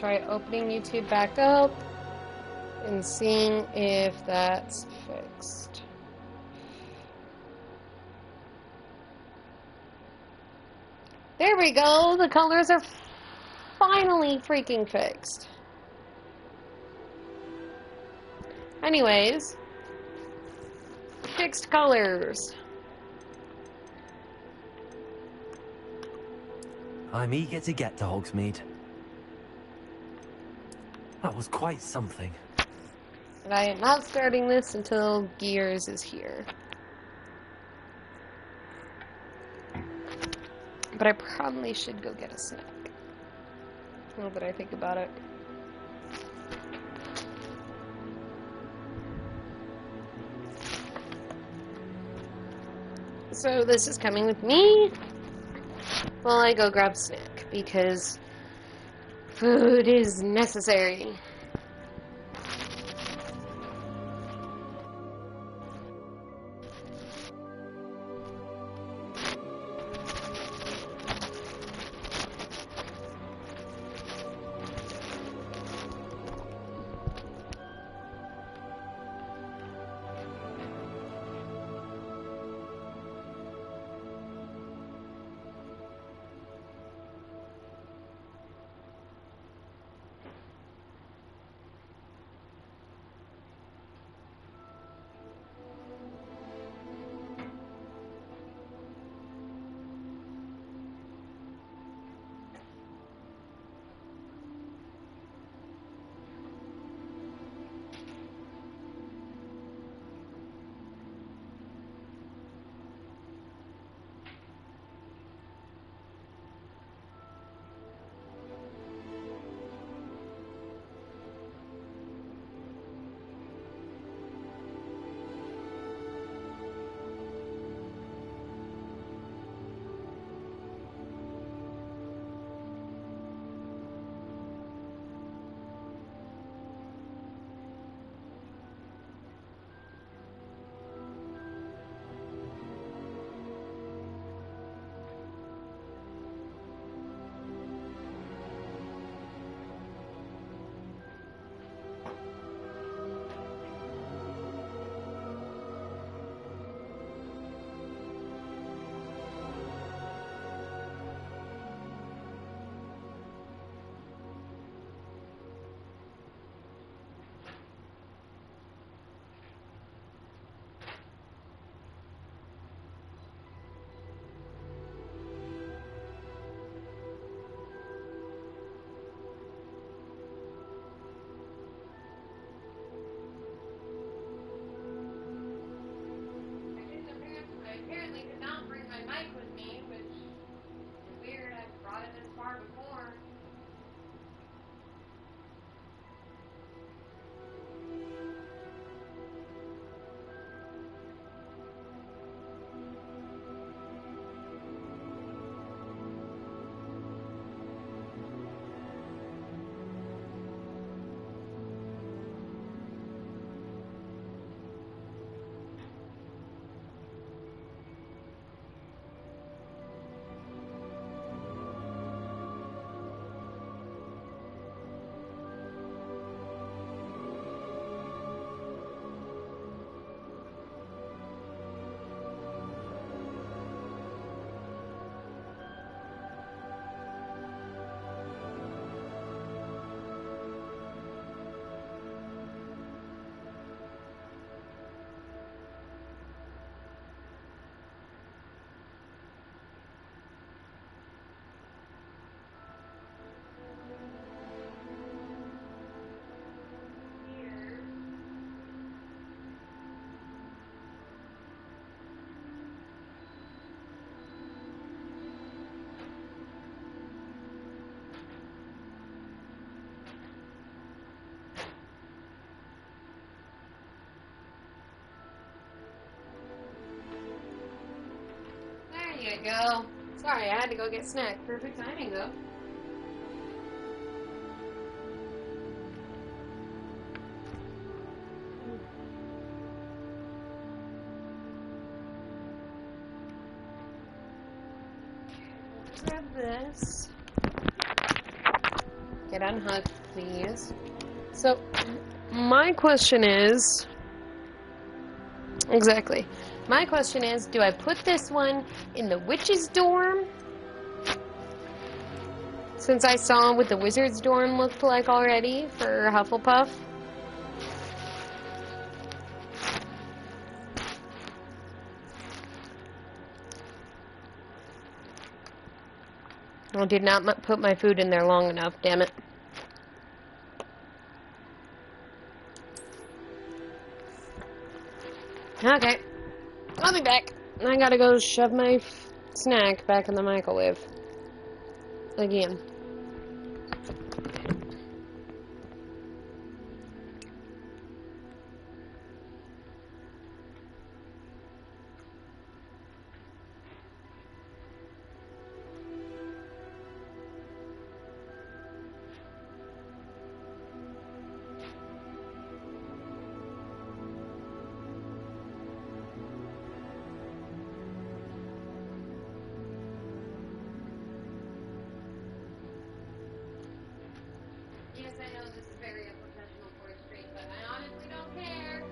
try opening YouTube back up and seeing if that's fixed. There we go. The colors are finally freaking fixed. Anyways, fixed colors. I'm eager to get to Hogsmeade. That was quite something. But I am not starting this until Gears is here. But I probably should go get a snack. Now that I think about it. So this is coming with me while I go grab a snack, because food is necessary. There you go. Sorry, I had to go get snack. Perfect timing, though. Grab this. Get unhooked, please. So, my question is... Exactly. My question is, do I put this one in the witch's dorm? Since I saw what the wizard's dorm looked like already for Hufflepuff. I did not put my food in there long enough, damn it. Okay. I'll be back. I gotta go shove my snack back in the microwave. Again. Yes, I know this is very unprofessional for a stream, but I honestly don't care.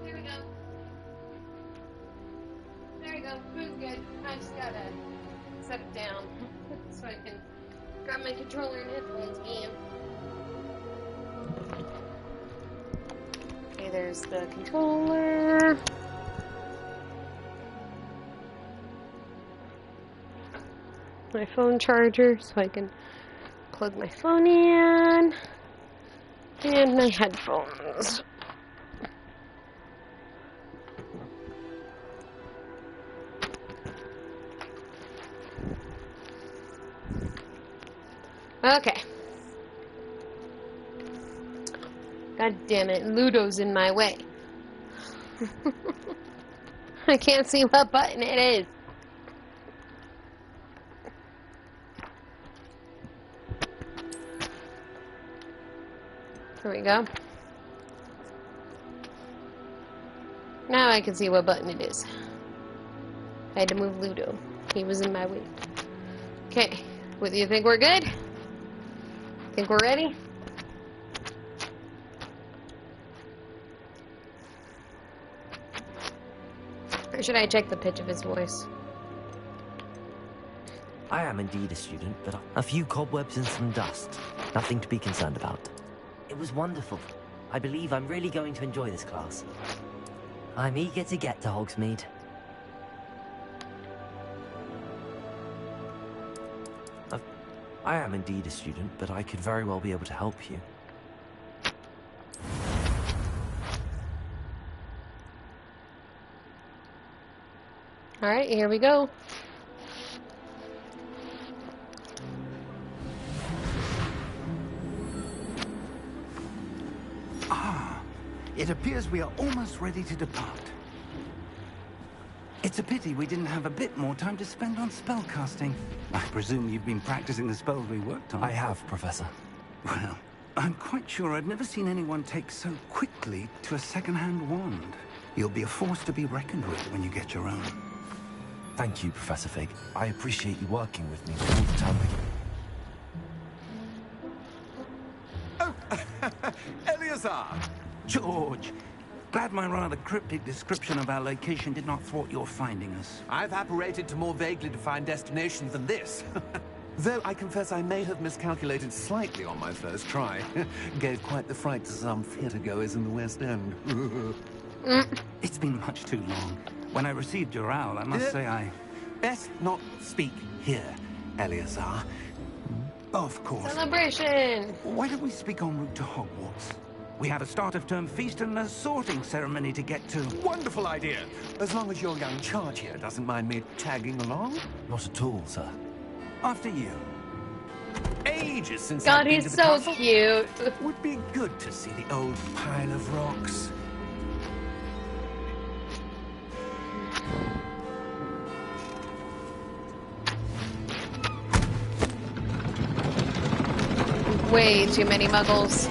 Here we go. There we go. Food's good. I just gotta set it down so I can grab my controller and headphones again. Okay, there's the controller. My phone charger so I can plug my phone in. And my headphones. Okay. God damn it, Ludo's in my way. I can't see what button it is. There we go. Now I can see what button it is. I had to move Ludo. He was in my way. Okay. What do you think we're good? Think we're ready? Or should I check the pitch of his voice? I am indeed a student, but a few cobwebs and some dust. Nothing to be concerned about. It was wonderful. I believe I'm really going to enjoy this class. I'm eager to get to Hogsmeade. I am indeed a student, but I could very well be able to help you. Alright, here we go. It appears we are almost ready to depart. It's a pity we didn't have a bit more time to spend on spellcasting. I presume you've been practicing the spells we worked on. I have, Professor. Well, I'm quite sure I've never seen anyone take so quickly to a second-hand wand. You'll be a force to be reckoned with when you get your own. Thank you, Professor Fig. I appreciate you working with me all the time. Oh, Eleazar! George, glad my rather cryptic description of our location did not thwart your finding us. I've apparated to more vaguely defined destinations than this. Though I confess I may have miscalculated slightly on my first try. Gave quite the fright to some theatre-goers in the West End. It's been much too long. When I received your owl, I must say I... Best not speak here, Eleazar. Of course. Celebration! Why don't we speak en route to Hogwarts? We have a start-of-term feast and a sorting ceremony to get to. Wonderful idea! As long as your young charge here doesn't mind me tagging along. Not at all, sir. After you. Ages since God, I've been he's to the so castle. cute. Would be good to see the old pile of rocks. Way too many muggles.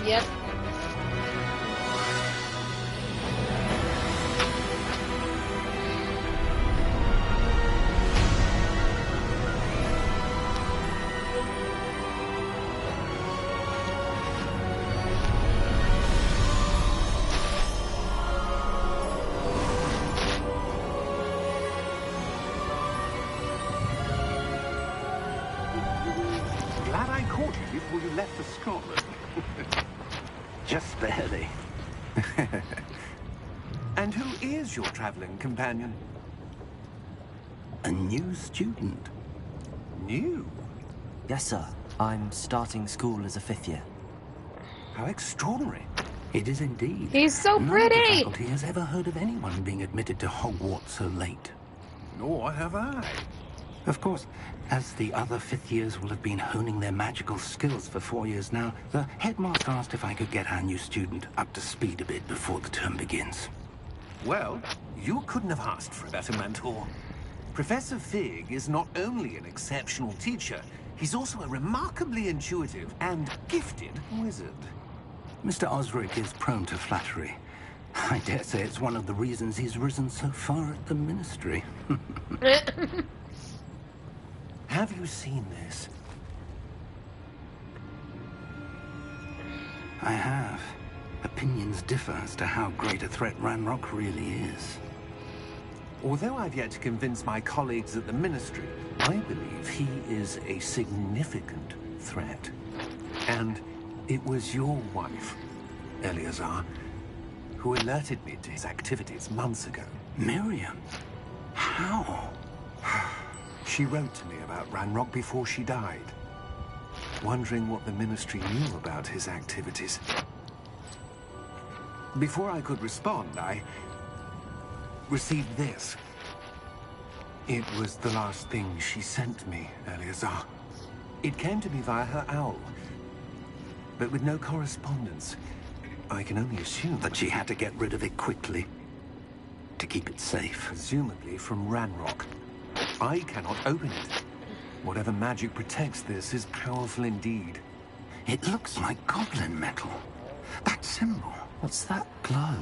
Yep. Glad I caught you before you left for Scotland. Just barely. And who is your traveling companion? A new student. New? Yes, sir. I'm starting school as a 5th year. How extraordinary. It is indeed. He's so None of pretty. the faculty has ever heard of anyone being admitted to Hogwarts so late. Nor have I. Of course, as the other 5th years will have been honing their magical skills for 4 years now, the headmaster asked if I could get our new student up to speed a bit before the term begins. Well, you couldn't have asked for a better mentor. Professor Fig is not only an exceptional teacher, he's also a remarkably intuitive and gifted wizard. Mr. Osric is prone to flattery. I dare say it's one of the reasons he's risen so far at the Ministry. Have you seen this? I have. Opinions differ as to how great a threat Ranrock really is. Although I've yet to convince my colleagues at the Ministry, I believe he is a significant threat. And it was your wife, Eleazar, who alerted me to his activities months ago. Miriam? How? She wrote to me about Ranrock before she died, wondering what the Ministry knew about his activities. Before I could respond, I received this. It was the last thing she sent me, Eleazar. It came to me via her owl, but with no correspondence. I can only assume That she had to get rid of it quickly to keep it safe. presumably from Ranrock. I cannot open it. Whatever magic protects this is powerful indeed. It looks like goblin metal. That symbol. What's that glow?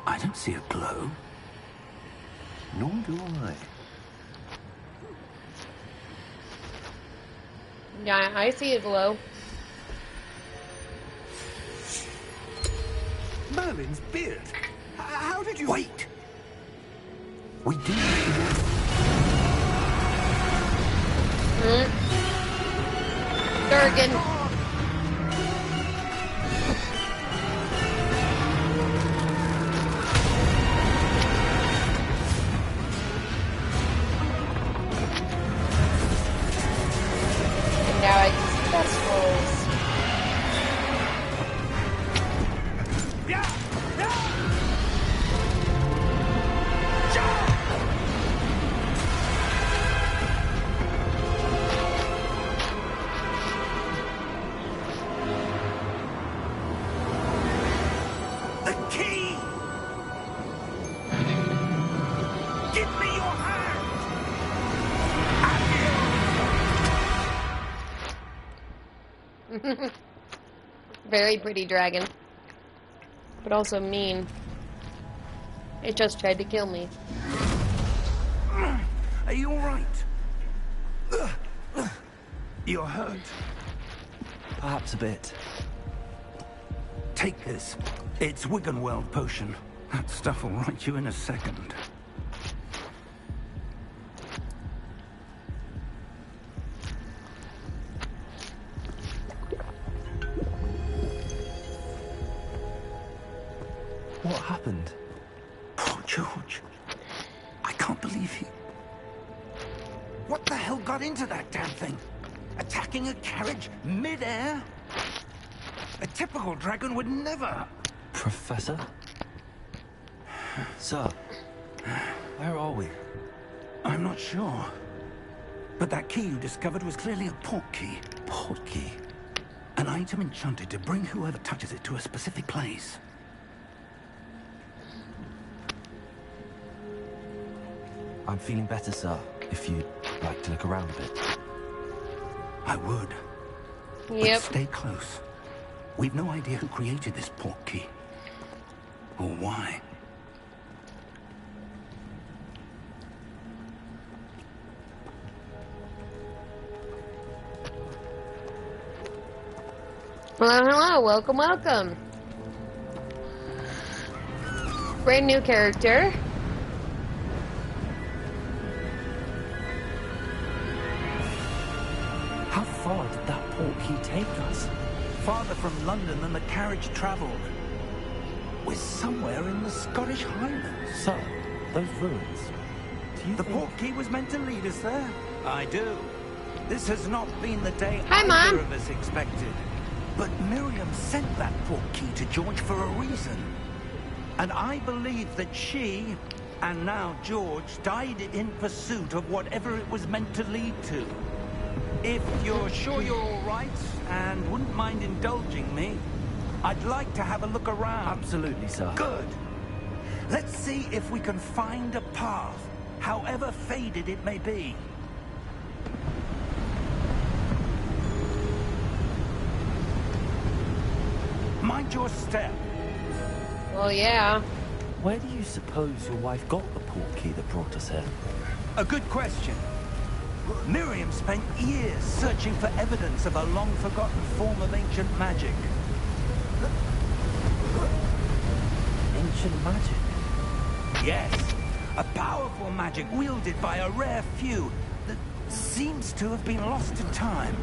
I don't see a glow. Nor do I. Yeah, I see a glow. Merlin's beard! How did you... Wait! We do. Durgan. And now I can see that scrolls. Very pretty dragon. But also mean. It just tried to kill me. Are you all right? You're hurt. Perhaps a bit. Take this. It's Wiggenweld potion. That stuff will right you in a second. What happened? Poor George. I can't believe he... What the hell got into that damn thing? Attacking a carriage mid-air? A typical dragon would never... Professor? Sir, where are we? I'm not sure. But that key you discovered was clearly a port key. Port key? An item enchanted to bring whoever touches it to a specific place. I'm feeling better, sir. If you'd like to look around a bit. I would. But Yep. stay close. We've no idea who created this port key. Or why. Hello, hello, welcome, welcome. Brand new character. How far did that port key take us? Farther from London than the carriage travelled. We're somewhere in the Scottish Highlands. Sir, those ruins. Do you The think... port key was meant to lead us there. I do. This has not been the day Hi, either Mom. of us expected. But Miriam sent that port key to George for a reason. And I believe that she, and now George, died in pursuit of whatever it was meant to lead to. If you're sure you're all right, and wouldn't mind indulging me, I'd like to have a look around. Absolutely, sir. Good. Let's see if we can find a path, however faded it may be. Mind your step. Well, yeah. Where do you suppose your wife got the port key that brought us here? A good question. Miriam spent years searching for evidence of a long-forgotten form of ancient magic. Ancient magic? Yes, a powerful magic wielded by a rare few that seems to have been lost to time.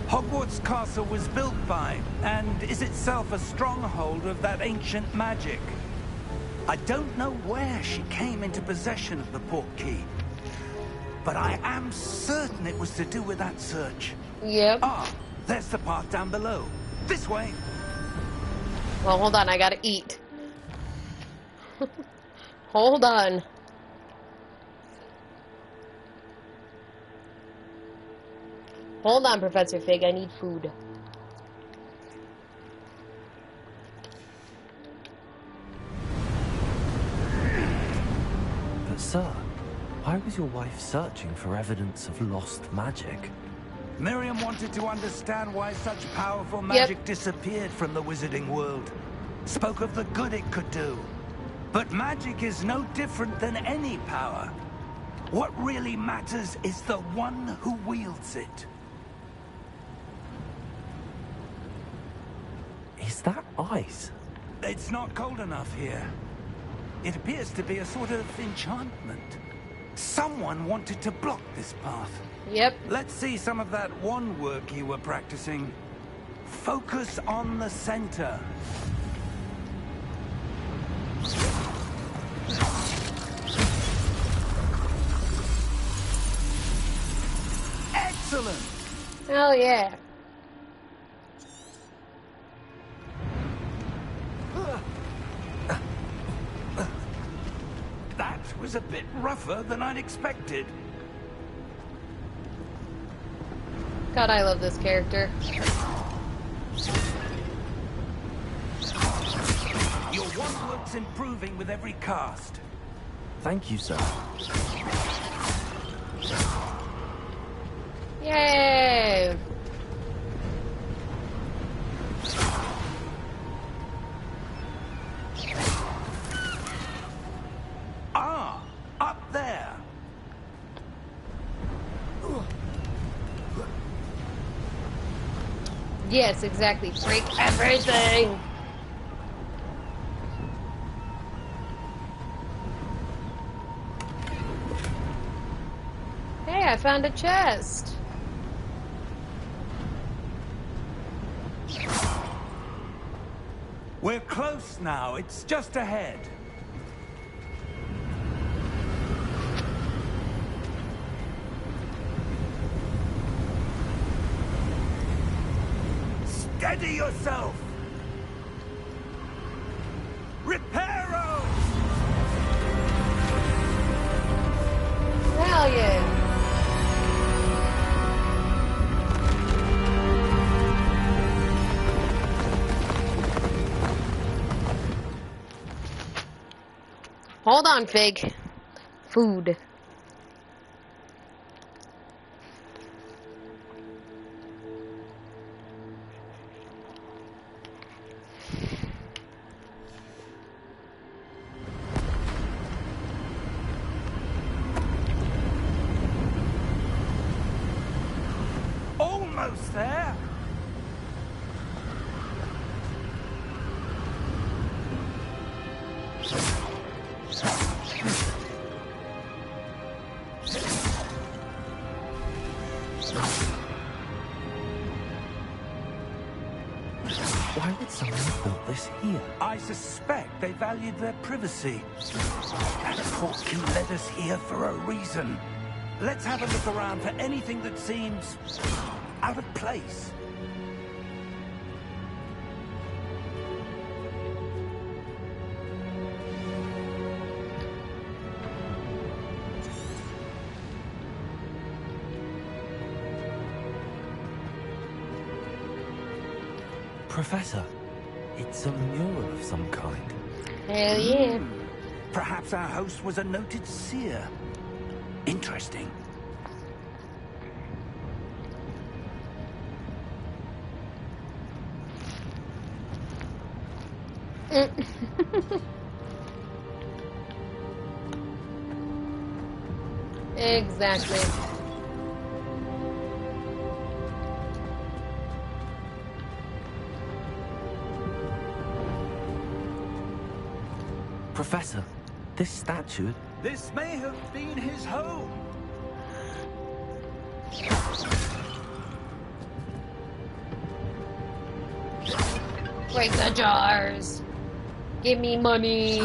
Hogwarts Castle was built by, and is itself a stronghold of that ancient magic. I don't know where she came into possession of the port key, but I am certain it was to do with that search. Yep. Ah, there's the path down below. This way. Well, hold on, I gotta eat. Hold on. Hold on, Professor Fig, I need food. But sir, why was your wife searching for evidence of lost magic? Miriam wanted to understand why such powerful magic disappeared from the wizarding world. Spoke of the good it could do. But magic is no different than any power. What really matters is the one who wields it. Is that ice? It's not cold enough here. It appears to be a sort of enchantment. Someone wanted to block this path. Yep. Let's see some of that wand work you were practicing. Focus on the center. Excellent! Hell yeah. That was a bit rougher than I'd expected. God, I love this character. Your wand work's improving with every cast. Thank you, sir. Yes, exactly. Break everything! Hey, I found a chest. We're close now. It's just ahead. Steady yourself! Reparo! Hell yeah. Hold on, Fig. Food. Almost there! Why would someone have built this here? I suspect they valued their privacy. That portkey led us here for a reason. Let's have a look around for anything that seems out of place. Professor, it's a mural of some kind. Hell yeah. Perhaps our host was a noted seer. Interesting. Exactly. Professor, this statue... This may have been his home. Break the jars. Give me money.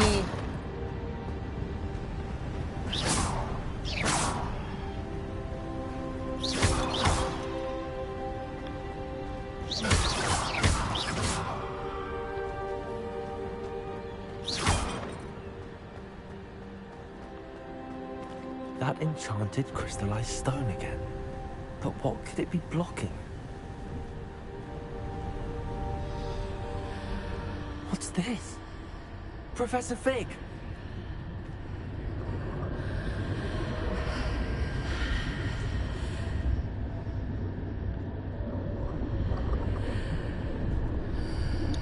That enchanted crystallized stone again. But what could it be blocking? What's this? Professor Fig!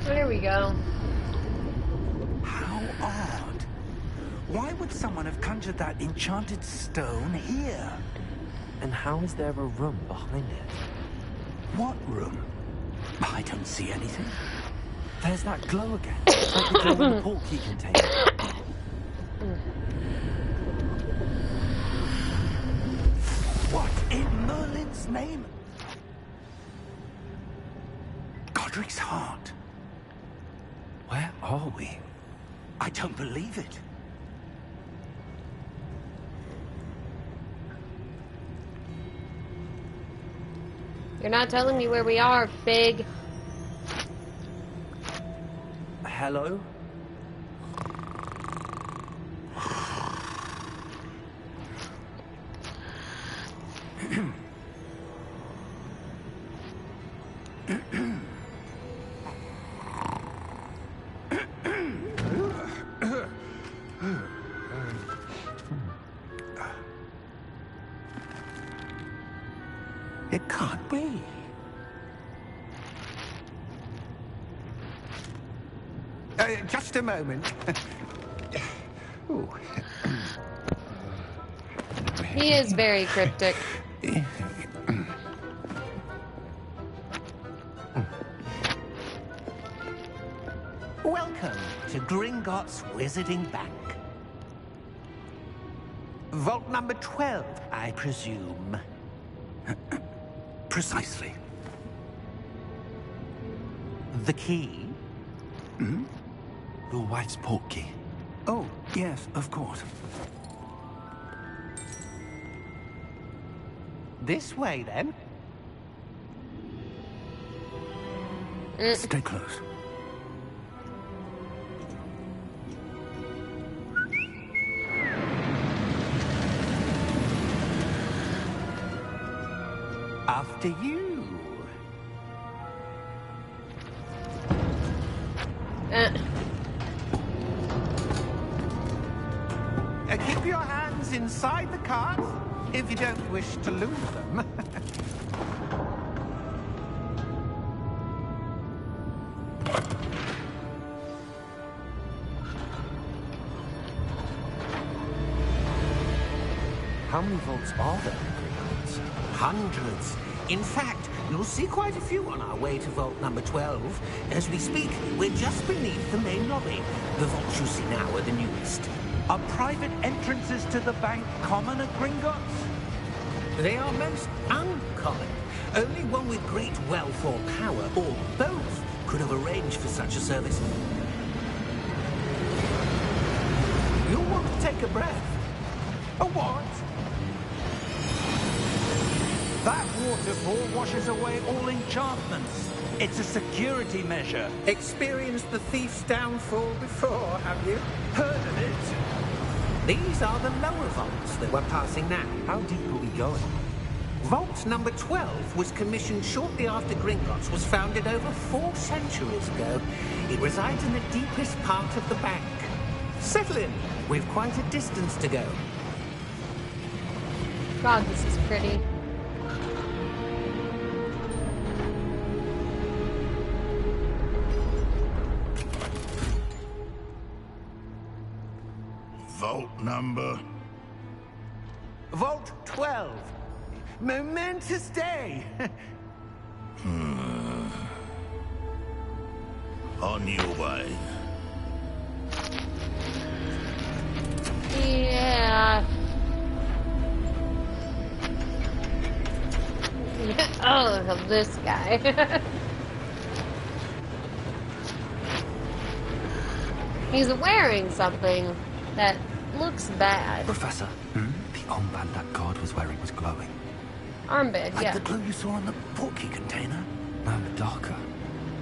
There we go. How odd. Why would someone have conjured that enchanted stone here? And how is there a room behind it? What room? I don't see anything. There's that glow again. Like the glow in the portkey container. What in Merlin's name? Godric's heart. Where are we? I don't believe it. You're not telling me where we are, Fig. Hello? It can't be. Just a moment. Ooh. He is very cryptic. Gringotts Wizarding Bank. Vault number 12, I presume. Precisely. The key? Hmm? Your wife's portkey. Oh, yes, of course. This way, then. Stay close. After you. Keep your hands inside the cart if you don't wish to lose them. How many vaults are there in Gringotts? Hundreds. In fact, you'll see quite a few on our way to vault number 12. As we speak, we're just beneath the main lobby. The vaults you see now are the newest. Are private entrances to the bank common at Gringotts? They are most uncommon. Only one with great wealth or power, or both, could have arranged for such a service. You'll want to take a breath. A what? That waterfall washes away all enchantments. It's a security measure. Experienced the thief's downfall before, have you? Heard of it? These are the lower vaults that we're passing now. How deep are we going? Vault number 12 was commissioned shortly after Gringotts was founded over 4 centuries ago. It resides in the deepest part of the bank. Settle in. We've quite a distance to go. God, this is pretty. Vault number? Vault 12. Momentous day. On your way. Yeah. Oh, look at this guy. He's wearing something that looks bad. Professor, the armband that guard was wearing was glowing. Armband, Like yeah. the glow you saw on the portkey container? No, darker.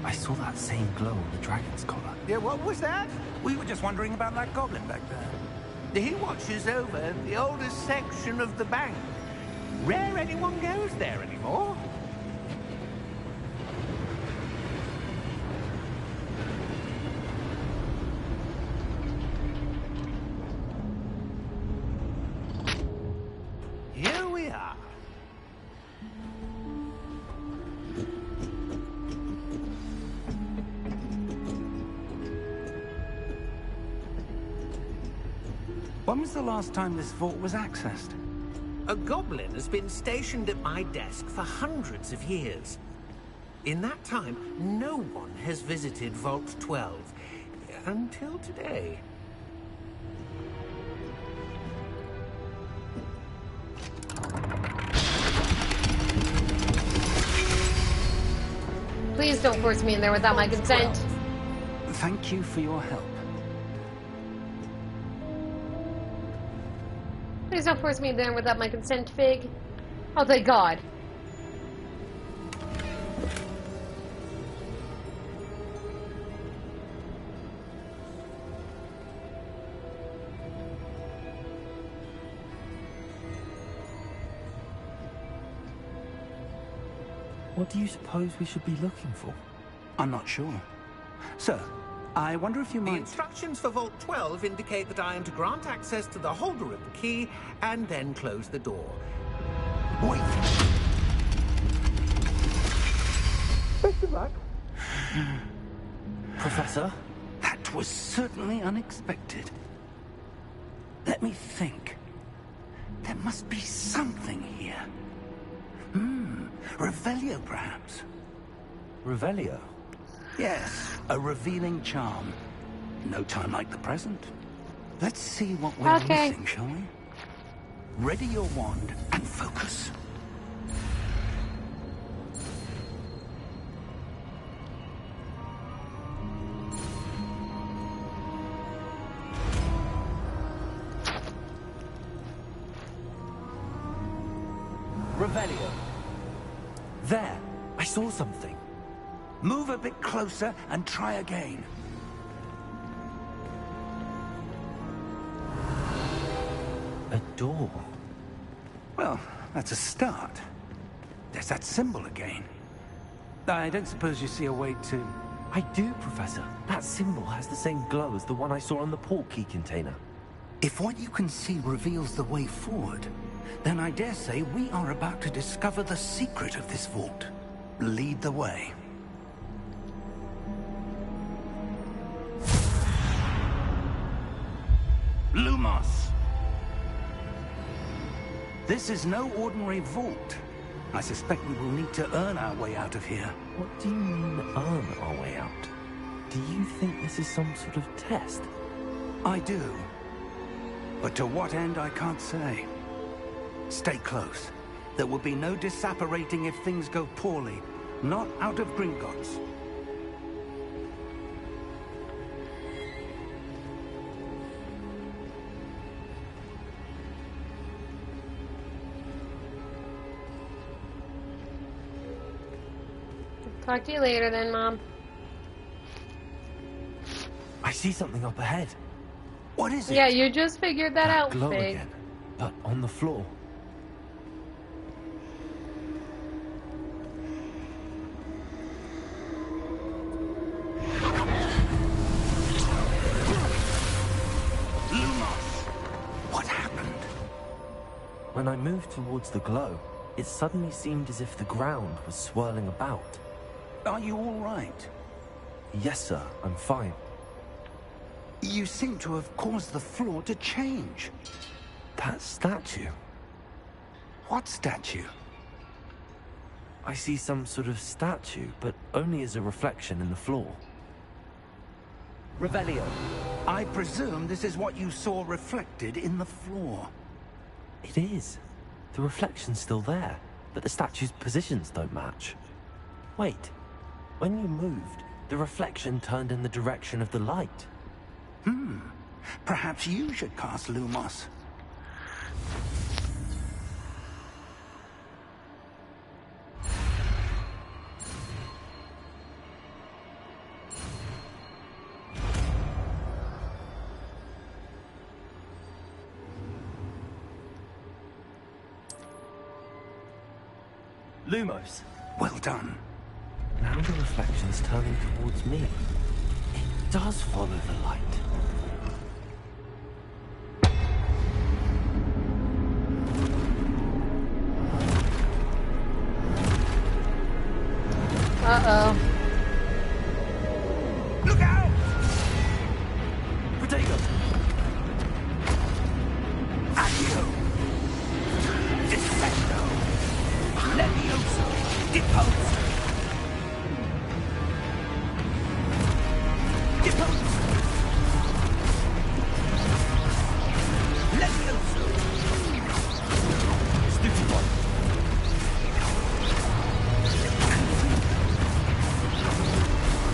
I saw that same glow on the dragon's collar. Yeah, what was that? We were just wondering about that goblin back there. He watches over the oldest section of the bank. Rare anyone goes there anymore. Here we are. When was the last time this vault was accessed? A goblin has been stationed at my desk for hundreds of years. In that time, no one has visited Vault 12 until today. Please don't force me in there without my consent. Thank you for your help. Please don't force me in there without my consent, Fig. Oh, thank God. What do you suppose we should be looking for? I'm not sure. Sir, I wonder if you The might... instructions for Vault 12 indicate that I am to grant access to the holder of the key and then close the door. Wait. Best of luck. Professor? That was certainly unexpected. Let me think. There must be something here. Revelio, perhaps. Revelio? Yes, a revealing charm. No time like the present. Let's see what we're missing, shall we? Ready your wand and focus. Revelio. There, I saw something. Move a bit closer and try again. A door. Well, that's a start. There's that symbol again. I don't suppose you see a way to... I do, Professor. That symbol has the same glow as the one I saw on the port key container. If what you can see reveals the way forward, then I dare say we are about to discover the secret of this vault. Lead the way. Lumos! This is no ordinary vault. I suspect we will need to earn our way out of here. What do you mean, earn our way out? Do you think this is some sort of test? I do. But to what end, I can't say. Stay close. There will be no disapparating if things go poorly. Not out of Gringotts. Talk to you later then, Mom. I see something up ahead. What is it? Yeah, you just figured that out, glow Fig. again, but on the floor. Lumos! What happened? When I moved towards the glow, it suddenly seemed as if the ground was swirling about. Are you all right? Yes, sir, I'm fine. You seem to have caused the floor to change. That statue. What statue? I see some sort of statue, but only as a reflection in the floor. Revelio. I presume this is what you saw reflected in the floor. It is. The reflection's still there, but the statue's positions don't match. Wait. When you moved, the reflection turned in the direction of the light. Perhaps you should cast Lumos. Lumos. Well done. Now the reflection's turning towards me. It does follow the light. Uh-oh. Look out! Potato! Accio! Defendo! Levioso! Depose! Depose! Levioso! Stupid one.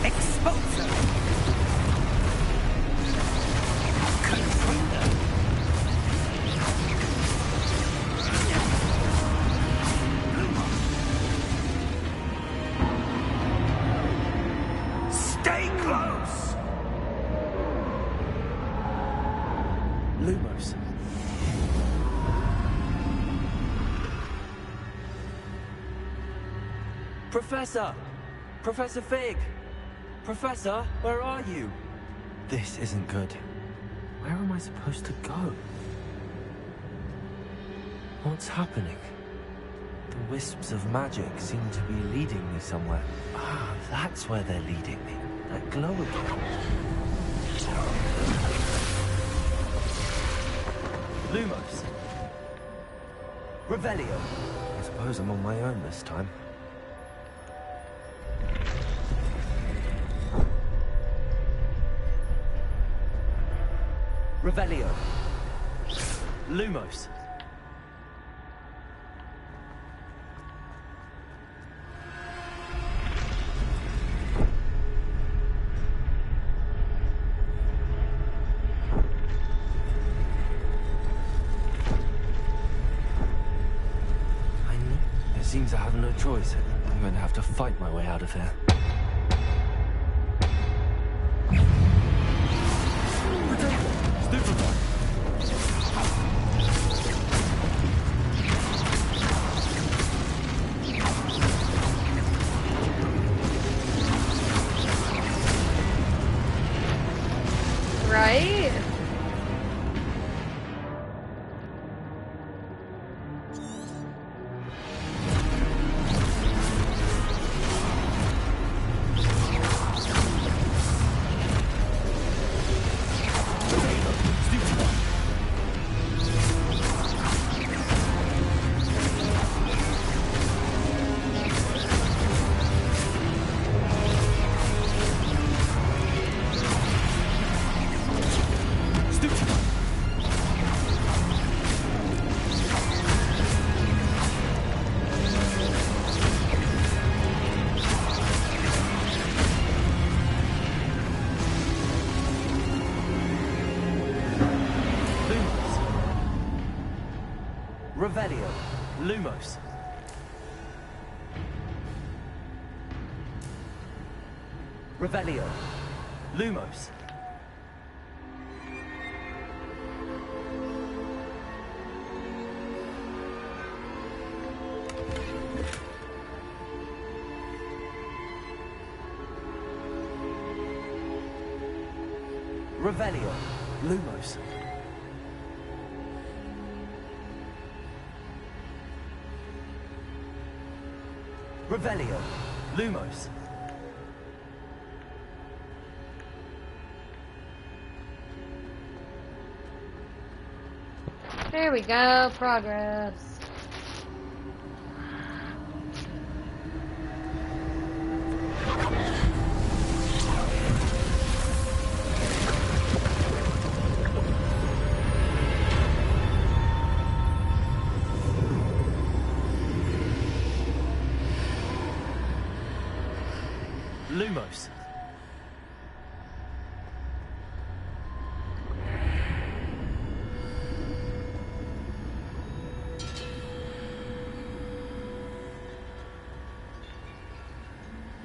Exposer! Confringo! Stay close! Lumos. Professor! Professor Fig! Professor, where are you? This isn't good. Where am I supposed to go? What's happening? The wisps of magic seem to be leading me somewhere. Ah, that's where they're leading me. That glow again. Lumos. Revelio. I suppose I'm on my own this time. Revelio. Lumos. It seems I have no choice. I'm going to have to fight my way out of here. Right? Revelio. Lumos. Revelio. Lumos. Revelio. Lumos. Revelio. Lumos. There we go. Progress. Lumos.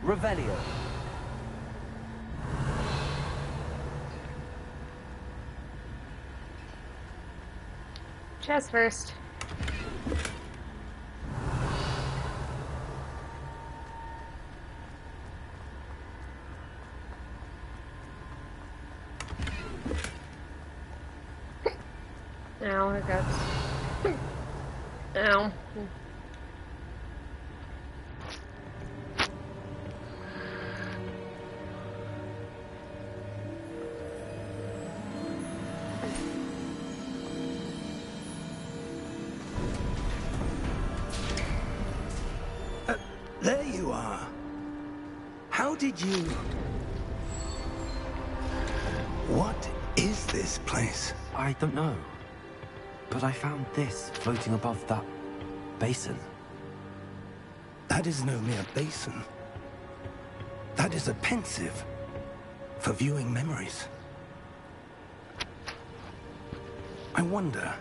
Revelio. Chest first. Ow, hiccups. Ow. There you are. How did you... What is this place? I don't know. But I found this floating above that basin. That is no mere basin. That is a pensive for viewing memories. I wonder...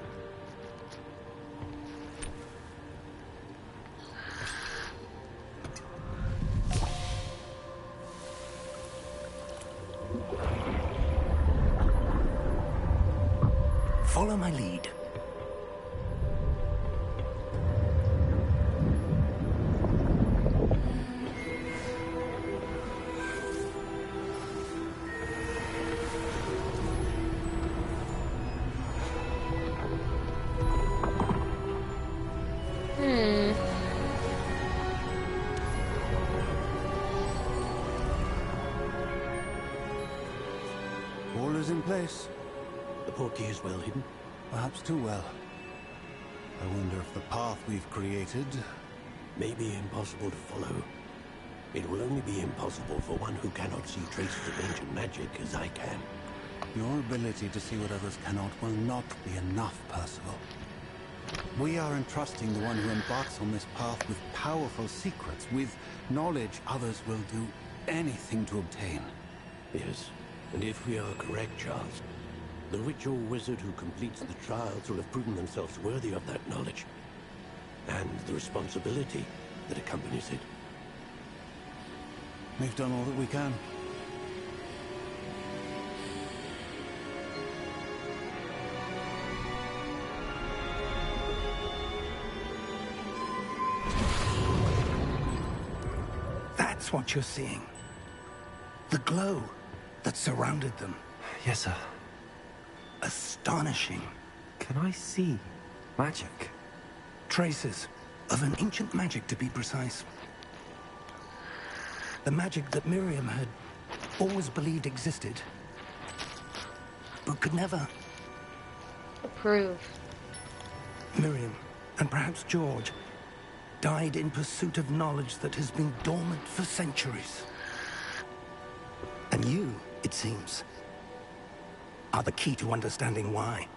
Follow my lead. All is in place. The portkey is well hidden. Perhaps too well. I wonder if the path we've created may be impossible to follow. It will only be impossible for one who cannot see traces of ancient magic as I can. Your ability to see what others cannot will not be enough, Percival. We are entrusting the one who embarks on this path with powerful secrets, with knowledge others will do anything to obtain. Yes, and if we are correct, Charles, the witch or wizard who completes the trials will have proven themselves worthy of that knowledge, and the responsibility that accompanies it. We've done all that we can. That's what you're seeing. The glow that surrounded them. Yes, sir. Astonishing. Can I see magic? Traces of an ancient magic, to be precise. The magic that Miriam had always believed existed, but could never Approve. Miriam, and perhaps George, died in pursuit of knowledge that has been dormant for centuries. And you, it seems, are the key to understanding why.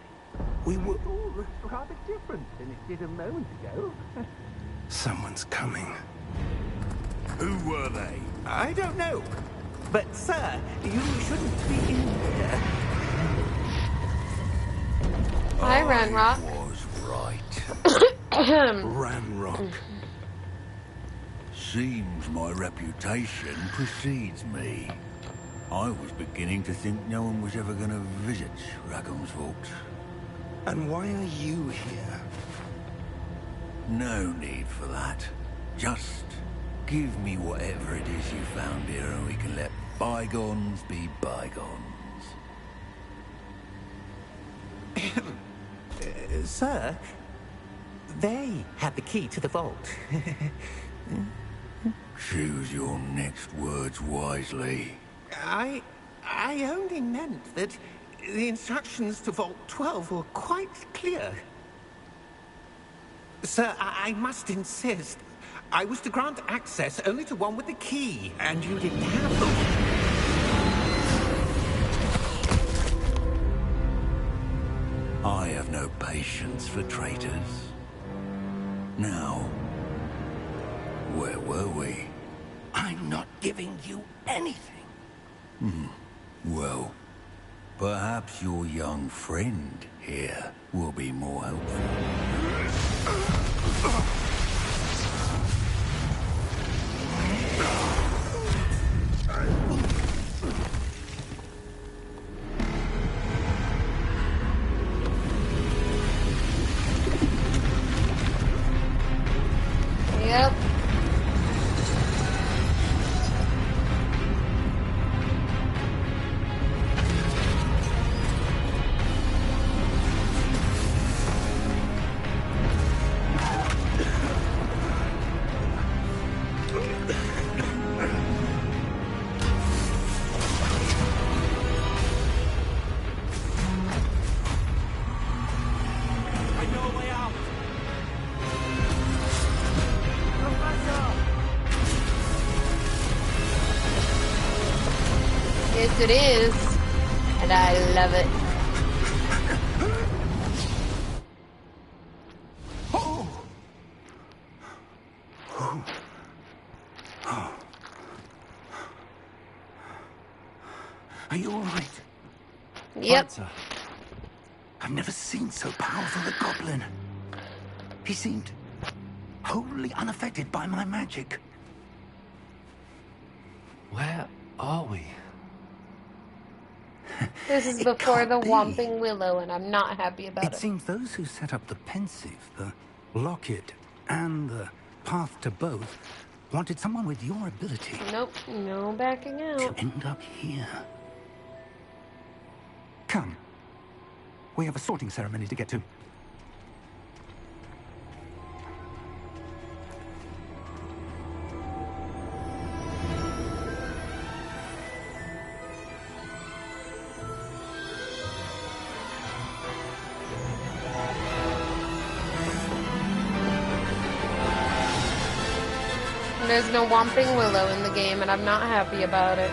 We were all rather different than it did a moment ago. Someone's coming. Who were they? I don't know. But, sir, you shouldn't be in here. Hi, Ranrock. Was right. Ranrock. Seems my reputation precedes me. I was beginning to think no one was ever going to visit Rackham's vault. And why are you here? No need for that. Just give me whatever it is you found here and we can let bygones be bygones. Sir, they had the key to the vault. Choose your next words wisely. I only meant that the instructions to Vault 12 were quite clear. Sir, I must insist. I was to grant access only to one with the key, and you didn't have them. I have no patience for traitors. Now, where were we? I'm not giving you anything. Well, perhaps your young friend here will be more helpful. Yep. Yes, it is. And I love it. Are you all right? Yep. I've never seen so powerful a goblin. He seemed wholly unaffected by my magic. Where are we? This is It before can't the be. Whomping Willow, and I'm not happy about It it. seems those who set up the pensive, the locket, and the path to both wanted someone with your ability Nope, no backing to out. end up here. Come. We have a sorting ceremony to get to. There's no Whomping Willow in the game, and I'm not happy about it.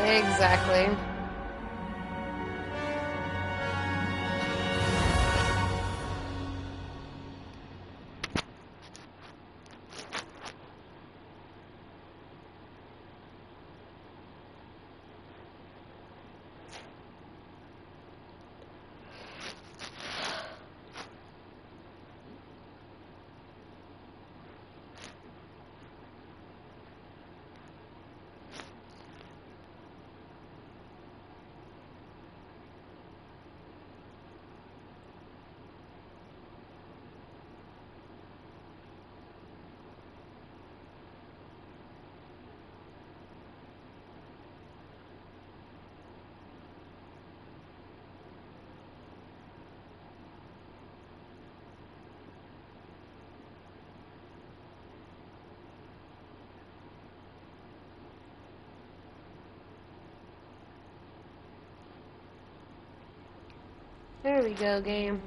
Exactly. There we go, game.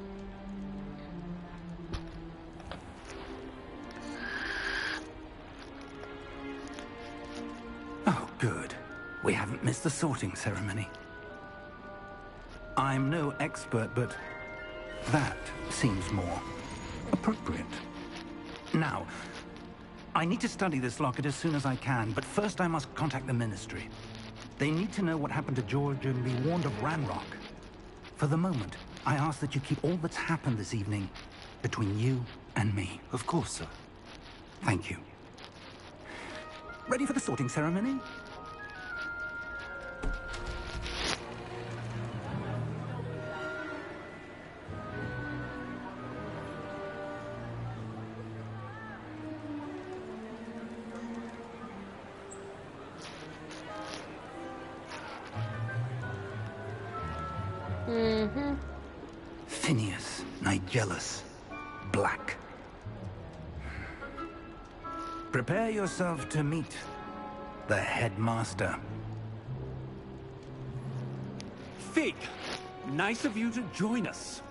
Oh, good. We haven't missed the sorting ceremony. I'm no expert, but that seems more appropriate. Now, I need to study this locket as soon as I can, but first I must contact the Ministry. They need to know what happened to George and be warned of Ranrock. For the moment, I ask that you keep all that's happened this evening between you and me. Of course, sir. Thank you. Ready for the sorting ceremony? Phineas, Nigellus, Black. Prepare yourself to meet the headmaster. Fig, nice of you to join us.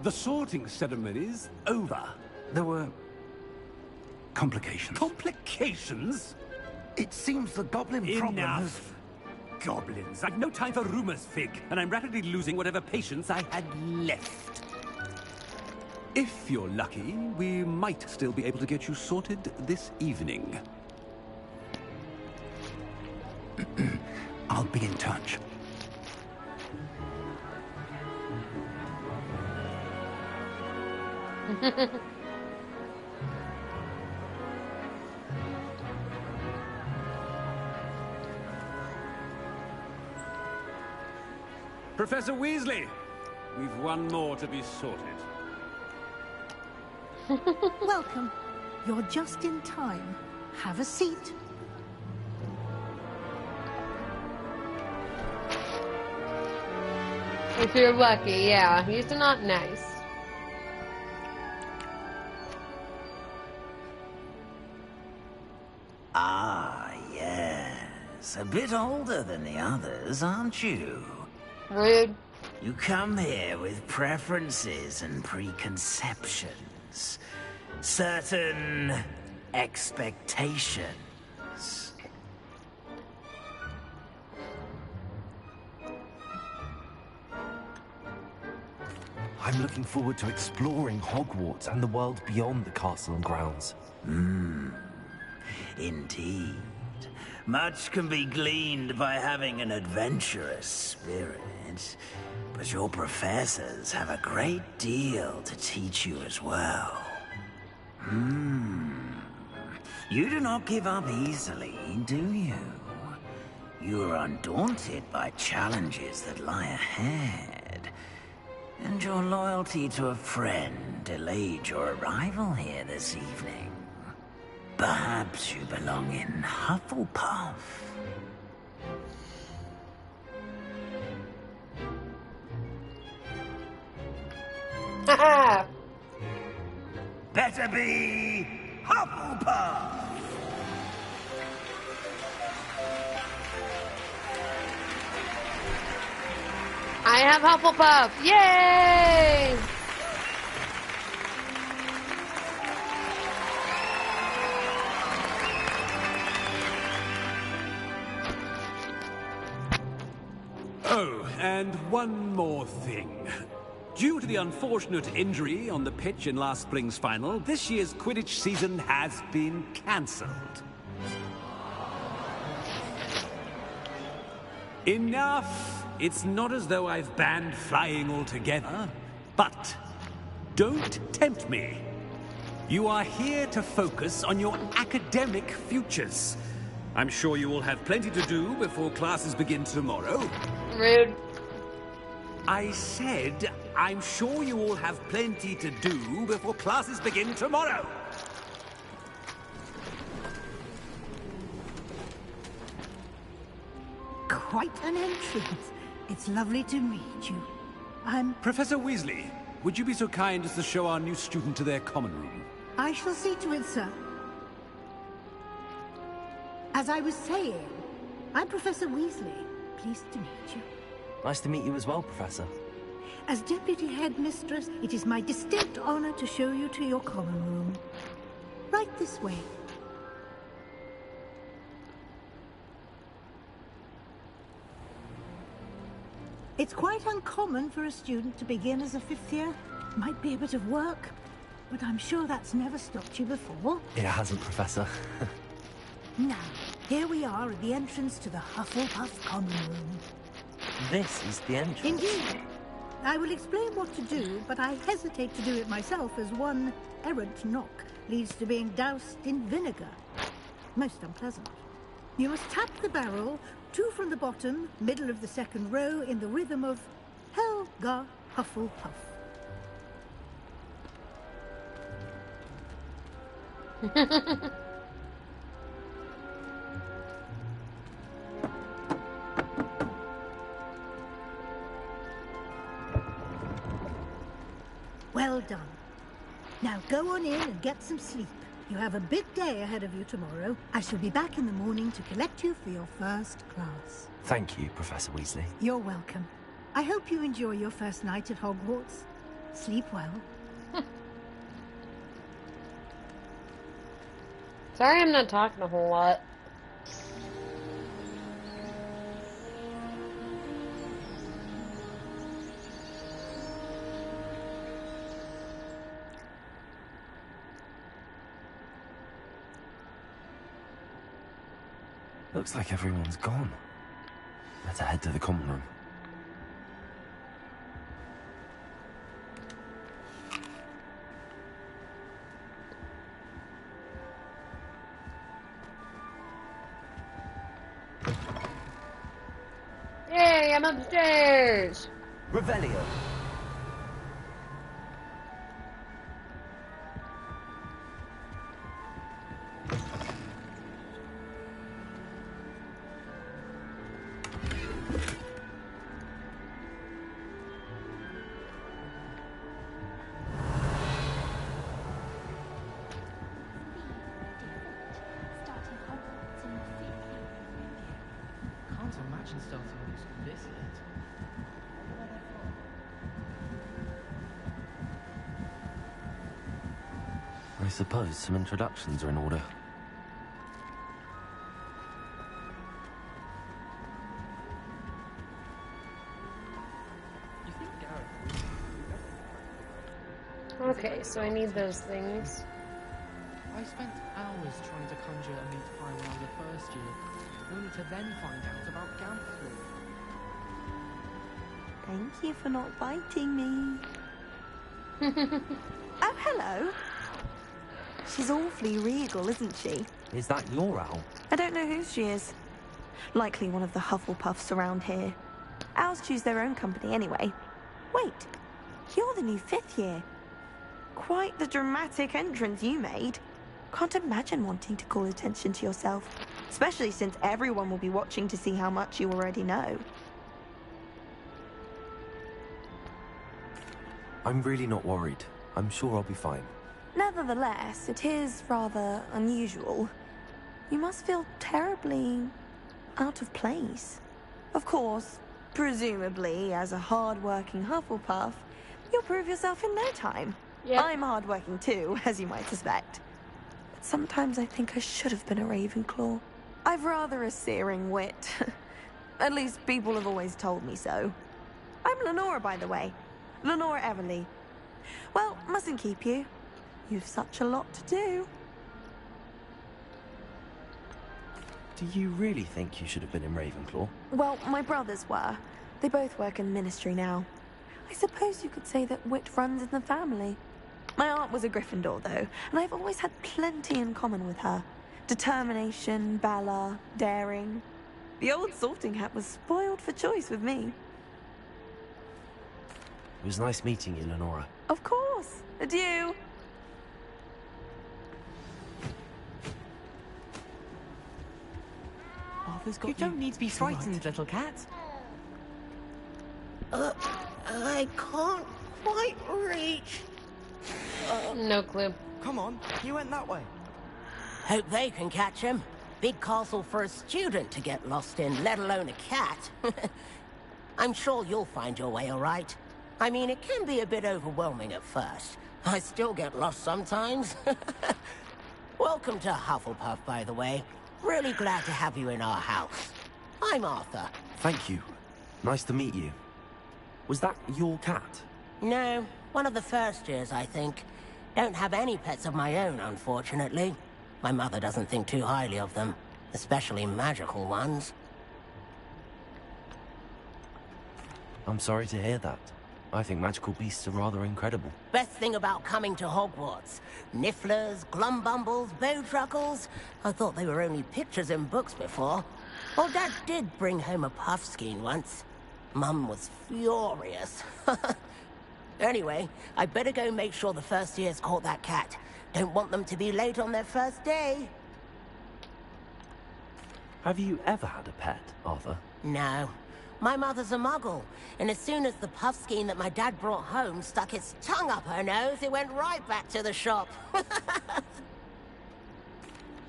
The sorting ceremony's over. There were complications. Complications? It seems the goblin problem has... Enough! Goblins. I've no time for rumors, Fig, and I'm rapidly losing whatever patience I had left. If you're lucky, we might still be able to get you sorted this evening. I'll be in touch. Professor Weasley, we've one more to be sorted. Welcome. You're just in time. Have a seat. If you're lucky, yeah. He's not nice. Ah, yes. A bit older than the others, aren't you? Rude. You come here with preferences and preconceptions. Certain expectations. I'm looking forward to exploring Hogwarts and the world beyond the castle and grounds. Indeed. Much can be gleaned by having an adventurous spirit, but your professors have a great deal to teach you as well. You do not give up easily, do you? You are undaunted by challenges that lie ahead, and your loyalty to a friend delayed your arrival here this evening. Perhaps you belong in Hufflepuff. Haha! Better be Hufflepuff! I have Hufflepuff! Yay! Oh, and one more thing. Due to the unfortunate injury on the pitch in last spring's final, this year's Quidditch season has been cancelled. Enough! It's not as though I've banned flying altogether, but don't tempt me. You are here to focus on your academic futures. I'm sure you will have plenty to do before classes begin tomorrow. Rude. I said, I'm sure you all have plenty to do before classes begin tomorrow. Quite an entrance. It's lovely to meet you. I'm... Professor Weasley, would you be so kind as to show our new student to their common room? I shall see to it, sir. As I was saying, I'm Professor Weasley. Pleased to meet you. Nice to meet you as well, Professor. As Deputy Headmistress, it is my distinct honor to show you to your common room. Right this way. It's quite uncommon for a student to begin as a fifth year. Might be a bit of work, but I'm sure that's never stopped you before. It hasn't, Professor. Now, here we are at the entrance to the Hufflepuff common room. This is the entrance. Indeed. I will explain what to do, but I hesitate to do it myself as one errant knock leads to being doused in vinegar. Most unpleasant. You must tap the barrel, 2 from the bottom, middle of the second row, in the rhythm of Helga Hufflepuff. Well done. Now go on in and get some sleep. You have a big day ahead of you tomorrow. I shall be back in the morning to collect you for your first class. Thank you, Professor Weasley. You're welcome. I hope you enjoy your first night at Hogwarts. Sleep well. Sorry I'm not talking a whole lot. Looks like everyone's gone. Better head to the common room. Yay, I'm upstairs! Revelio. I suppose some introductions are in order. Okay, so I need those things. I spent hours trying to conjure a meat pie when I was a first year, only to then find out about Gamfrey. Thank you for not biting me. Oh, hello. She's awfully regal, isn't she? Is that your owl? I don't know who she is. Likely one of the Hufflepuffs around here. Owls choose their own company anyway. Wait, you're the new fifth year. Quite the dramatic entrance you made. Can't imagine wanting to call attention to yourself, especially since everyone will be watching to see how much you already know. I'm really not worried. I'm sure I'll be fine. Nevertheless, it is rather unusual. You must feel terribly out of place. Of course, presumably, as a hard-working Hufflepuff, you'll prove yourself in no time. Yep. I'm hard-working too, as you might suspect. But sometimes I think I should have been a Ravenclaw. I've rather a searing wit. At least people have always told me so. I'm Lenora, by the way. Lenora Everly. Well, mustn't keep you. You've such a lot to do. Do you really think you should have been in Ravenclaw? Well, my brothers were. They both work in the ministry now. I suppose you could say that wit runs in the family. My aunt was a Gryffindor, though, and I've always had plenty in common with her. Determination, valor, daring. The old sorting hat was spoiled for choice with me. It was nice meeting you, Lenora. Of course. Adieu. Arthur's got you. Don't need to be frightened, little cat. I can't quite reach. No clue. Come on, he went that way. Hope they can catch him. Big castle for a student to get lost in, let alone a cat. I'm sure you'll find your way all right. I mean, it can be a bit overwhelming at first. I still get lost sometimes. Welcome to Hufflepuff, by the way. Really glad to have you in our house. I'm Arthur. Thank you. Nice to meet you. Was that your cat? No, one of the first years, I think. Don't have any pets of my own, unfortunately. My mother doesn't think too highly of them, especially magical ones. I'm sorry to hear that. I think magical beasts are rather incredible. Best thing about coming to Hogwarts. Nifflers, glumbumbles, bowtruckles. I thought they were only pictures in books before. Well, Dad did bring home a puffskein once. Mum was furious. Anyway, I better go make sure the first years caught that cat. Don't want them to be late on their first day. Have you ever had a pet, Arthur? No. My mother's a muggle, and as soon as the puffskein that my dad brought home stuck its tongue up her nose, it went right back to the shop.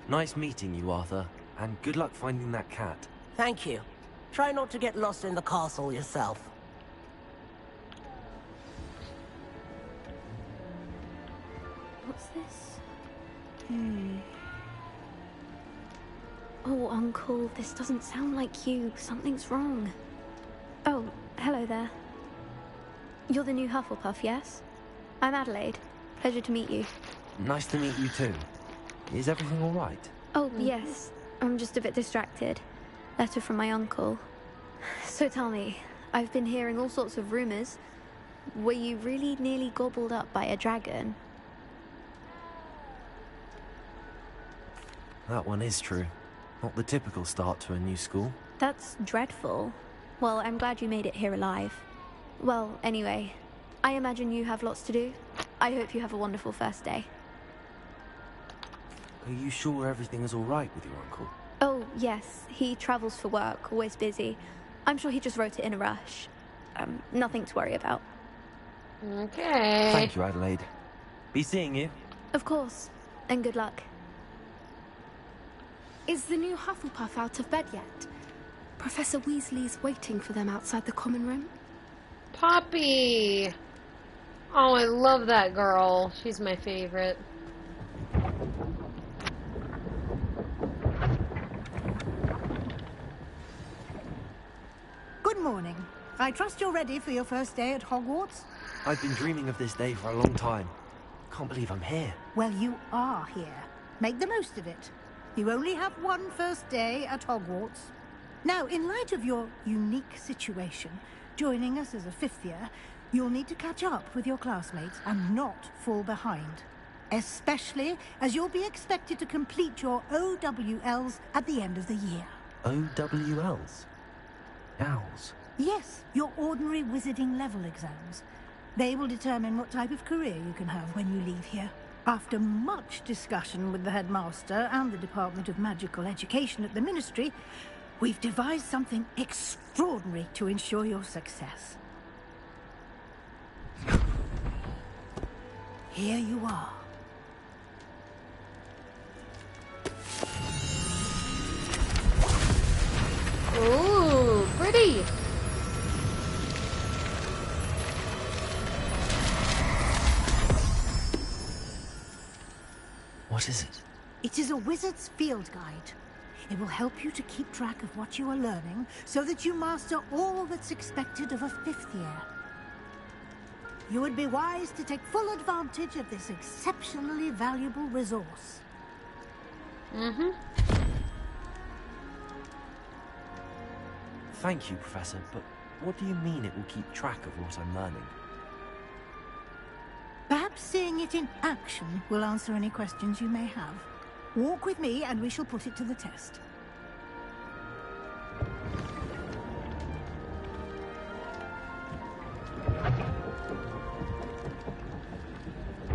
Nice meeting you, Arthur, and good luck finding that cat. Thank you. Try not to get lost in the castle yourself. What's this? Oh, Uncle, this doesn't sound like you. Something's wrong. Oh, hello there. You're the new Hufflepuff, yes? I'm Adelaide. Pleasure to meet you. Nice to meet you too. Is everything all right? Oh, yes. I'm just a bit distracted. Letter from my uncle. So tell me, I've been hearing all sorts of rumors. Were you really nearly gobbled up by a dragon? That one is true. Not the typical start to a new school. That's dreadful. Well, I'm glad you made it here alive. Well, anyway, I imagine you have lots to do. I hope you have a wonderful first day. Are you sure everything is all right with your uncle? Oh, yes. He travels for work, always busy. I'm sure he just wrote it in a rush. Nothing to worry about. Okay. Thank you, Adelaide. Be seeing you. Of course. And good luck. Is the new Hufflepuff out of bed yet? Professor Weasley's waiting for them outside the common room. Poppy! Oh, I love that girl. She's my favorite. Good morning. I trust you're ready for your first day at Hogwarts? I've been dreaming of this day for a long time. Can't believe I'm here. Well, you are here. Make the most of it. You only have one first day at Hogwarts. Now, in light of your unique situation, joining us as a fifth year, you'll need to catch up with your classmates and not fall behind. Especially as you'll be expected to complete your OWLs at the end of the year. OWLs? Owls? Yes, your ordinary wizarding level exams. They will determine what type of career you can have when you leave here. After much discussion with the headmaster and the Department of Magical Education at the Ministry, we've devised something extraordinary to ensure your success. Here you are. Ooh, pretty! What is it? It is a wizard's field guide. It will help you to keep track of what you are learning so that you master all that's expected of a 5th year. You would be wise to take full advantage of this exceptionally valuable resource. Mm-hmm. Thank you, Professor, but what do you mean it will keep track of what I'm learning? Perhaps seeing it in action will answer any questions you may have. Walk with me and we shall put it to the test.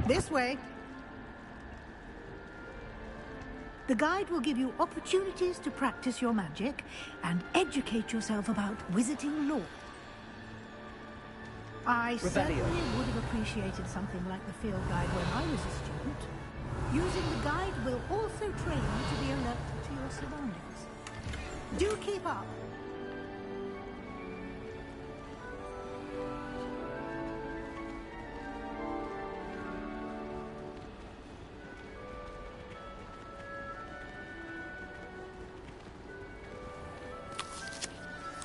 This way. The guide will give you opportunities to practice your magic and educate yourself about wizarding lore. I certainly would have appreciated something like the field guide when I was a student. Using the guide will also train you to be alert to your surroundings. Do keep up.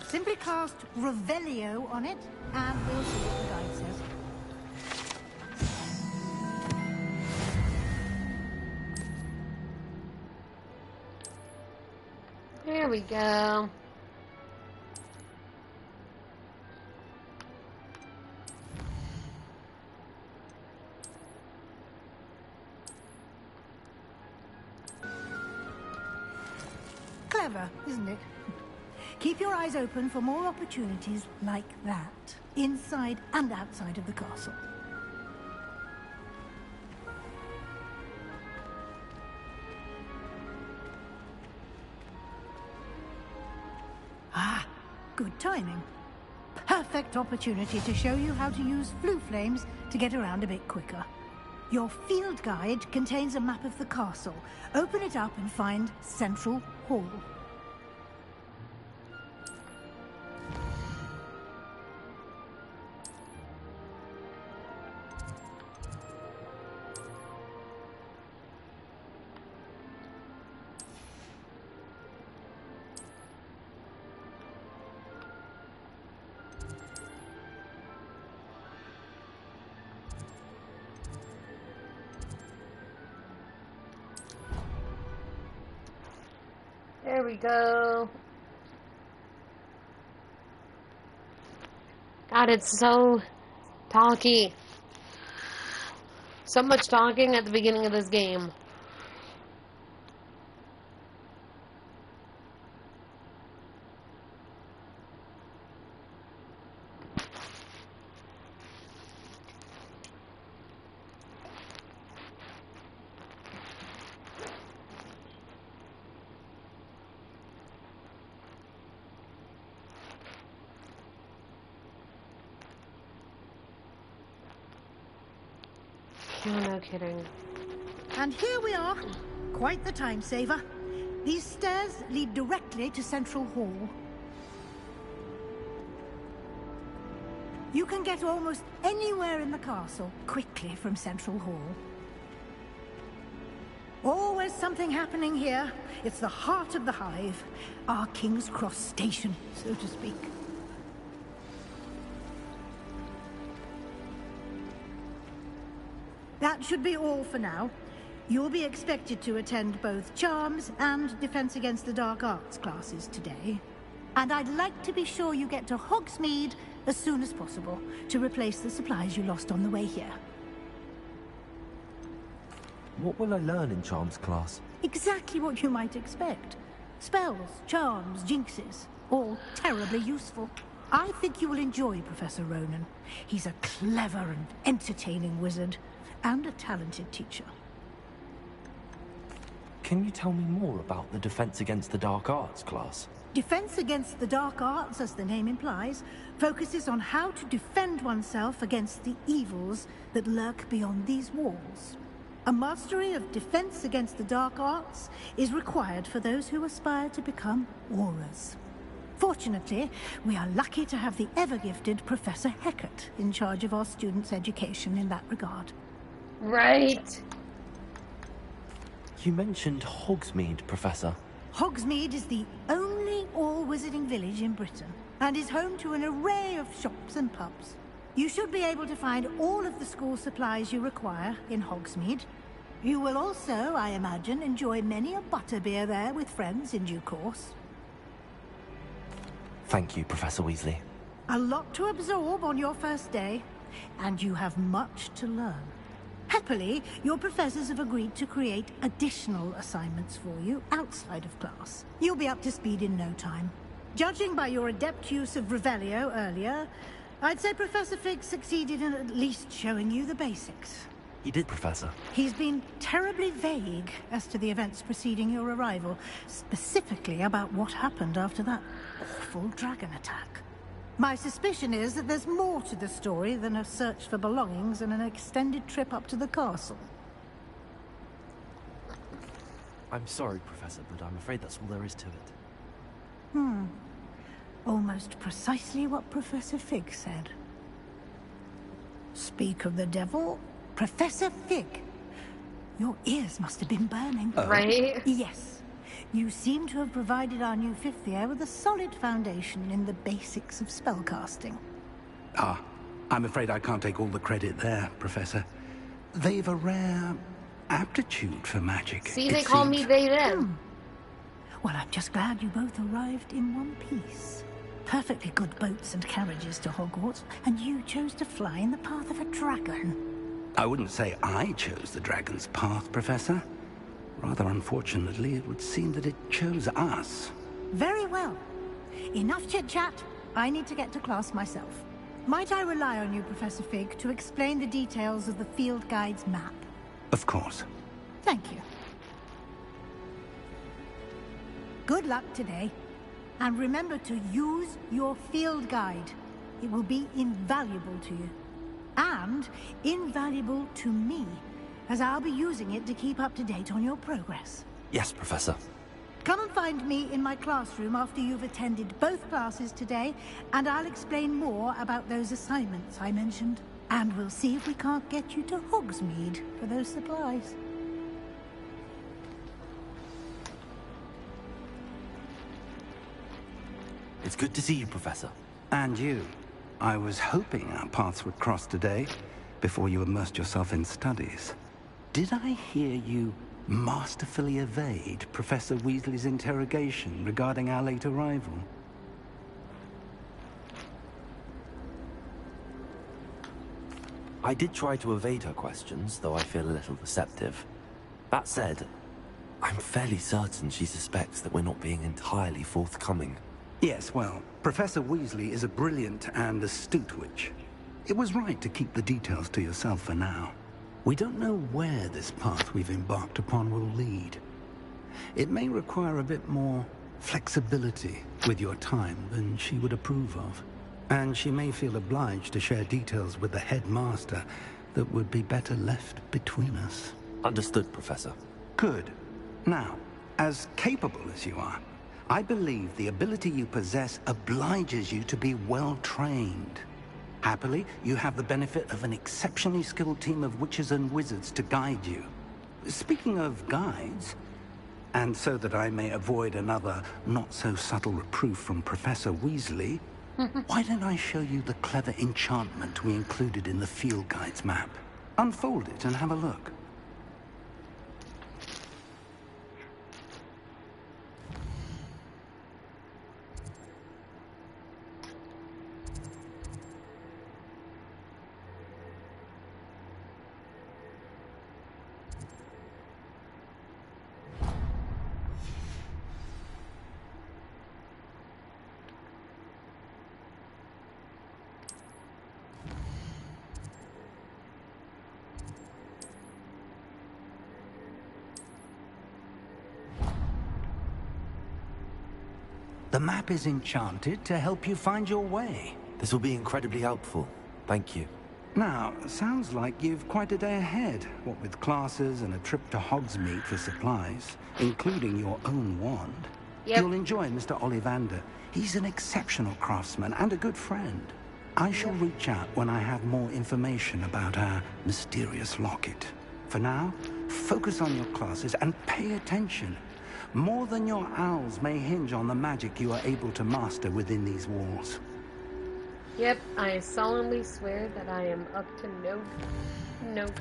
Simply cast Revelio on it, and we'll see what the guide says. There we go. Clever, isn't it? Keep your eyes open for more opportunities like that, inside and outside of the castle. Ah, good timing. Perfect opportunity to show you how to use flue flames to get around a bit quicker. Your field guide contains a map of the castle. Open it up and find Central Hall. There we go. God, it's so talky. So much talking at the beginning of this game. Oh, no kidding. And here we are. Quite the time saver. These stairs lead directly to Central Hall. You can get almost anywhere in the castle quickly from Central Hall. Always something happening here. It's the heart of the hive. Our King's Cross station, so to speak. That should be all for now. You'll be expected to attend both Charms and Defense Against the Dark Arts classes today. And I'd like to be sure you get to Hogsmeade as soon as possible to replace the supplies you lost on the way here. What will I learn in Charms class? Exactly what you might expect. Spells, charms, jinxes, all terribly useful. I think you will enjoy Professor Ronan. He's a clever and entertaining wizard. And a talented teacher. Can you tell me more about the Defense Against the Dark Arts class? Defense Against the Dark Arts, as the name implies, focuses on how to defend oneself against the evils that lurk beyond these walls. A mastery of Defense Against the Dark Arts is required for those who aspire to become Aurors. Fortunately, we are lucky to have the ever-gifted Professor Hecat in charge of our students' education in that regard. Right. You mentioned Hogsmeade, Professor. Hogsmeade is the only all-wizarding village in Britain, and is home to an array of shops and pubs. You should be able to find all of the school supplies you require in Hogsmeade. You will also, I imagine, enjoy many a butterbeer there with friends in due course. Thank you, Professor Weasley. A lot to absorb on your first day, and you have much to learn. Happily, your professors have agreed to create additional assignments for you outside of class. You'll be up to speed in no time. Judging by your adept use of Revelio earlier, I'd say Professor Fig succeeded in at least showing you the basics. He did, Professor. He's been terribly vague as to the events preceding your arrival, specifically about what happened after that awful dragon attack. My suspicion is that there's more to the story than a search for belongings and an extended trip up to the castle. I'm sorry, Professor, but I'm afraid that's all there is to it. Almost precisely what Professor Fig said. Speak of the devil, Professor Fig. Your ears must have been burning. Right? Yes. You seem to have provided our new fifth year with a solid foundation in the basics of spellcasting. Ah, I'm afraid I can't take all the credit there, Professor. They've a rare aptitude for magic. See, they call me they them. Well, I'm just glad you both arrived in one piece. Perfectly good boats and carriages to Hogwarts, and you chose to fly in the path of a dragon. I wouldn't say I chose the dragon's path, Professor. Rather unfortunately, it would seem that it chose us. Very well. Enough chit-chat. I need to get to class myself. Might I rely on you, Professor Fig, to explain the details of the field guide's map? Of course. Thank you. Good luck today. And remember to use your field guide. It will be invaluable to you. And invaluable to me, as I'll be using it to keep up to date on your progress. Yes, Professor. Come and find me in my classroom after you've attended both classes today, and I'll explain more about those assignments I mentioned. And we'll see if we can't get you to Hogsmeade for those supplies. It's good to see you, Professor. And you. I was hoping our paths would cross today, before you immersed yourself in studies. Did I hear you masterfully evade Professor Weasley's interrogation regarding our late arrival? I did try to evade her questions, though I feel a little deceptive. That said, I'm fairly certain she suspects that we're not being entirely forthcoming. Yes, well, Professor Weasley is a brilliant and astute witch. It was right to keep the details to yourself for now. We don't know where this path we've embarked upon will lead. It may require a bit more flexibility with your time than she would approve of. And she may feel obliged to share details with the headmaster that would be better left between us. Understood, Professor. Good. Now, as capable as you are, I believe the ability you possess obliges you to be well-trained. Happily, you have the benefit of an exceptionally skilled team of witches and wizards to guide you. Speaking of guides, and so that I may avoid another not-so-subtle reproof from Professor Weasley, why don't I show you the clever enchantment we included in the field guide's map? Unfold it and have a look. The map is enchanted to help you find your way. This will be incredibly helpful. Thank you. Now, sounds like you've quite a day ahead, what with classes and a trip to Hogsmeade for supplies, including your own wand. Yep. You'll enjoy Mr. Ollivander. He's an exceptional craftsman and a good friend. I shall reach out when I have more information about our mysterious locket. For now, focus on your classes and pay attention. More than your owls may hinge on the magic you are able to master within these walls. Yep, I solemnly swear that I am up to no good.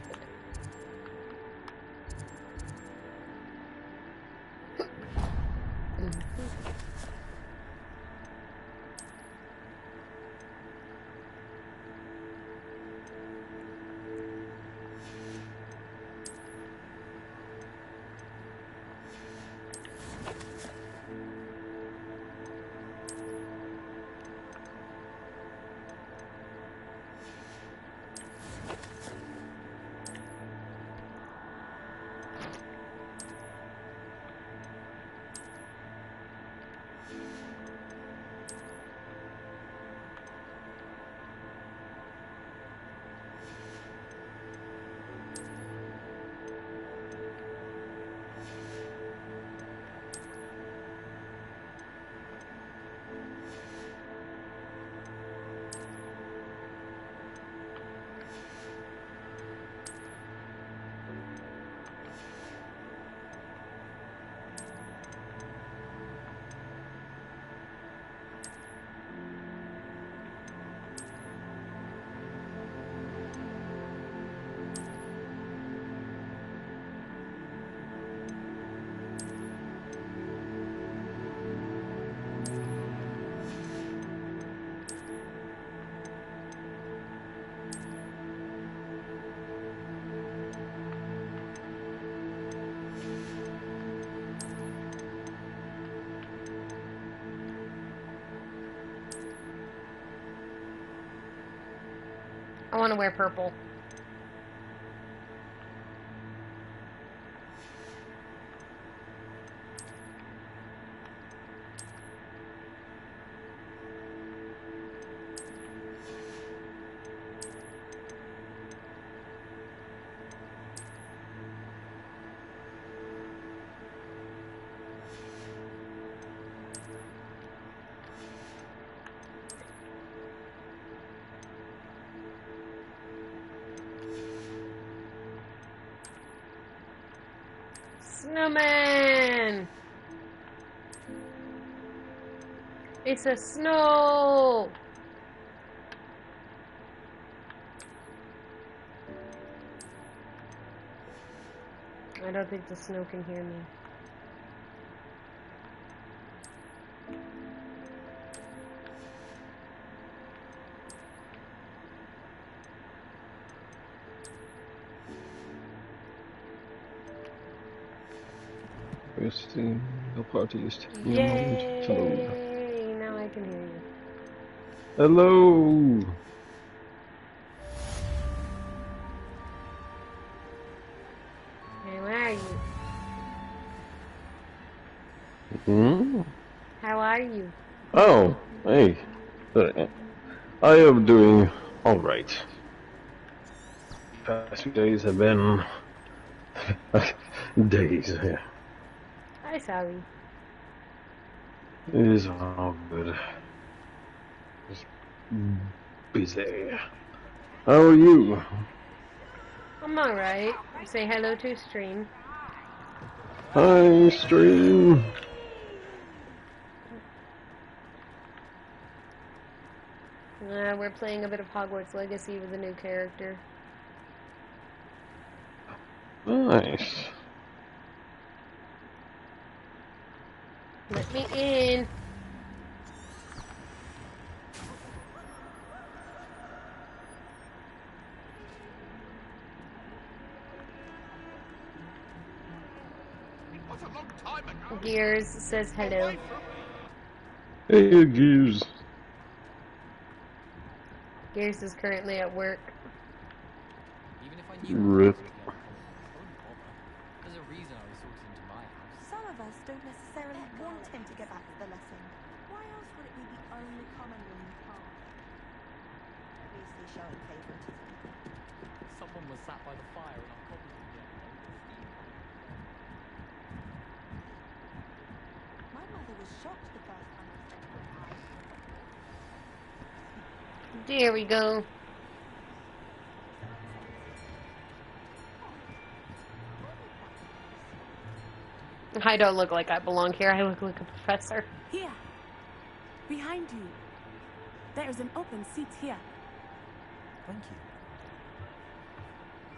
I want to wear purple. Snowman! It's a snow! I don't think the snow can hear me. Requesting the party list. Yay! Now I can hear you. Hello! Hey, where are you? Hmm? How are you? Oh, hey. I am doing alright. Past few days have been days. Yeah. Hi, sorry. It is all good. Just busy. How are you? I'm alright. Say hello to stream. Hi, stream. We're playing a bit of Hogwarts Legacy with a new character. Nice. Let me in. Gears says hello. Hey, Gears. Gears is currently at work. Rip. There's a reason I was sorted into my house. Some of us don't necessarily want him to get back to the lesson. Why else would it be the only common room in the park? Obviously showing favoritism. Someone was sat by the fire and I probably didn't get My mother was shocked the first time I stepped in the house. There we go. I don't look like I belong here. I look like a professor. Here. Behind you. There is an open seat here. Thank you.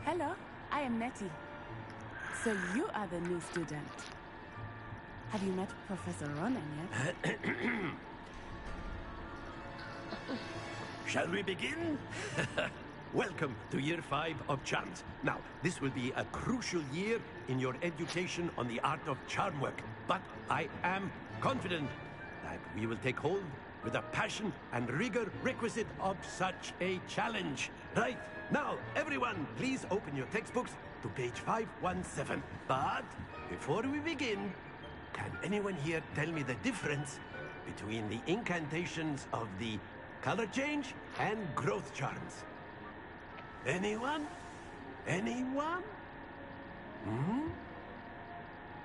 Hello, I am Nettie. So you are the new student. Have you met Professor Ronan yet? Shall we begin? Welcome to Year 5 of Charms. Now, this will be a crucial year in your education on the art of charm work. But I am confident that we will take hold with the passion and rigor requisite of such a challenge. Right, now, everyone, please open your textbooks to page 517. But before we begin, can anyone here tell me the difference between the incantations of the color change and growth charms? Anyone? Anyone? Hmm?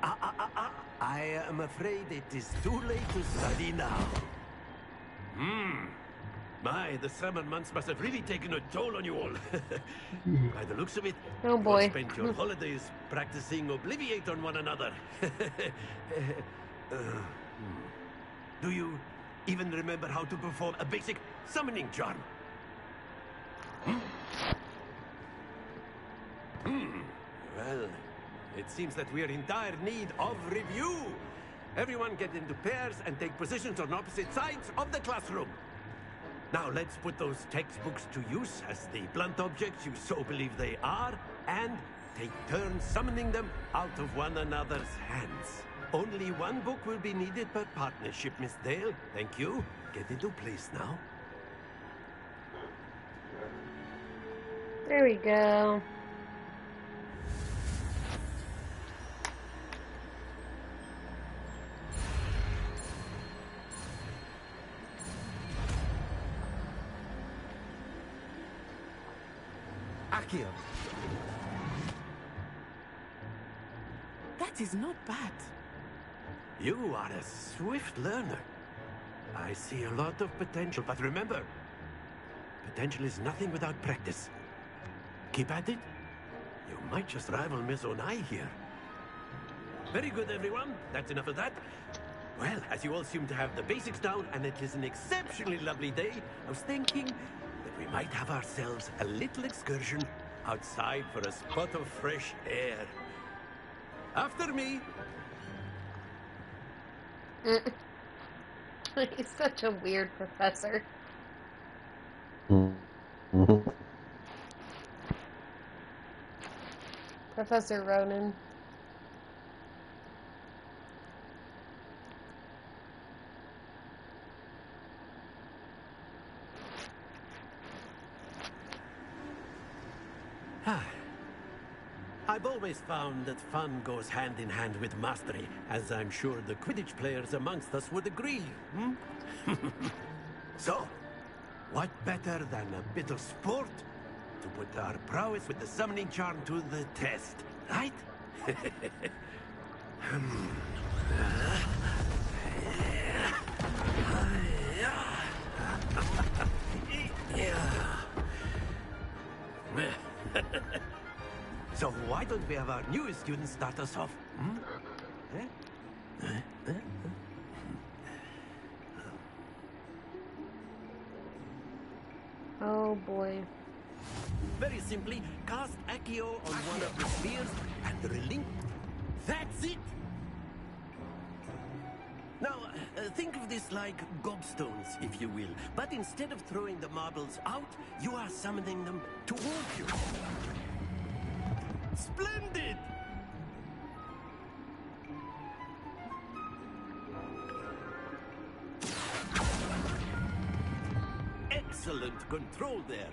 I am afraid it is too late to study now. My, the summer months must have really taken a toll on you all. By the looks of it, oh boy, you spent your holidays practicing Obliviate on one another. Do you even remember how to perform a basic summoning charm? Well, it seems that we are in dire need of review. Everyone get into pairs and take positions on opposite sides of the classroom. Now let's put those textbooks to use as the blunt objects you so believe they are, and take turns summoning them out of one another's hands. Only one book will be needed per partnership, Miss Dale. Thank you. Get into place now. There we go. Accio. That is not bad. You are a swift learner. I see a lot of potential, but remember, potential is nothing without practice. Keep at it. You might just rival Miss Onai here. Very good, everyone. That's enough of that. Well, as you all seem to have the basics down, and it is an exceptionally lovely day, I was thinking that we might have ourselves a little excursion outside for a spot of fresh air. After me. He's such a weird professor. Professor Ronan. I've always found that fun goes hand in hand with mastery, as I'm sure the Quidditch players amongst us would agree. So, what better than a bit of sport to put our prowess with the summoning charm to the test, right? So why don't we have our newest student start us off? Oh boy. Very simply, cast Accio on one of the spheres and relink. That's it! Now, think of this like gobstones, if you will. But instead of throwing the marbles out, you are summoning them toward you. Splendid! Excellent control there.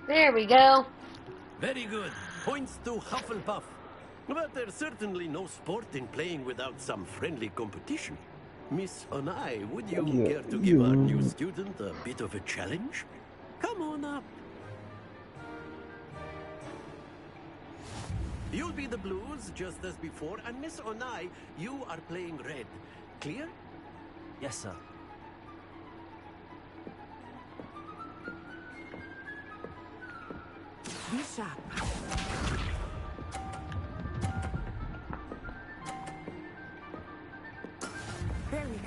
There we go. Very good. Points to Hufflepuff. But there's certainly no sport in playing without some friendly competition. Miss Onai, would you care to give our new student a bit of a challenge? Come on up. You'll be the blues, just as before, and Miss Onai, you are playing red. Clear? Yes, sir. Be sharp.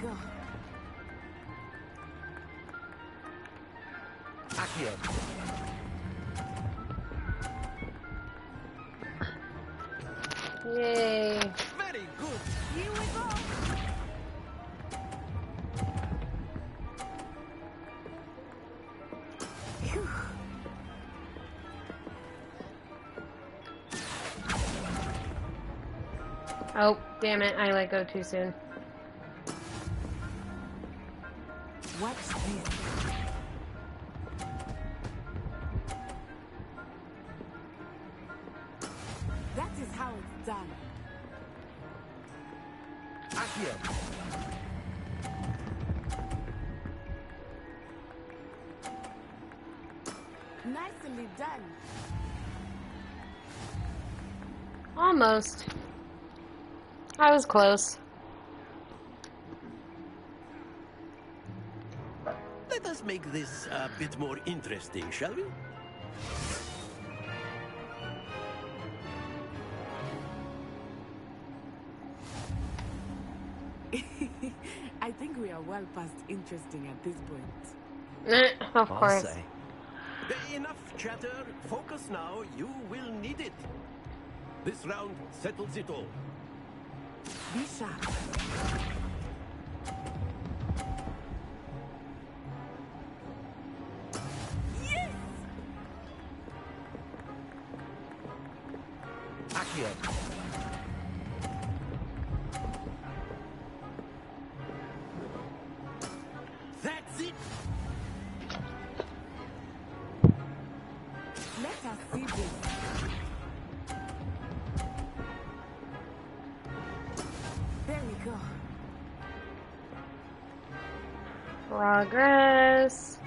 go. Accio. Yay. Very good. Here we go. Phew. Oh, damn it. I let go too soon. Watch this. That is how it's done. Accio. Nicely done. Almost. I was close. Let us make this a bit more interesting, shall we? I think we are well past interesting at this point. Of course. Say. Enough chatter. Focus now. You will need it. This round settles it all. Be sharp. Yes! Accio. That's it. Let us see this. There we go. Progress.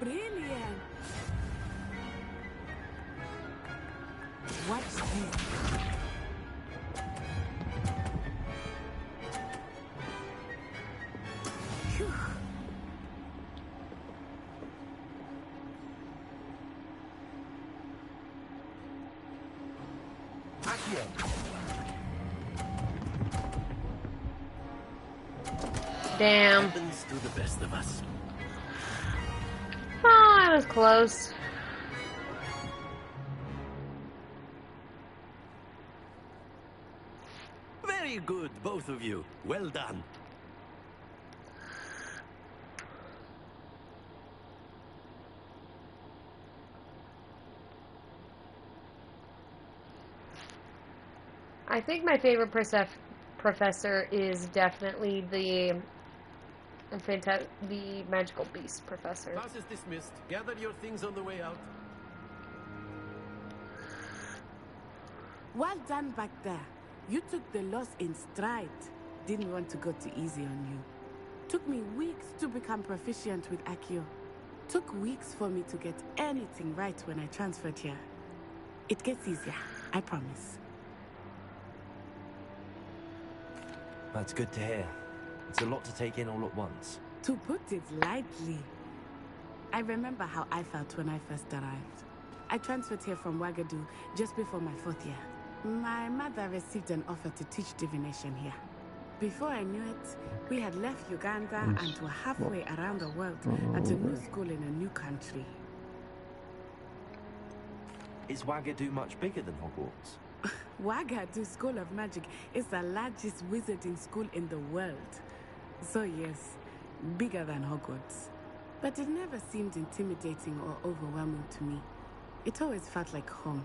Brilliant. Watch this. Phew. Accio. Damn. Happens to the best of us. Oh, I was close. Very good, both of you. Well done. I think my favorite professor is definitely the magical beast professor. Class is dismissed. Gather your things on the way out. Well done back there. You took the loss in stride. Didn't want to go too easy on you. Took me weeks to become proficient with Accio. Took weeks for me to get anything right when I transferred here. It gets easier, I promise. That's good to hear. It's a lot to take in all at once. To put it lightly, I remember how I felt when I first arrived. I transferred here from Wagadu just before my 4th year. My mother received an offer to teach divination here. Before I knew it, we had left Uganda and were halfway around the world at a new school in a new country. Is Wagadu much bigger than Hogwarts? Wagadu School of Magic is the largest wizarding school in the world. So yes, bigger than Hogwarts. But it never seemed intimidating or overwhelming to me. It always felt like home.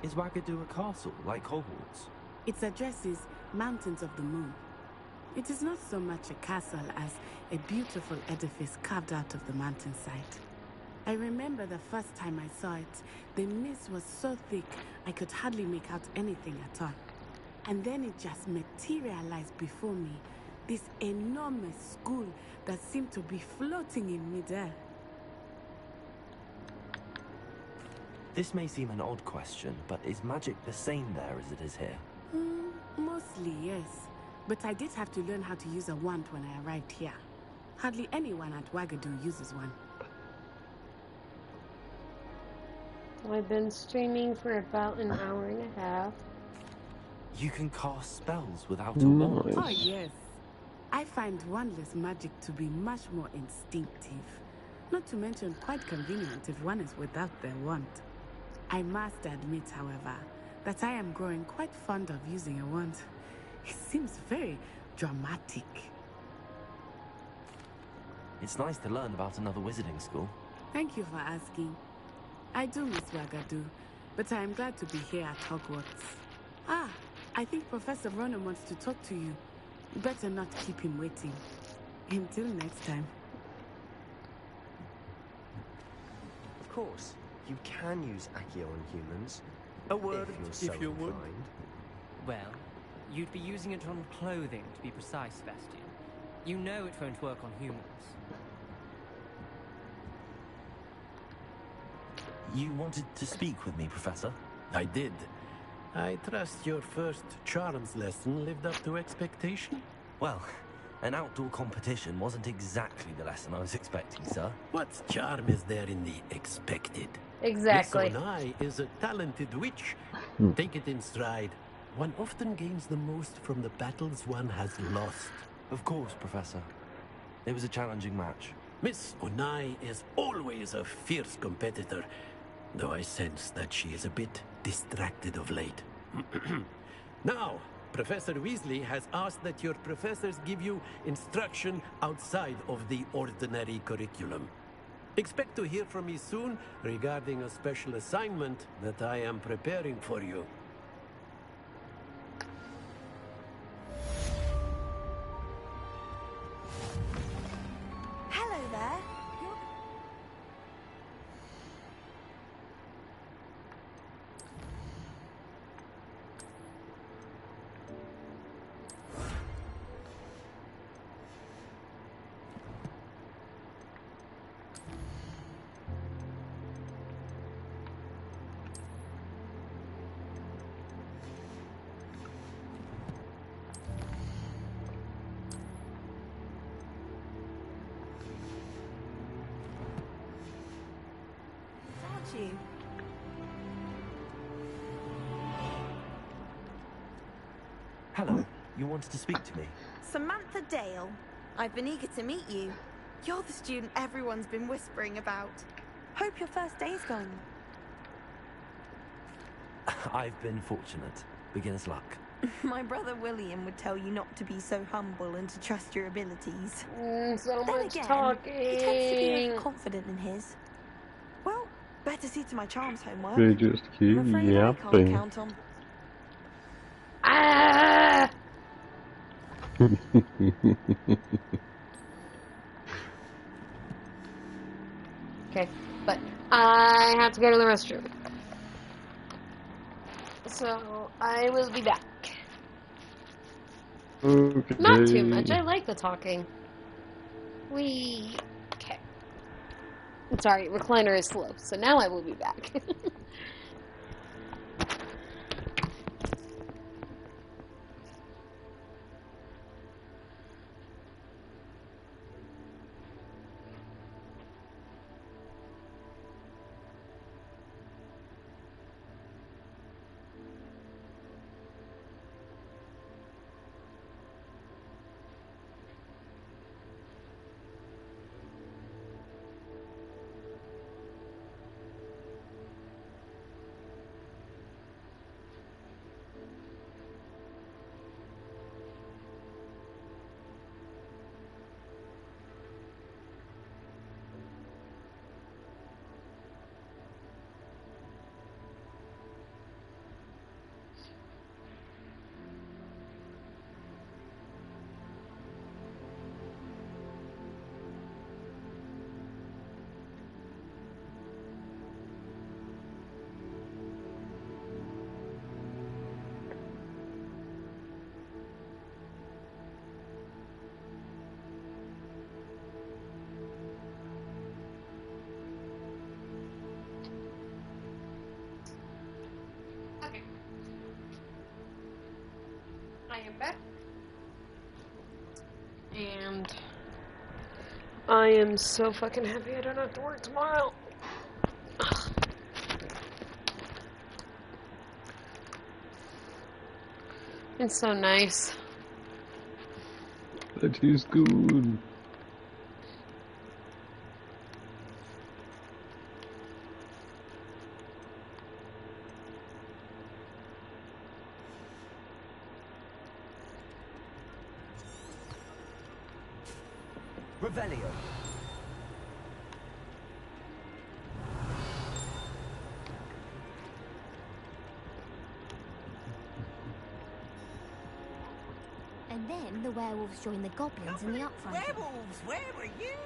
Is Wagadu a castle, like Hogwarts? Its address is Mountains of the Moon. It is not so much a castle as a beautiful edifice carved out of the mountainside. I remember the first time I saw it, the mist was so thick I could hardly make out anything at all. And then it just materialized before me, this enormous school that seemed to be floating in midair. This may seem an odd question, but is magic the same there as it is here? Mostly, yes. But I did have to learn how to use a wand when I arrived here. Hardly anyone at Wagadu uses one. I've been streaming for about an hour and a half. You can cast spells without a wand. Oh, yes. I find wandless magic to be much more instinctive. Not to mention quite convenient if one is without their wand. I must admit, however, that I am growing quite fond of using a wand. It seems very dramatic. It's nice to learn about another wizarding school. Thank you for asking. I do miss Wagadu, but I am glad to be here at Hogwarts. Ah, I think Professor Ronan wants to talk to you. Better not keep him waiting. Until next time. Of course, you can use Accio on humans. A word, if you would. Well, you'd be using it on clothing, to be precise, Sebastian. You know it won't work on humans. You wanted to speak with me, Professor? I did. I trust your first charms lesson lived up to expectation? Well, an outdoor competition wasn't exactly the lesson I was expecting, sir. What charm is there in the expected? Exactly. Miss Onai is a talented witch. Take it in stride. One often gains the most from the battles one has lost. Of course, Professor. It was a challenging match. Miss Onai is always a fierce competitor, though I sense that she is a bit distracted of late. Now, Professor Weasley has asked that your professors give you instruction outside of the ordinary curriculum. Expect to hear from me soon regarding a special assignment that I am preparing for you. Hello there. You. Hello. You wanted to speak to me? Samantha Dale. I've been eager to meet you. You're the student everyone's been whispering about. Hope your first day's going. I've been fortunate. Beginner's luck. My brother William would tell you not to be so humble and to trust your abilities. So then much again, talking. he tends to be overconfident in his. Well, better see to my charms homework. They just keep I'm afraid I can't yapping. count on. Ah! Okay, but I have to go to the restroom. So I will be back. Okay. Not too much. I like the talking. Okay. I'm sorry, recliner is slow, so now I will be back. I am back. And I am so fucking happy I don't have to work tomorrow. Ugh. It's so nice. That is good. Revelio. And then the werewolves joined the goblins in the uprising. Werewolves, where were you?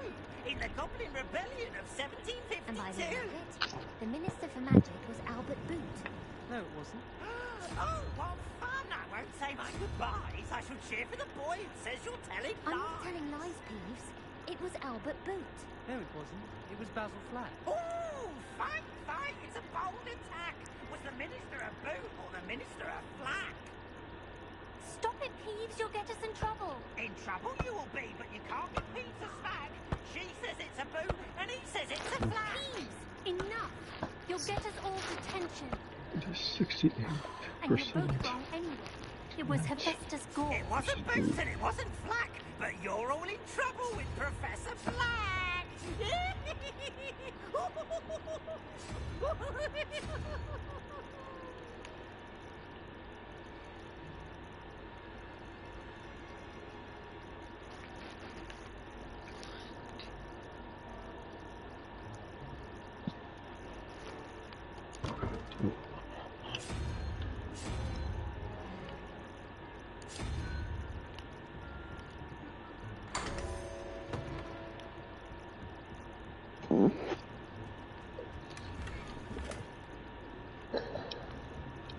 In the Goblin Rebellion of 1752? And by the end of it, the Minister for Magic was Albert Boot. No, it wasn't. Oh, what fun! I won't say my goodbyes. I shall cheer for the boy who says you're telling lies. I'm not telling lies, Peeves. It was Albert Boot. No, it wasn't. It was Basil Flack. Oh, fight, fight! It's a bold attack. Was the Minister a Boot or the Minister a Flack? Stop it, Peeves. You'll get us in trouble. In trouble you will be, but you can't get Peeves a Flack. She says it's a Boot and he says it's a Flack. Peeves, enough. You'll get us all detention. It is 68%. And you're both wrong anyway. It was Hephaestus Gore. It wasn't Boot and it wasn't Flack, but you're all in trouble with Professor Flack.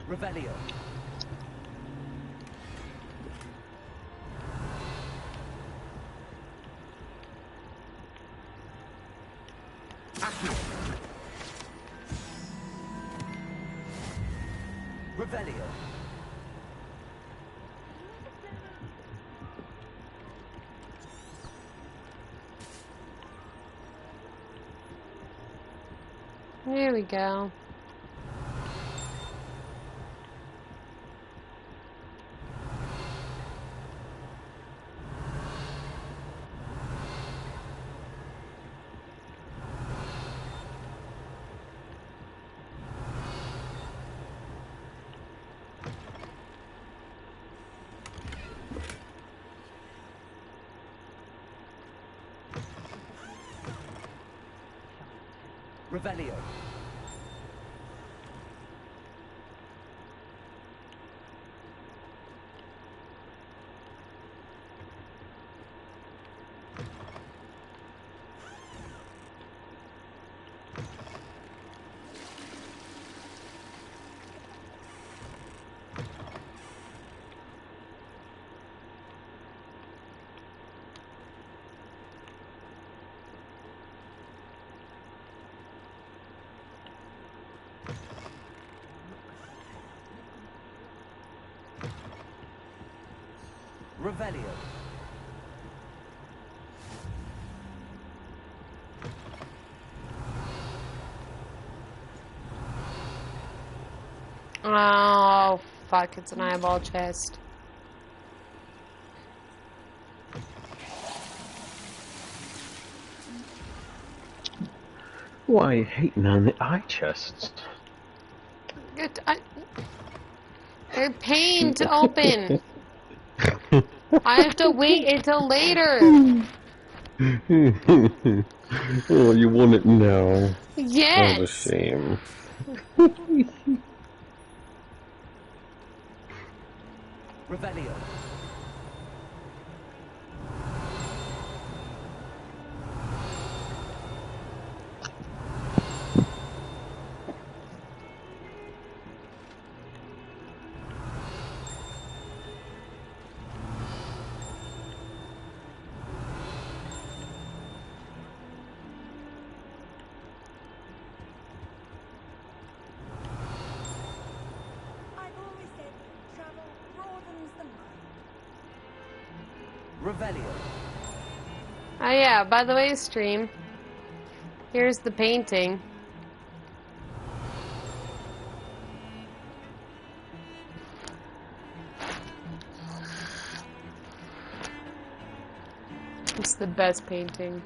Revelio. Revelio. There we go. Revelio. Revelio. Oh, fuck, it's an eyeball chest. Why hating on the eye chests? They're pain to open. I have to wait until later. Oh, you want it now? Yes. What a shame. Revelio. Revelio. Oh yeah, by the way, stream. Here's the painting. the best painting.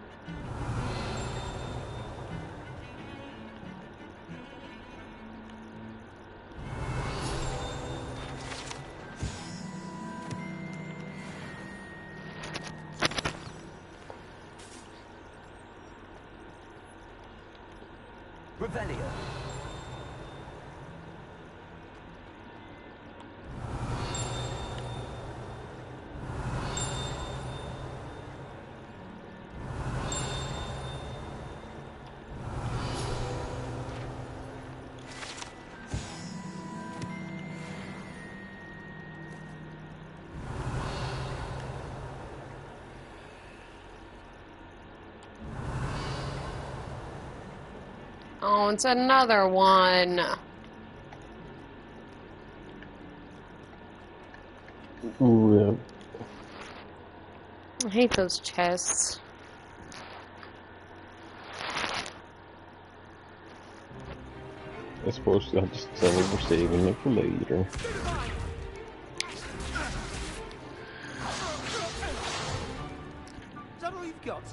Revelio. Oh, it's another one. Ooh, I hate those chests. I suppose I'll just tell her we're saving it for later. Is that all you've got?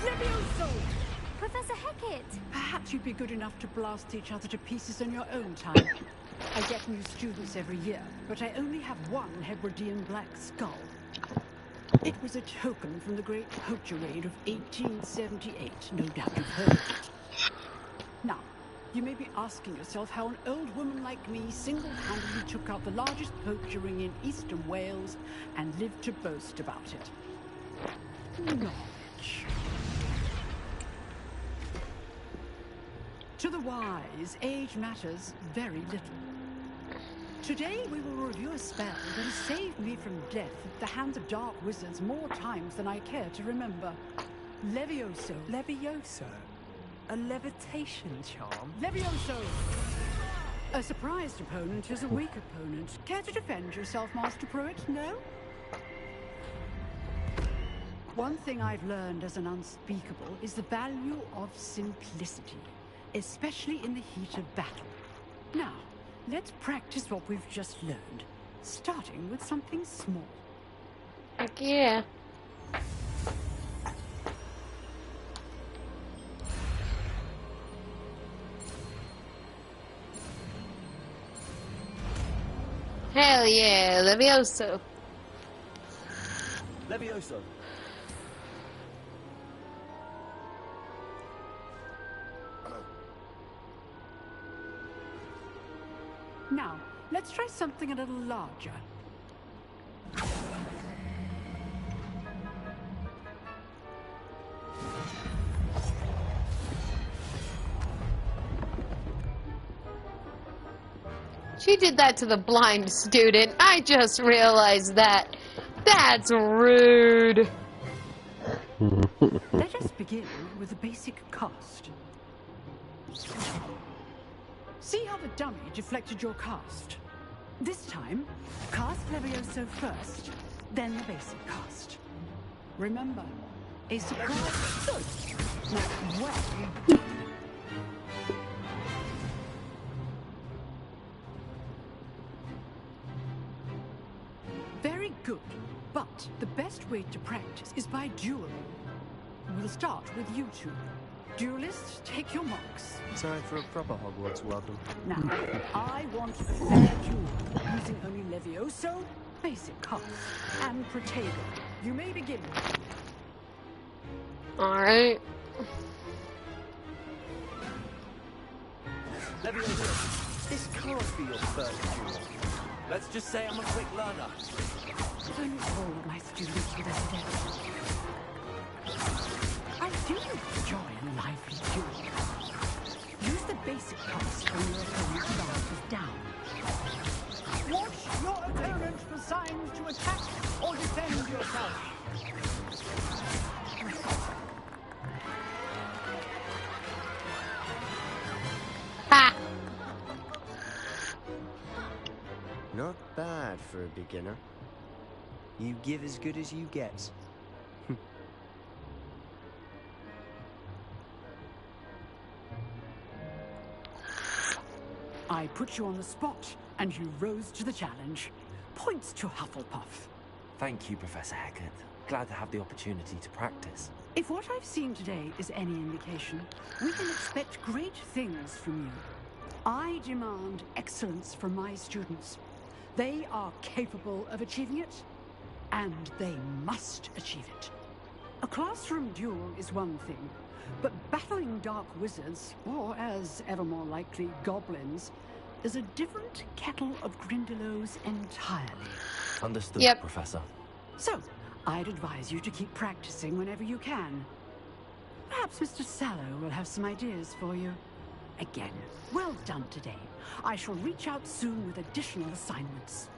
Levioso! Professor Hecat! Perhaps you'd be good enough to blast each other to pieces in your own time. I get new students every year, but I only have one Hebridean black skull. It was a token from the Great Poacher Raid of 1878. No doubt you've heard of it. Now, you may be asking yourself how an old woman like me single-handedly took out the largest poacher ring in eastern Wales and lived to boast about it. Knowledge. To the wise, age matters very little. Today we will review a spell that has saved me from death at the hands of dark wizards more times than I care to remember. Levioso. Levioso? A levitation charm? Levioso! A surprised opponent is a weak opponent. Care to defend yourself, Master Pruitt? No? One thing I've learned as an unspeakable is the value of simplicity, especially in the heat of battle. Now, let's practice what we've just learned, starting with something small. Heck yeah. Hell yeah, Levioso. Levioso. Now, let's try something a little larger. She did that to the blind student. I just realized that. That's rude. Let us begin with the basic cast. See how the dummy deflected your cast? This time, cast Levioso first, then the basic cast. Remember, a surprise. Now, well. Very good, but the best way to practice is by dueling. We'll start with you two. Duelists, take your marks. Time for a proper Hogwarts welcome. Now, I want a fair duel, using only Levioso, basic cast, and Protego. You may begin. Alright. Levioso, this can't be your first duel. Let's just say I'm a quick learner. Don't all of my students with us together. I do enjoy a lively duel. Use the basic cast when your opponent's guard is down. Watch your opponent for signs to attack or defend yourself. Ha! Not bad for a beginner. You give as good as you get. I put you on the spot, and you rose to the challenge. points to Hufflepuff. Thank you, Professor Hecat. Glad to have the opportunity to practice. If what I've seen today is any indication, we can expect great things from you. I demand excellence from my students. They are capable of achieving it, and they must achieve it. A classroom duel is one thing, but battling dark wizards, or as ever more likely, goblins, is a different kettle of Grindylows entirely. Understood, Professor. So, I'd advise you to keep practicing whenever you can. Perhaps Mr. Sallow will have some ideas for you. Again, well done today. I shall reach out soon with additional assignments.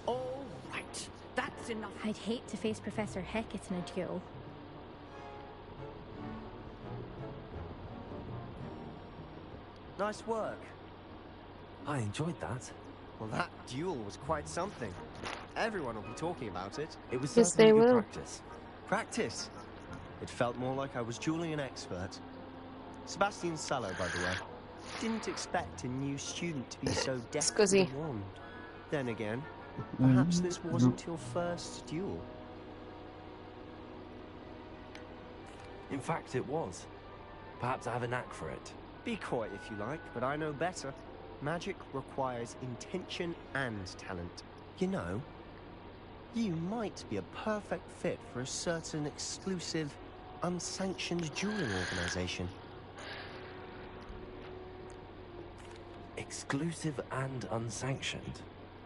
All right, that's enough. I'd hate to face Professor Hecat in a duel. Nice work. I enjoyed that. Well, that duel was quite something. Everyone will be talking about it. It was Yes, certainly they good will. practice. Practice? It felt more like I was dueling an expert. Sebastian Sallow, by the way. Didn't expect a new student to be so deft with a Scusi. wand. Then again, perhaps this wasn't your first duel. In fact, it was. Perhaps I have a knack for it. Be coy if you like, but I know better. Magic requires intention and talent. You know, you might be a perfect fit for a certain exclusive, unsanctioned dueling organization. Exclusive and unsanctioned.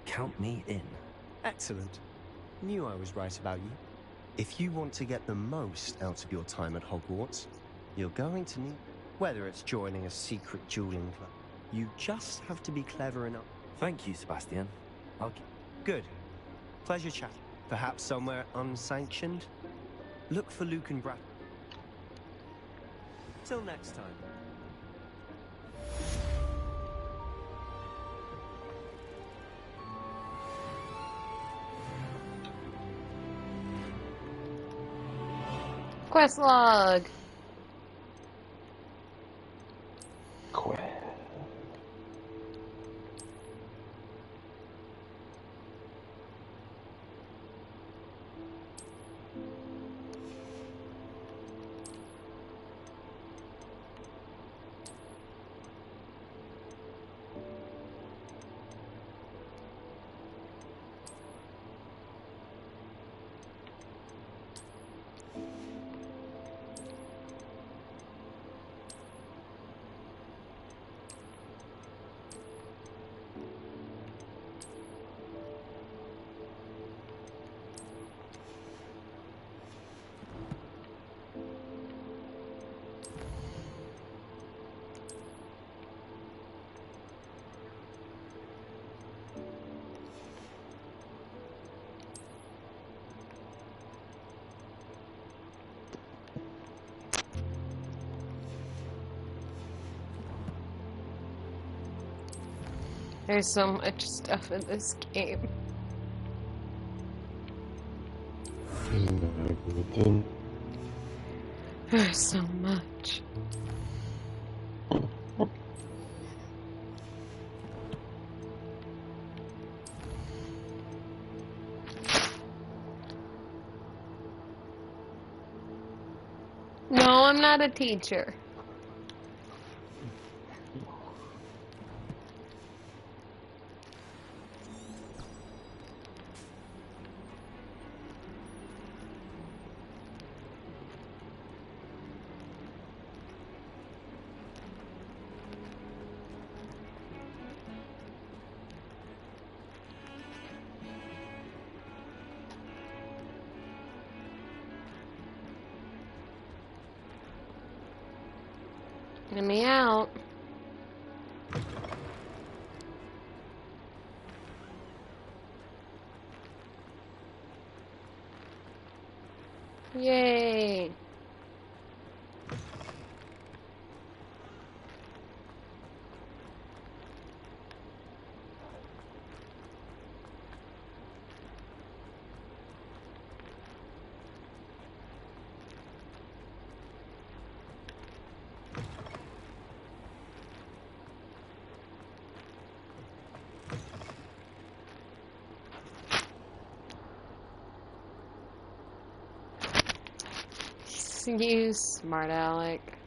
Count me in. Excellent. Knew I was right about you. If you want to get the most out of your time at Hogwarts, you're going to need... Whether it's joining a secret dueling club, you just have to be clever enough. Thank you, Sebastian. Good. Pleasure chat. Perhaps somewhere unsanctioned? Look for Luke and Brad. Till next time. Quest log. There's so much stuff in this game. There's so much. No, I'm not a teacher. Get me out. Yay. You smart aleck.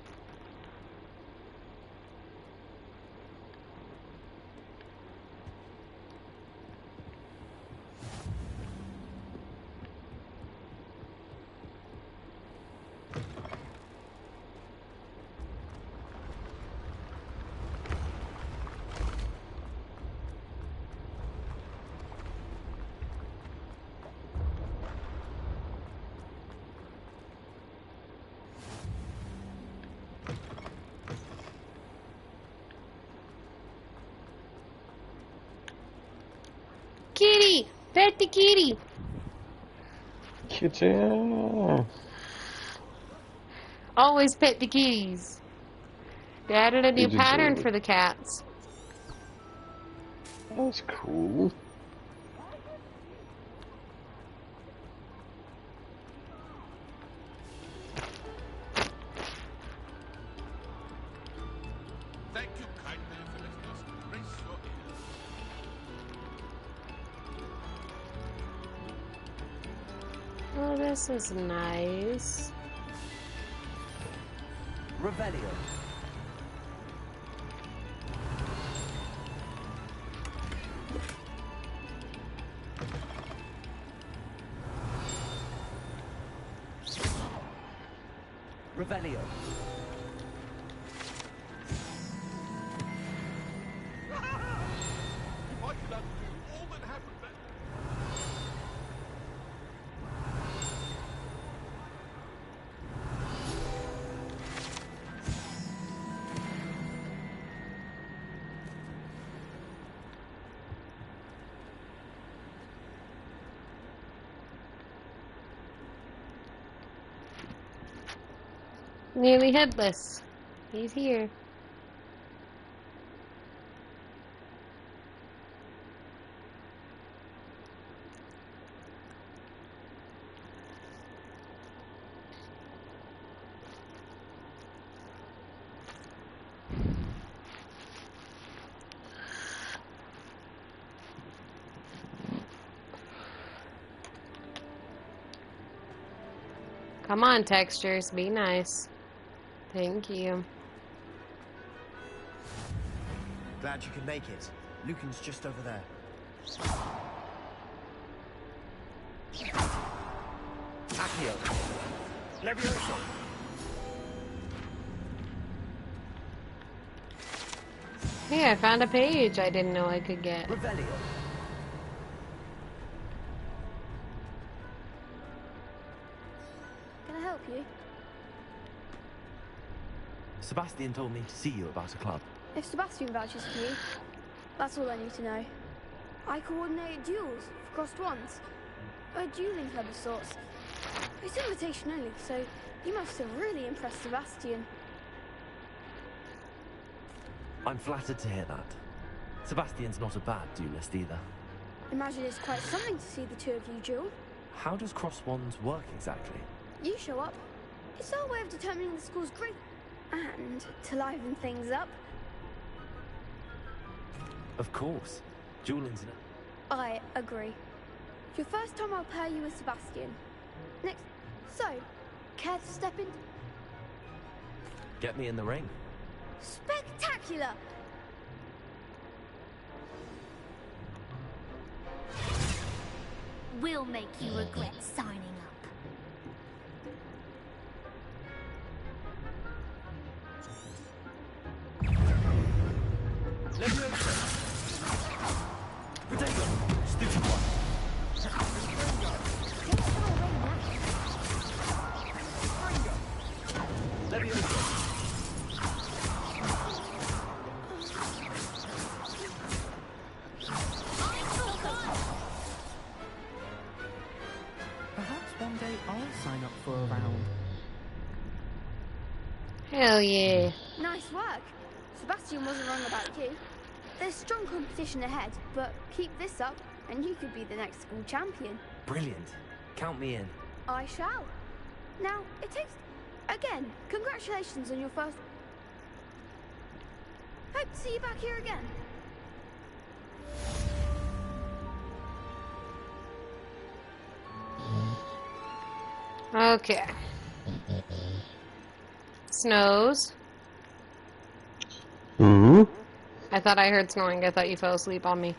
Kitty! Pet the kitty! Kitty! Always pet the kitties. They added a new Kitty pattern dog. for the cats. That's cool. Thank you kindly for letting us grace your ears. Oh, this is nice. Revelio. Revelio. If I could undo all that happened then. Nearly headless. He's here. Come on, textures, be nice. Thank you. Glad you could make it. Lucan's just over there. Accio. Leviosa. Hey, I found a page I didn't know I could get. Revelio. Can I help you? Sebastian told me to see you about a club. If Sebastian vouches for you, that's all I need to know. I coordinate duels for crossed wands. A dueling club of sorts. It's invitation only, so you must have really impressed Sebastian. I'm flattered to hear that. Sebastian's not a bad duelist either. Imagine it's quite something to see the two of you duel. How does cross wands work exactly? You show up. It's our way of determining the school's grade. And to liven things up. Of course. Dueling's an... I agree. Your first time I'll pair you with Sebastian. Next. So, care to step in? Get me in the ring. Spectacular! We'll make you regret signing up. Potato! Stupid one. Perhaps one day I'll sign up for a round. Hell yeah. Nice work. Sebastian wasn't wrong about you. There's strong competition ahead, but keep this up and you could be the next school champion. Brilliant. Count me in. I shall. Now, it takes... Again, congratulations on your first... Hope to see you back here again. Okay. Snows. Hmm? I thought I heard snoring. I thought you fell asleep on me.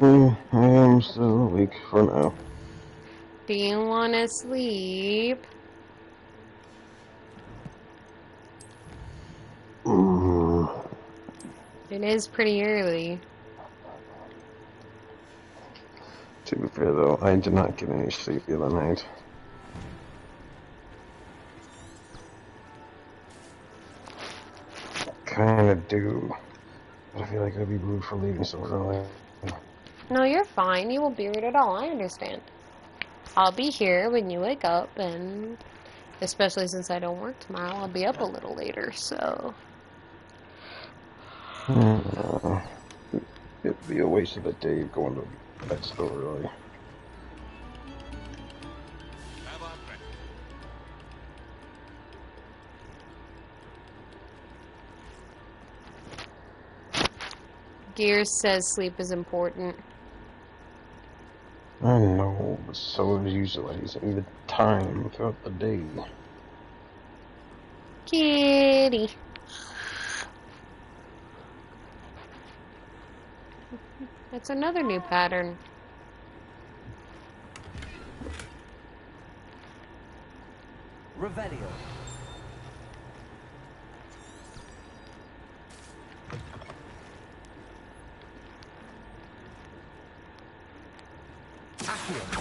I am still awake for now. Do you want to sleep? It is pretty early. To be fair though, I did not get any sleep the other night. Kinda do. But I feel like I'd be rude for leaving so early. No, you're fine. You won't be rude at all. I understand. I'll be here when you wake up, and especially since I don't work tomorrow, I'll be up a little later, so... It'd be a waste of a day going to bed so early. Gears says sleep is important. I know, but so is utilizing the time throughout the day. Kitty. That's another new pattern. Revelio. Accio.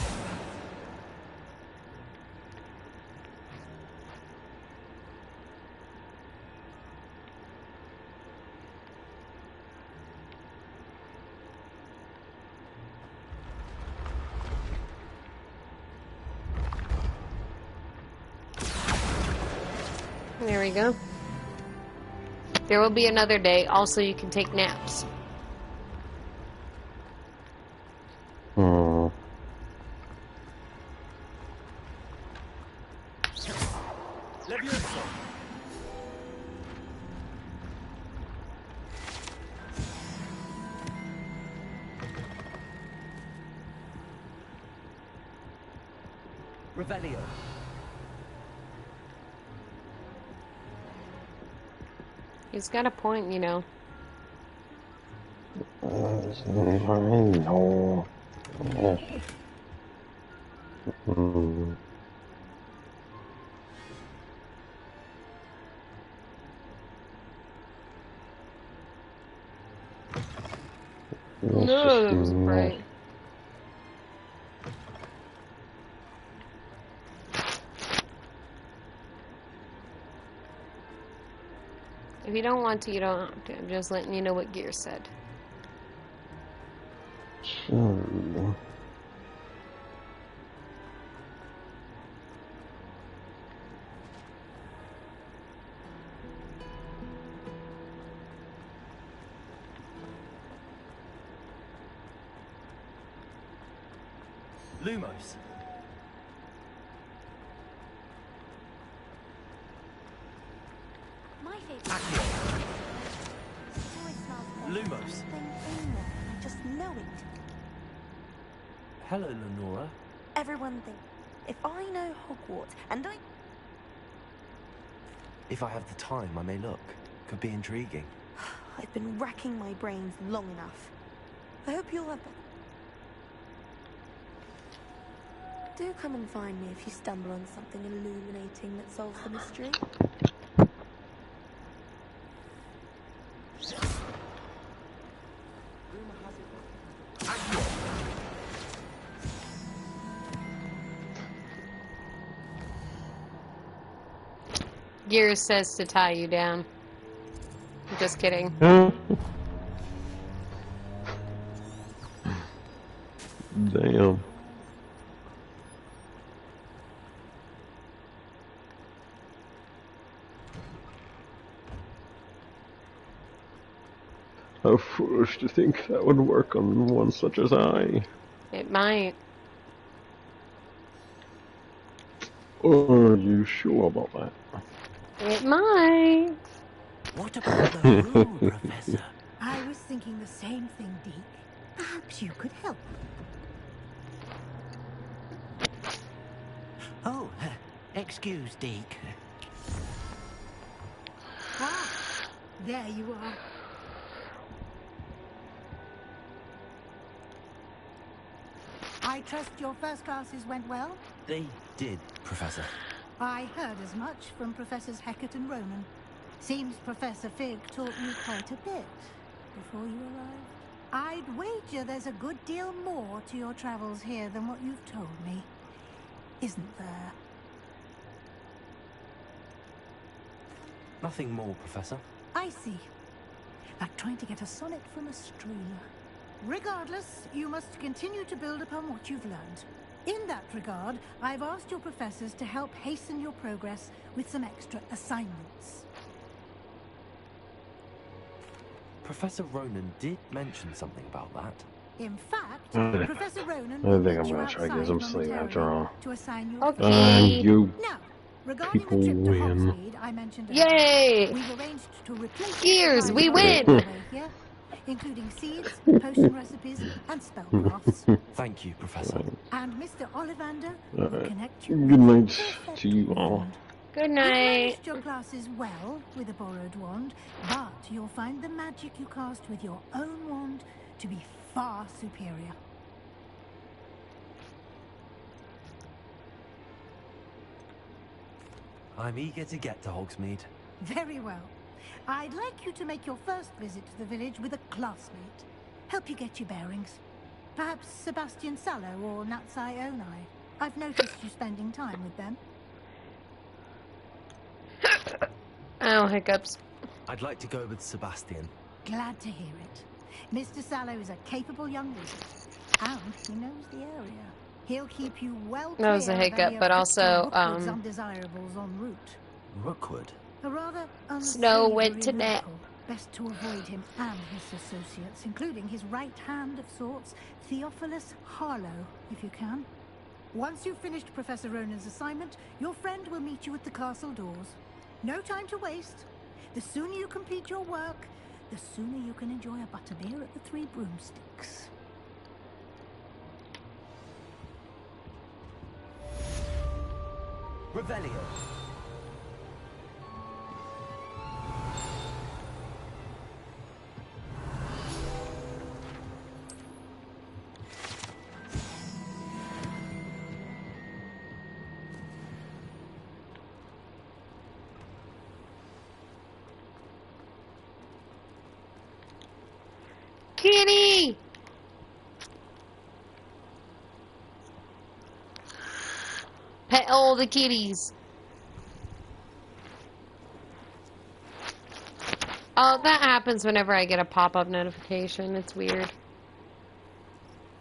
There we go. There will be another day. Also, you can take naps. Revelio. He's got a point, you know. I know. No, that was bright. If you don't want to, you don't have to. I'm just letting you know what Gear said. Sure. Lumos. My favorite. Accio. Always smells Lumos. something in there, and I just know it. Hello, Lenora. Everyone thinks, if I know Hogwarts, and I... If I have the time, I may look. Could be intriguing. I've been racking my brains long enough. I hope you'll have... Do come and find me if you stumble on something illuminating that solves the mystery. Gears says to tie you down. Just kidding. Damn. How foolish to think that would work on one such as I. It might. Are you sure about that? It might. What about the room, Professor? I was thinking the same thing, Deke. Perhaps you could help. Oh, excuse, Deke. There you are. I trust your first classes went well? They did, Professor. I heard as much from Professors Hecat and Ronan. Seems Professor Fig taught you quite a bit before you arrived. I'd wager there's a good deal more to your travels here than what you've told me. Isn't there? Nothing more, Professor. I see. Like trying to get a sonnet from a streamer. Regardless, you must continue to build upon what you've learned. In that regard, I've asked your professors to help hasten your progress with some extra assignments. Professor Ronan did mention something about that. In fact, Professor Ronan I think I'm gonna try to get some sleep after all. to assign your Okay. You Now, regarding people the trip to win. Hogsmeade I mentioned Yay! earlier, we've arranged to replace Gears, the we supplies win! on the way here, including seeds, potion recipes, and spellcrafts. Thank you, Professor. And Mr. Ollivander will Alright. connect you Good with night the perfect to you all. wand. Good You've night. managed your classes well with a borrowed wand, but you'll find the magic you cast with your own wand to be far superior. I'm eager to get to Hogsmeade. Very well. I'd like you to make your first visit to the village with a classmate. Help you get your bearings. Perhaps Sebastian Sallow or Natsai Onai. I've noticed you spending time with them. Oh, hiccups. I'd like to go with Sebastian. Glad to hear it. Mr. Sallow is a capable young wizard, and he knows the area. He'll keep you well clear That was a of hiccup, any but of also, Rookwood's undesirables en route. Rookwood? A rather Snow went to unsavory nap. local. Best to avoid him and his associates, including his right hand of sorts, Theophilus Harlow, if you can. Once you've finished Professor Ronan's assignment, your friend will meet you at the castle doors. No time to waste. The sooner you complete your work, the sooner you can enjoy a butterbeer at the Three Broomsticks. Revelio. Kitty! Pet all the kitties. Oh, that happens whenever I get a pop-up notification. It's weird.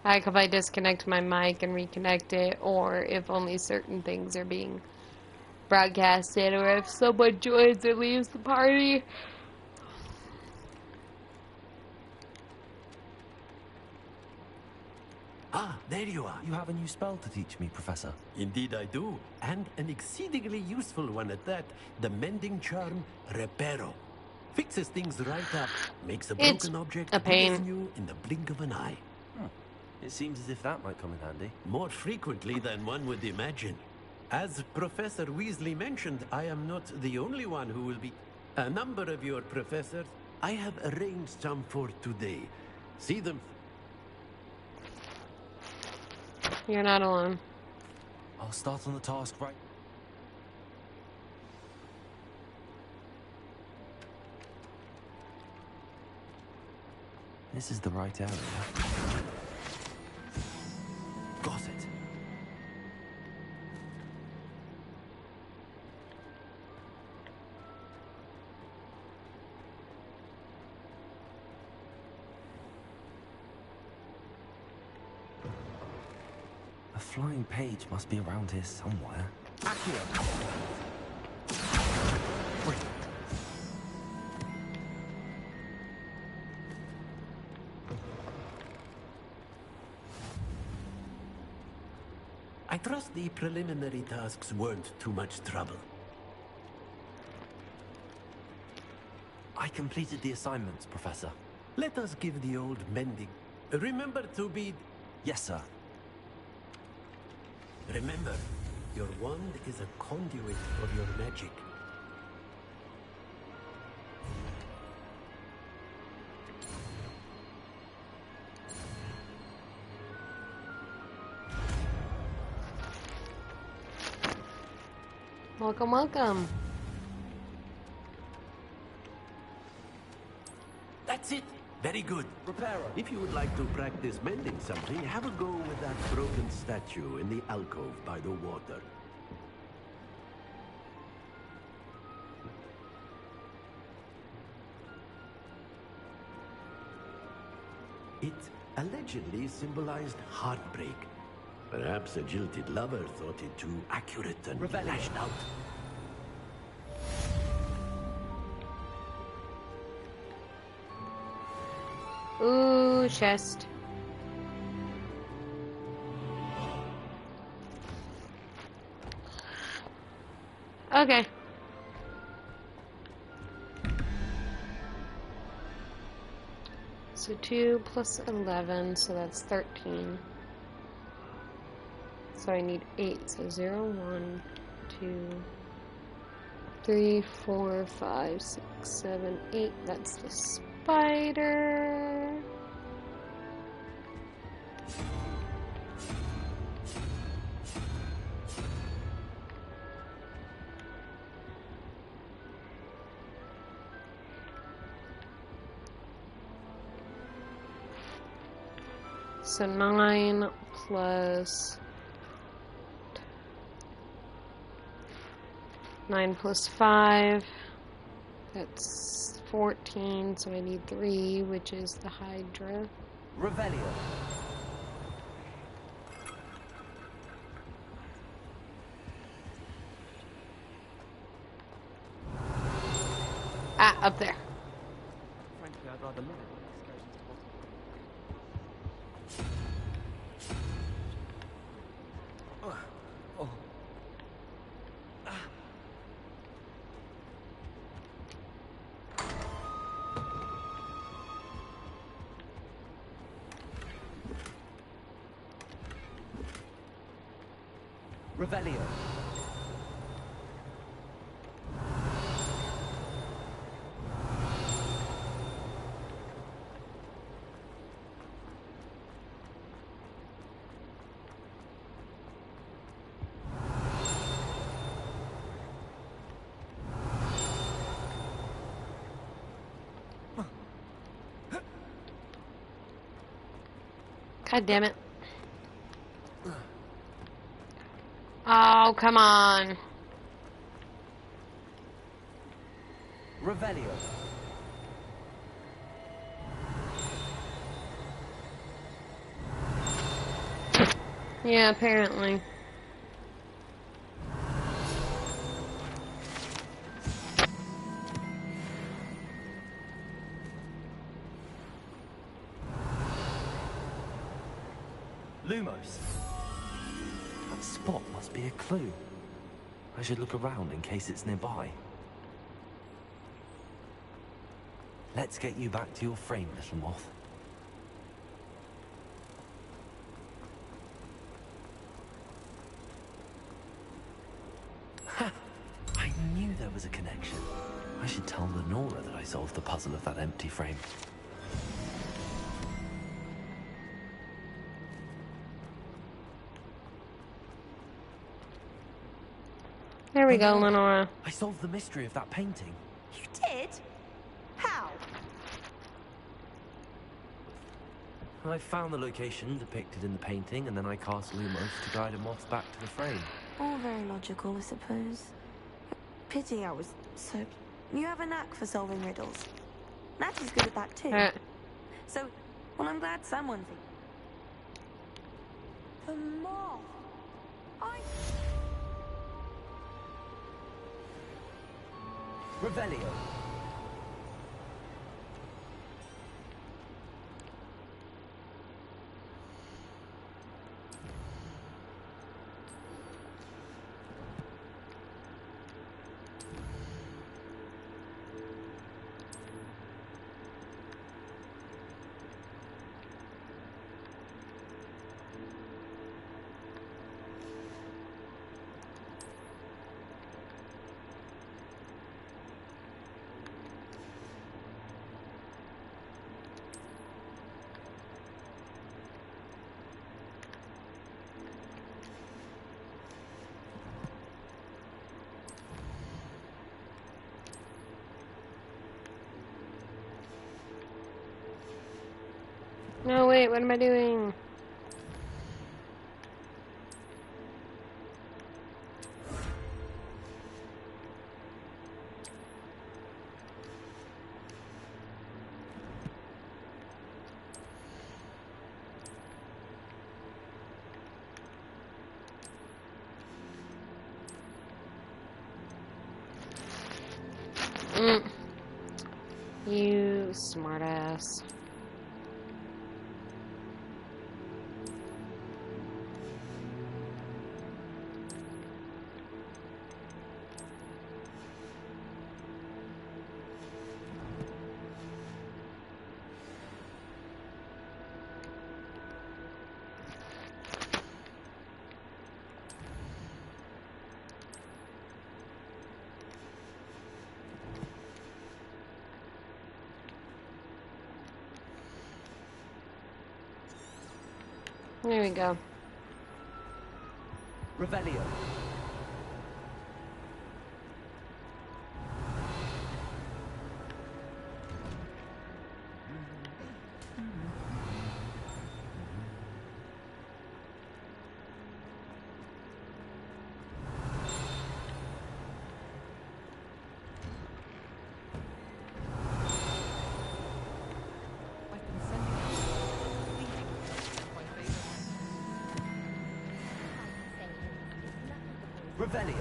Like if I disconnect my mic and reconnect it, or if only certain things are being broadcasted, or if someone joins or leaves the party. Ah, there you are. You have a new spell to teach me, Professor. Indeed I do. And an exceedingly useful one at that. The mending charm, Reparo. Fixes things right up. Makes a It's broken object a pain. good as new in the blink of an eye. It seems as if that might come in handy. More frequently than one would imagine. As Professor Weasley mentioned, I am not the only one who will be... A number of your professors, I have arranged some for today. See them... You're not alone. I'll start on the task right... This is the right area. Got it. A flying page must be around here somewhere. Accio! Brilliant. I trust the preliminary tasks weren't too much trouble. I completed the assignments, Professor. Let us give the old mending. Remember to be... Yes, sir. Remember, your wand is a conduit of your magic. Welcome, welcome. That's it. Very good. Repairer, if you would like to practice mending something, have a go with that broken statue in the alcove by the water. It allegedly symbolized heartbreak. Perhaps a jilted lover thought it too accurate and lashed out. Ooh, chest. Okay. So 2 plus 11, so that's 13. So I need 8, so 0, 1, 2, 3, 4, 5, 6, 7, 8. That's the spider. So 9 plus 9 plus 5, that's 14, so I need 3, which is the Hydra. Revelio. Ah, up there. Frankly, I'd rather live in one excursion to Boston. Revelio. God damn it. Oh, come on. Revelio. Yeah, apparently. Lumos. That spot must be a clue. I should look around in case it's nearby. Let's get you back to your frame, little moth. Ha! I knew there was a connection. I should tell Lenora that I solved the puzzle of that empty frame. There we go, Lenora. I solved the mystery of that painting. You did? How? I found the location depicted in the painting, and then I cast Lumos to guide a moth back to the frame. All very logical, I suppose. Pity I was so... You have a knack for solving riddles. Natty's good at that too. So, well, I'm glad someone... The moth! Revelio. No, wait, what am I doing? You smartass. There we go. Revelio. Revelio.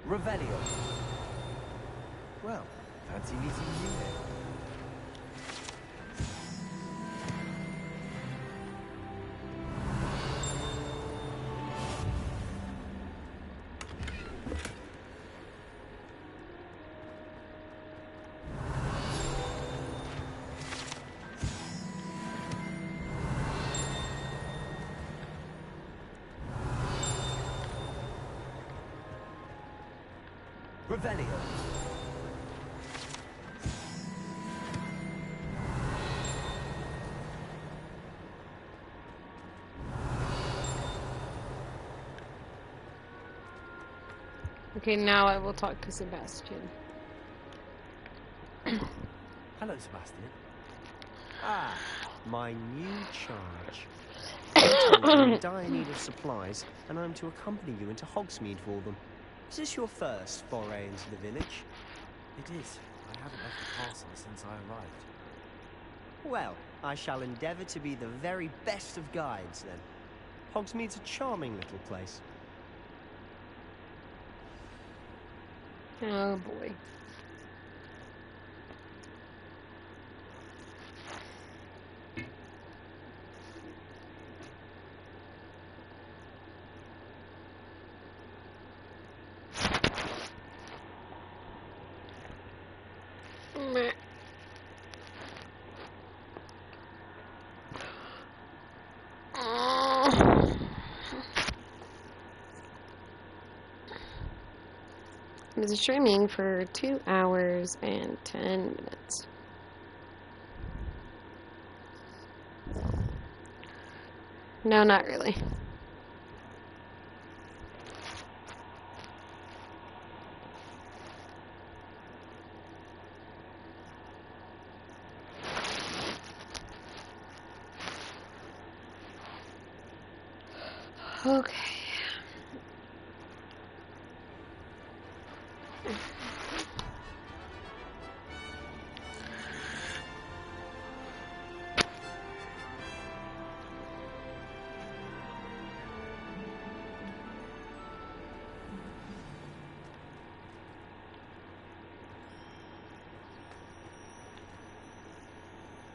Revelio. Well, fancy meeting you here. Revelio. Okay, now I will talk to Sebastian. Hello, Sebastian. Ah, my new charge. You told me you're in dire need of supplies, and I'm to accompany you into Hogsmeade for them. Is this your first foray into the village? It is. I haven't left the castle since I arrived. Well, I shall endeavour to be the very best of guides, then. Hogsmeade's a charming little place. Oh boy. Meh. It was streaming for 2 hours and 10 minutes. No, not really. Okay.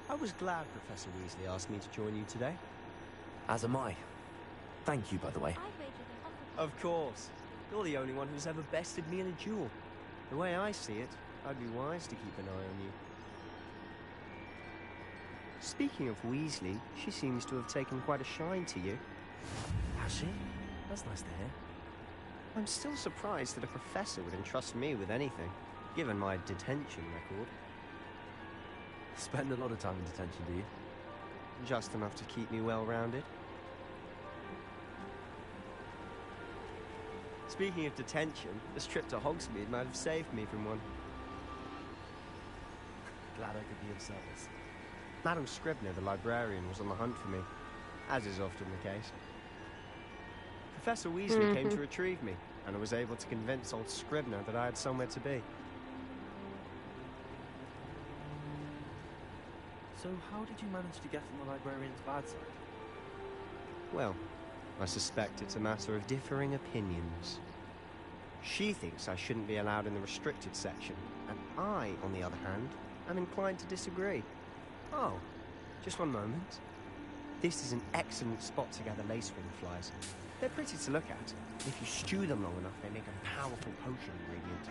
I was glad Professor Weasley asked me to join you today. As am I. Thank you, by the way. Of course. You're the only one who's ever bested me in a duel. The way I see it, I'd be wise to keep an eye on you. Speaking of Weasley, she seems to have taken quite a shine to you. Has she? That's nice to hear. I'm still surprised that a professor would entrust me with anything, given my detention record. Spend a lot of time in detention, do you? Just enough to keep me well-rounded. Speaking of detention, this trip to Hogsmeade might have saved me from one. Glad I could be of service. Madam Scribner, the librarian, was on the hunt for me, as is often the case. Professor Weasley came to retrieve me, and I was able to convince old Scribner that I had somewhere to be. So how did you manage to get on the librarian's bad side? Well, I suspect it's a matter of differing opinions. She thinks I shouldn't be allowed in the restricted section, and I, on the other hand, am inclined to disagree. Oh, just one moment. This is an excellent spot to gather lacewing flies. They're pretty to look at. If you stew them long enough, they make a powerful potion ingredient.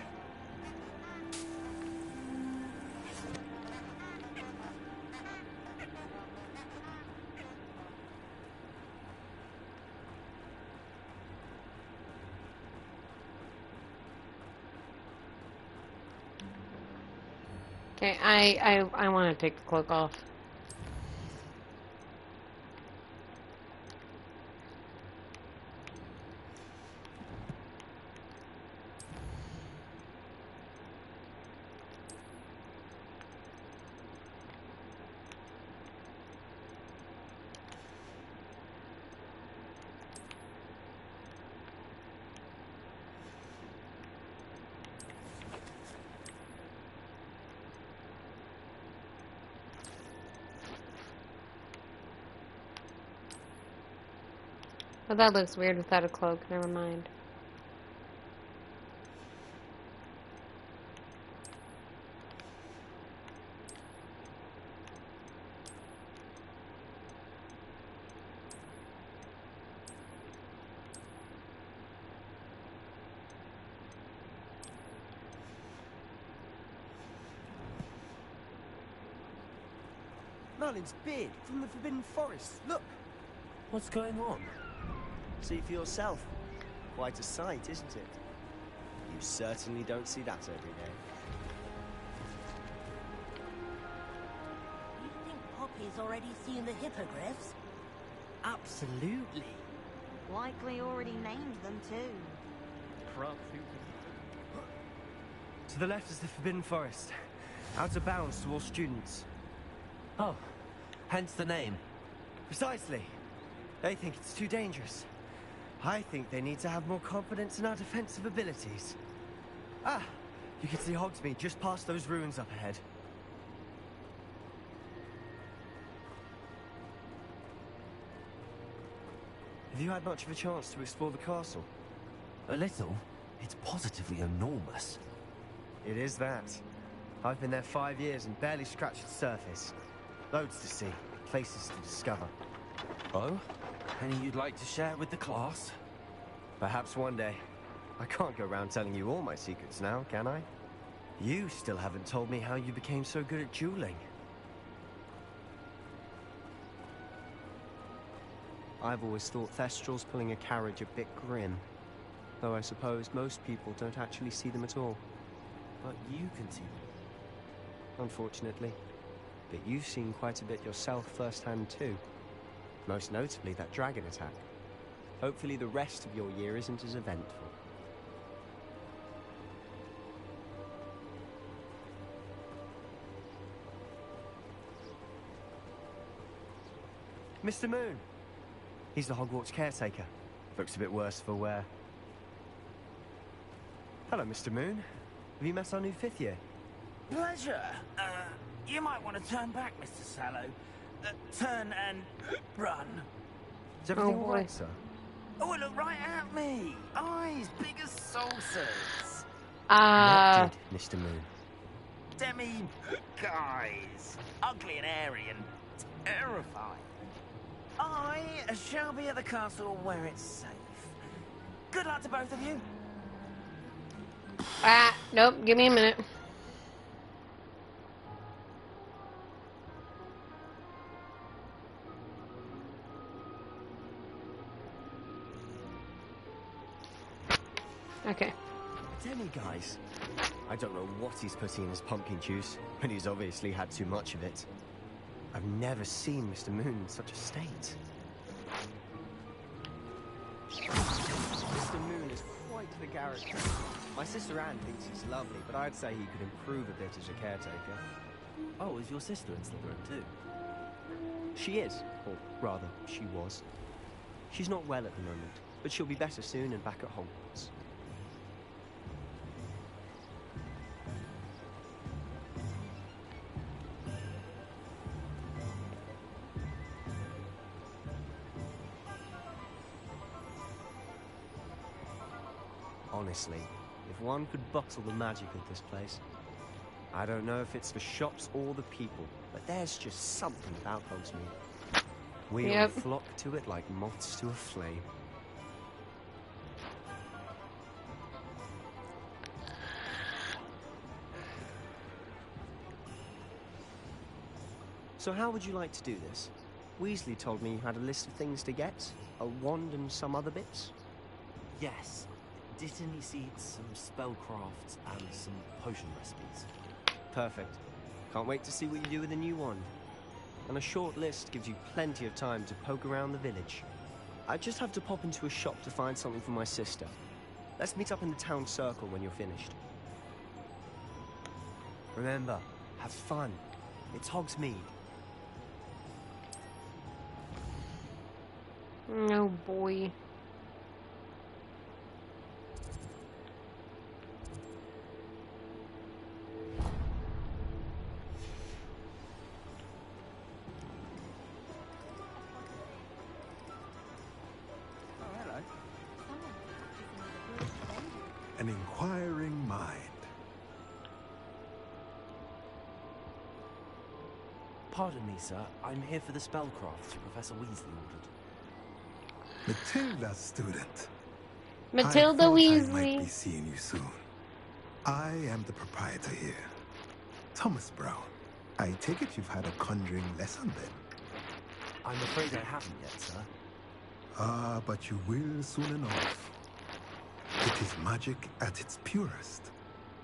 Okay, I want to take the cloak off. Oh, that looks weird without a cloak. Never mind. Merlin's beard from the Forbidden Forest. Look! What's going on? See for yourself. Quite a sight, isn't it? You certainly don't see that every day. You think Poppy's already seen the hippogriffs? Absolutely. Likely already named them too. To the left is the Forbidden Forest. Out of bounds to all students. Oh, hence the name. Precisely. They think it's too dangerous. I think they need to have more confidence in our defensive abilities. Ah, you can see Hogsmeade just past those ruins up ahead. Have you had much of a chance to explore the castle? A little. It's positively enormous. It is that. I've been there 5 years and barely scratched the surface. Loads to see, places to discover. Oh? Any you'd like to share with the class? Perhaps one day. I can't go around telling you all my secrets now, can I? You still haven't told me how you became so good at dueling. I've always thought Thestrals pulling a carriage a bit grim. Though I suppose most people don't actually see them at all. But you can see them. Unfortunately. But you've seen quite a bit yourself firsthand too. Most notably that dragon attack. Hopefully the rest of your year isn't as eventful. Mr. Moon. He's the Hogwarts caretaker. Looks a bit worse for wear. Hello, Mr. Moon. Have you met our new 5th year? Pleasure. You might want to turn back, Mr. Sallow. Turn and run. Is everything all right, sir? Oh, look right at me. Eyes big as saucers. What did, Mr. Moon? Guys. Ugly and airy and terrifying. I shall be at the castle where it's safe. Good luck to both of you. Ah, nope. Give me a minute. Okay. Tell me, guys. I don't know what he's putting in his pumpkin juice, but he's obviously had too much of it. I've never seen Mr. Moon in such a state. Mr. Moon is quite the character. My sister Anne thinks he's lovely, but I'd say he could improve a bit as a caretaker. Oh, is your sister in Slytherin too? She is, or rather, she was. She's not well at the moment, but she'll be better soon and back at Hogwarts. Honestly, if one could bottle the magic of this place. I don't know if it's the shops or the people, but there's just something about Hogsmeade. We all flock to it like moths to a flame. So how would you like to do this? Weasley told me you had a list of things to get, a wand and some other bits. Yes. Dittany seeds, some spellcrafts, and some potion recipes. Perfect. Can't wait to see what you do with the new one. And a short list gives you plenty of time to poke around the village. I just have to pop into a shop to find something for my sister. Let's meet up in the town circle when you're finished. Remember, have fun. It's Hogsmeade. Oh boy. An inquiring mind. Pardon me, sir. I'm here for the spellcrafts Professor Weasley ordered. Matilda's student. Matilda I Weasley. might be seeing you soon. I am the proprietor here, Thomas Brown. I take it you've had a conjuring lesson then? I'm afraid I haven't yet, sir. Ah, but you will soon enough. It is magic at its purest,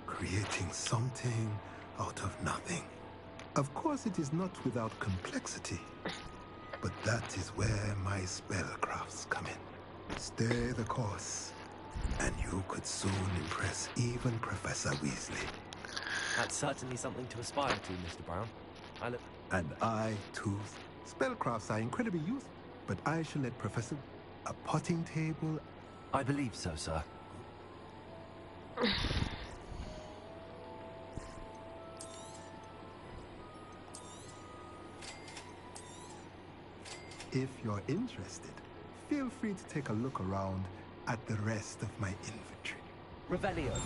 creating something out of nothing. Of course, it is not without complexity, but that is where my spellcrafts come in. Stay the course, and you could soon impress even Professor Weasley. That's certainly something to aspire to, Mr. Brown. And I, too. Spellcrafts are incredibly useful, but I shall let Professor... A potting table... I believe so, sir. If you're interested, feel free to take a look around at the rest of my inventory. Revelio.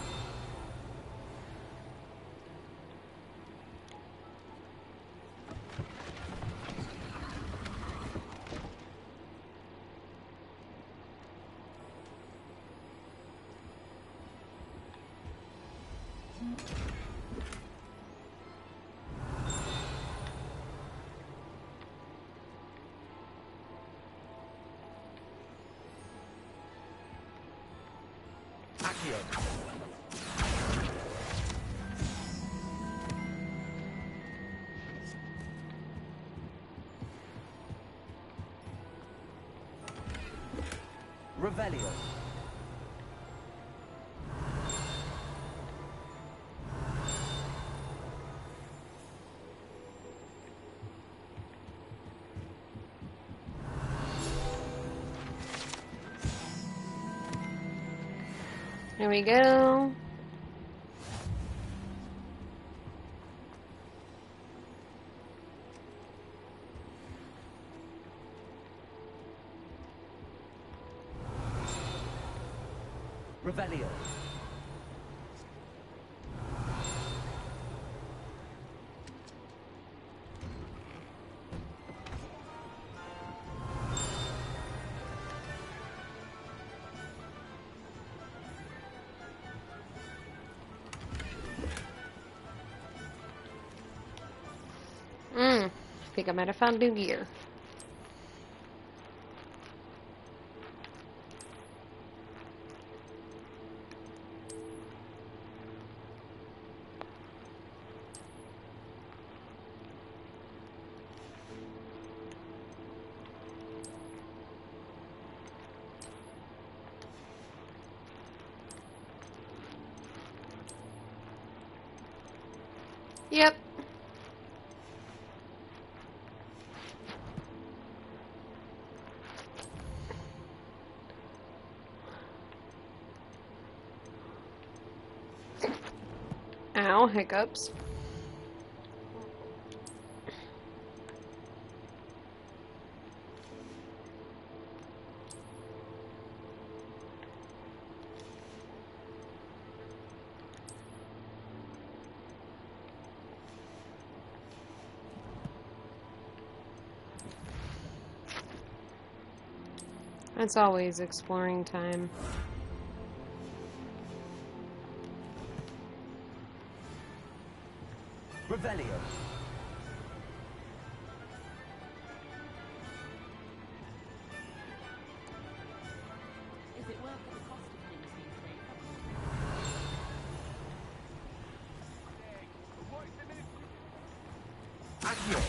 Revelio. There we go. Revelio. think I might have found new gear. Yep. Ow, hiccups. It's always exploring time. Revelio. Is it worth the cost of things these days? Accio.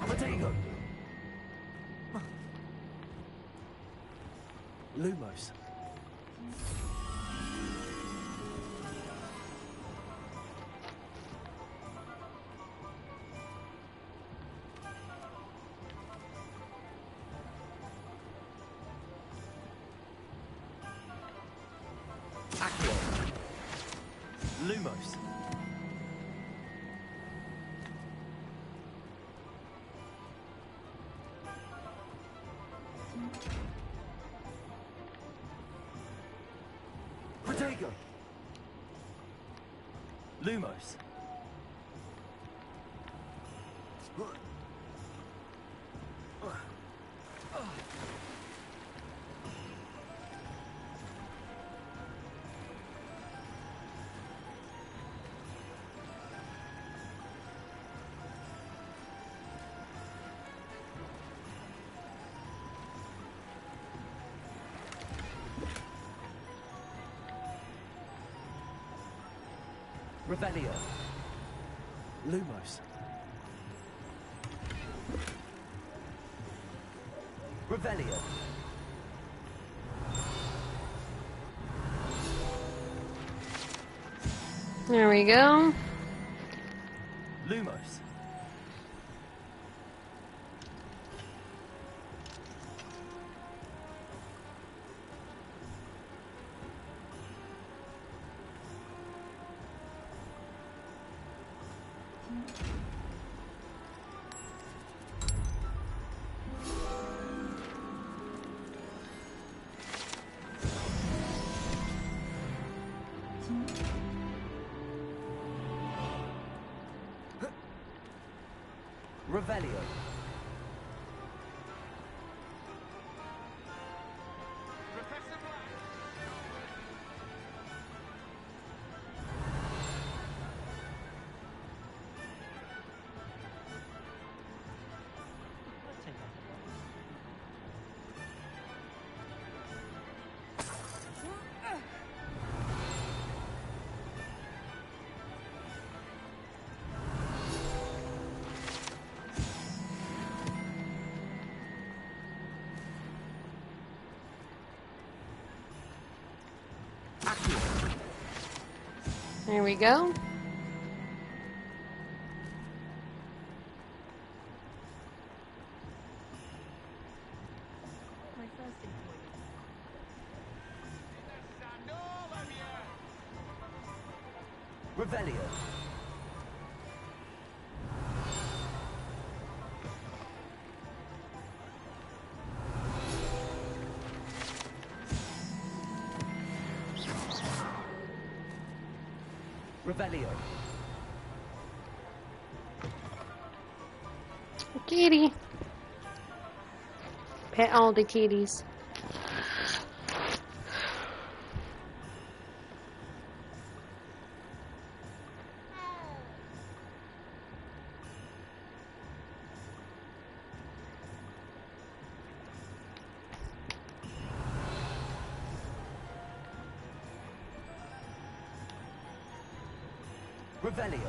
Potato. Lumos. Accio. Lumos. Potato. Lumos. Revelio. Lumos. Revelio. There we go. Lumos. Revelio. There we go. My first employee. Revelio. Revelio. Kitty. Pet all the kitties. Revelio.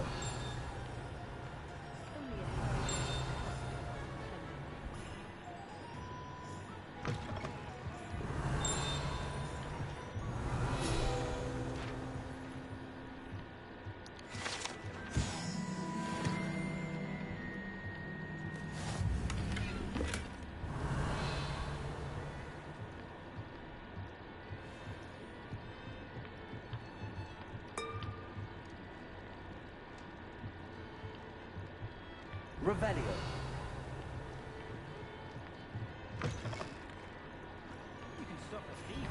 Revelio. You can stop us here.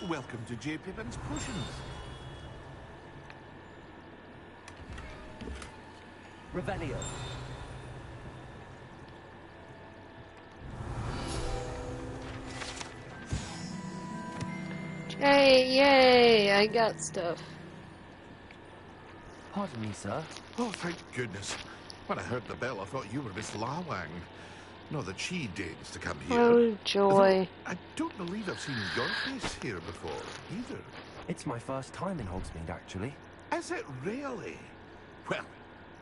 Welcome to J. Pippin's Potions. Revelio. Hey, yay! I got stuff. Pardon me, sir. Oh, thank goodness. When I heard the bell, I thought you were Miss Lawang. Not that she deigns to come here. Oh, joy. Though I don't believe I've seen your face here before, either. It's my first time in Hogsmeade, actually. Is it really? Well,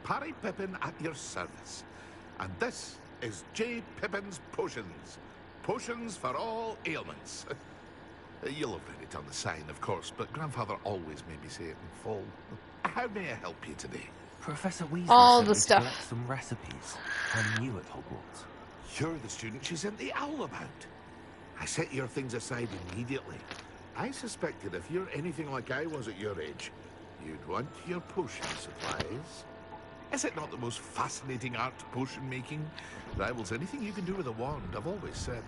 Parry Pippin at your service. And this is J. Pippin's Potions. Potions for all ailments. You'll have read it on the sign, of course, but Grandfather always made me say it in full. How may I help you today? Professor Weasley All sent the me to stuff. collect some recipes. I'm new at Hogwarts. You're the student she sent the owl about. I set your things aside immediately. I suspected if you're anything like I was at your age, you'd want your potion supplies. Is it not the most fascinating art, potion making? Rivals anything you can do with a wand, I've always said.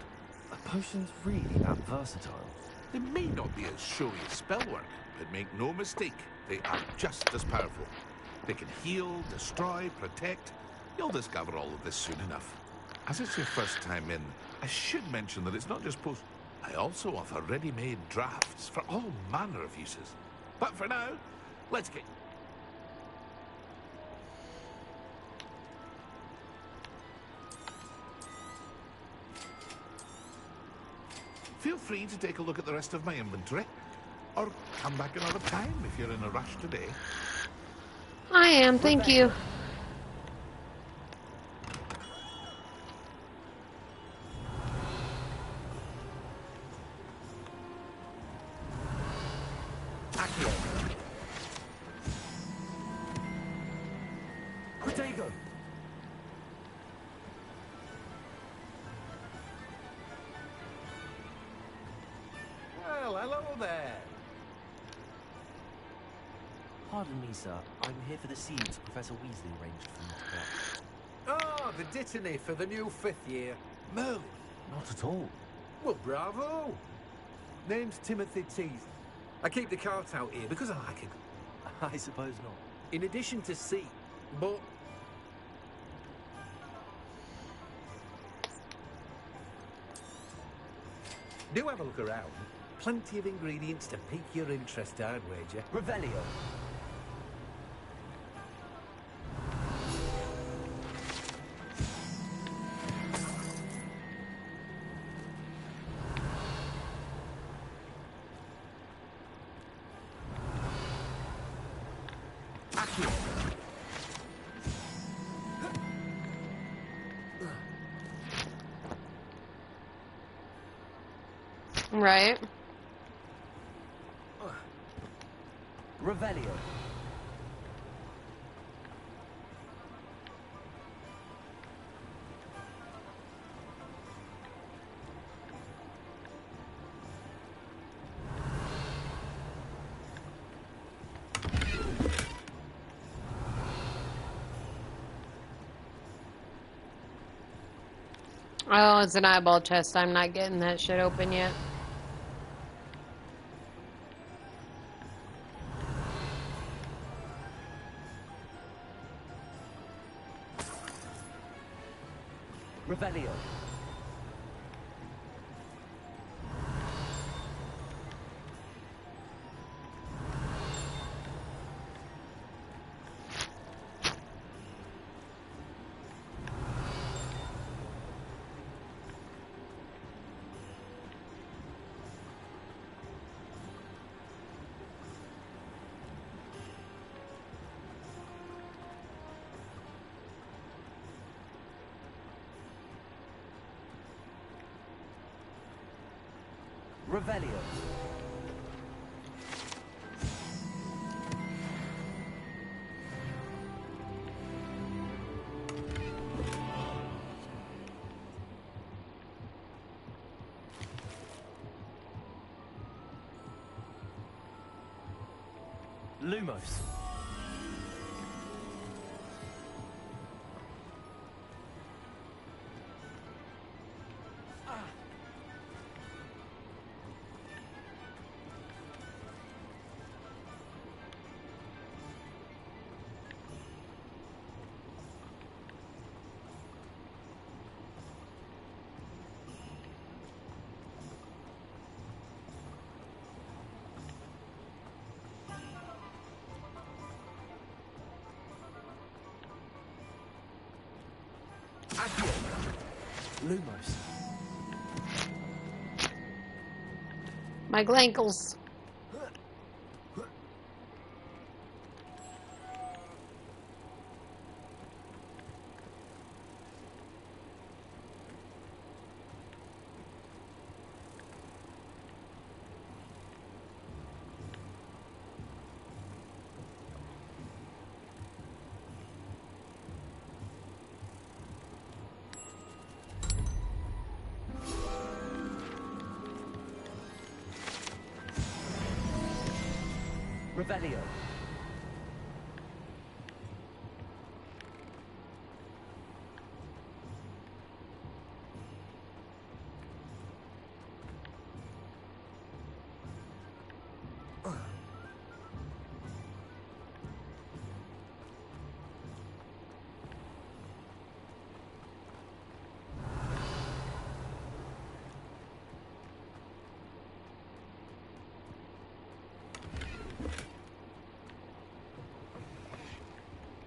Are potions really that versatile? They may not be as showy as spellwork, but make no mistake, they are just as powerful. They can heal, destroy, protect. You'll discover all of this soon enough. As it's your first time in, I should mention that it's not just potions. I also offer ready-made drafts for all manner of uses. But for now, let's get... Feel free to take a look at the rest of my inventory, or come back another time if you're in a rush today. I am, thank you. Protego! Well, hello there. Pardon me, sir. I'm here for the seeds Professor Weasley arranged for me to collect. Ah, the dittany for the new 5th year. Merlin. Not at all. Well, bravo. Name's Timothy Teasley. I keep the cart out here because I like it. I suppose not. In addition to seed, but... Do have a look around. Plenty of ingredients to pique your interest, I'd wager. Revelio. Right. Revelio. Oh, it's an eyeball chest. I'm not getting that shit open yet. Revelio. Revelio. Lumos. Lumos. My glankles. Revelio.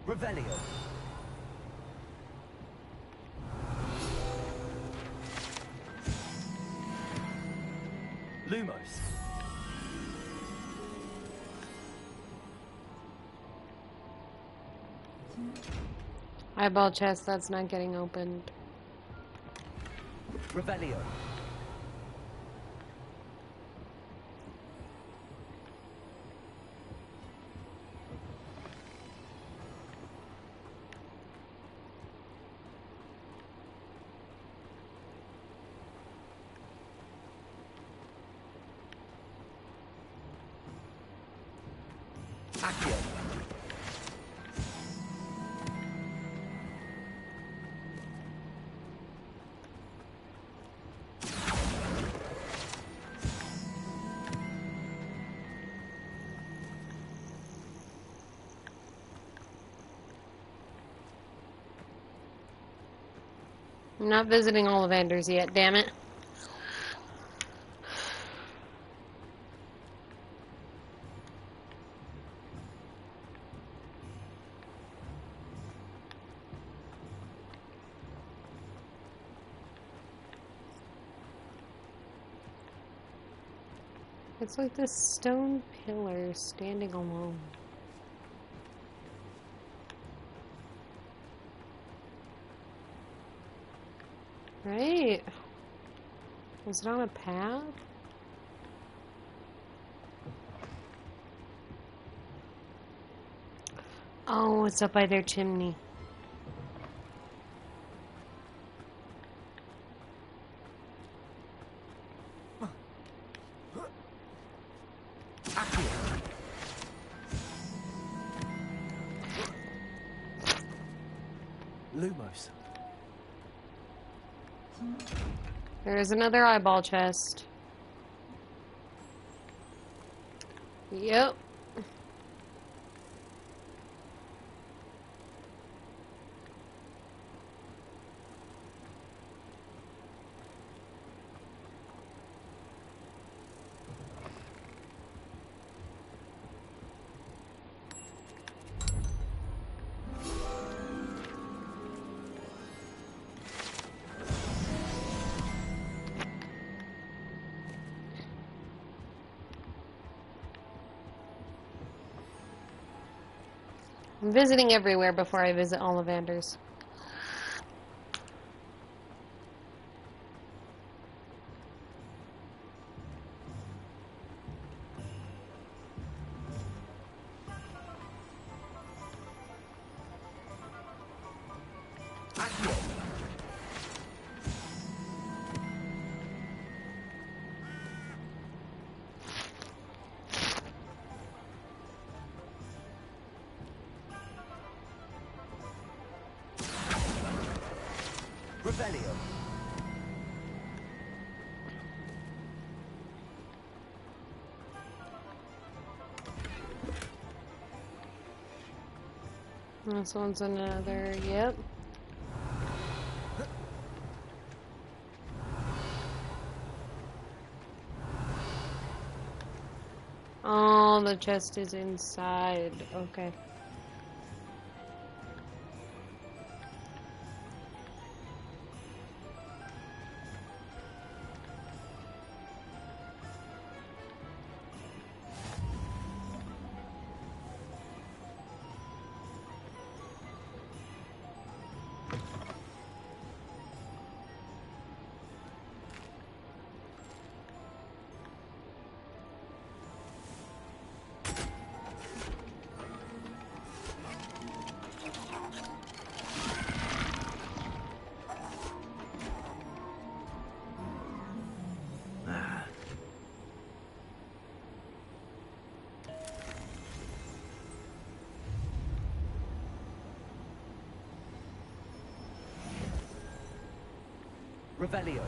Revelio. Lumos. Eyeball chest, that's not getting opened. Revelio. Accio. I'm not visiting Ollivanders yet, damn it. It's like this stone pillar standing alone. Right? Was it on a path? Oh, it's up by their chimney. Lumos. There is another eyeball chest. Yep. I'm visiting everywhere before I visit Ollivanders. Revelio. This one's another, yep. Oh, the chest is inside. Okay. Revelio.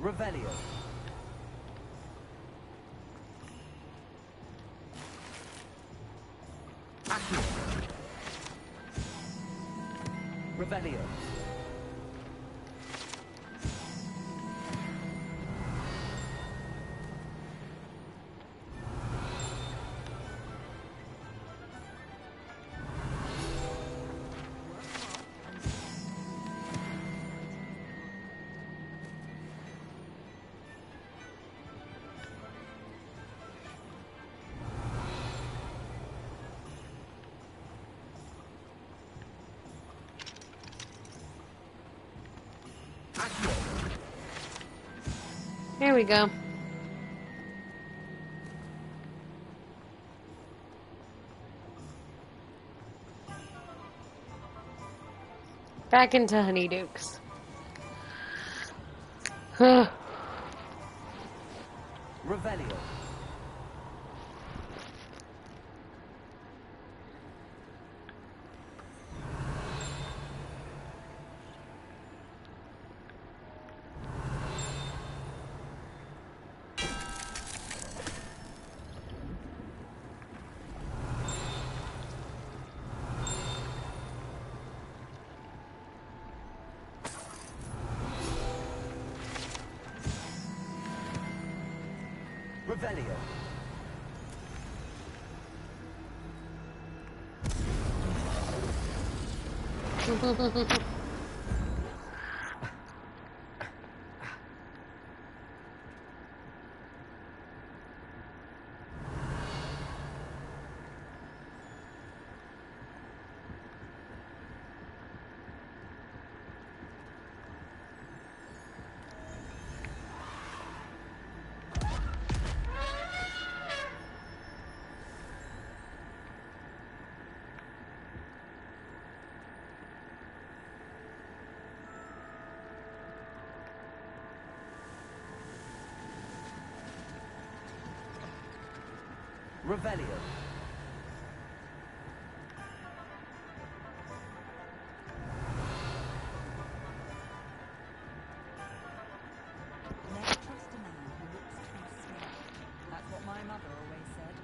Revelio. Accio. Revelio. Here we go. Back into Honeydukes. Revelio. Revelio. Revelio. Never trust a man who looks too smart. That's what my mother always said.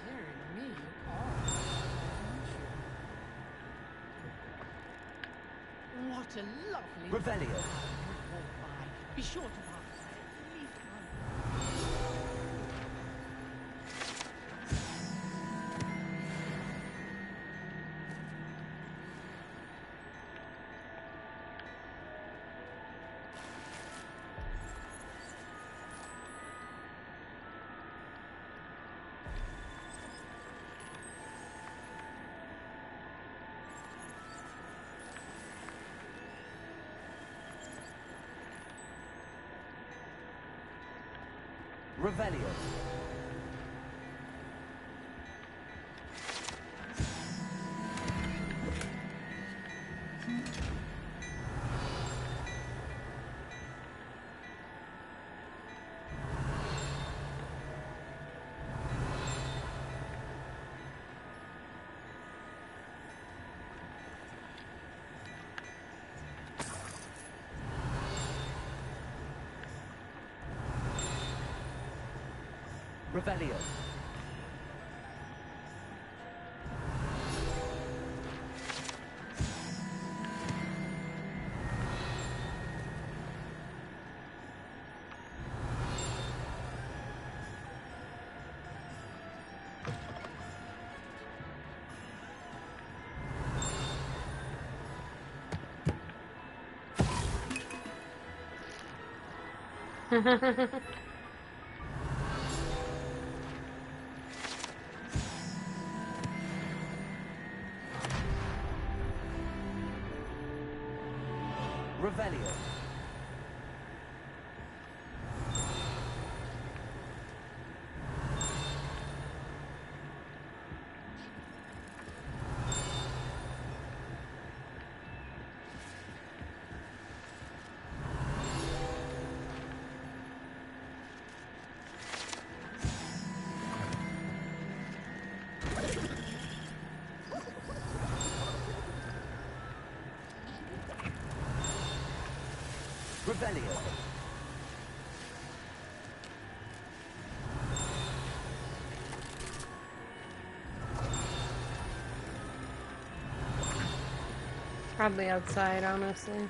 Dear me, oh. a lovely Revelio. walk by. Be sure to pass. Leave Revelio. Revelio. Revelio. Revelio. Probably outside, honestly.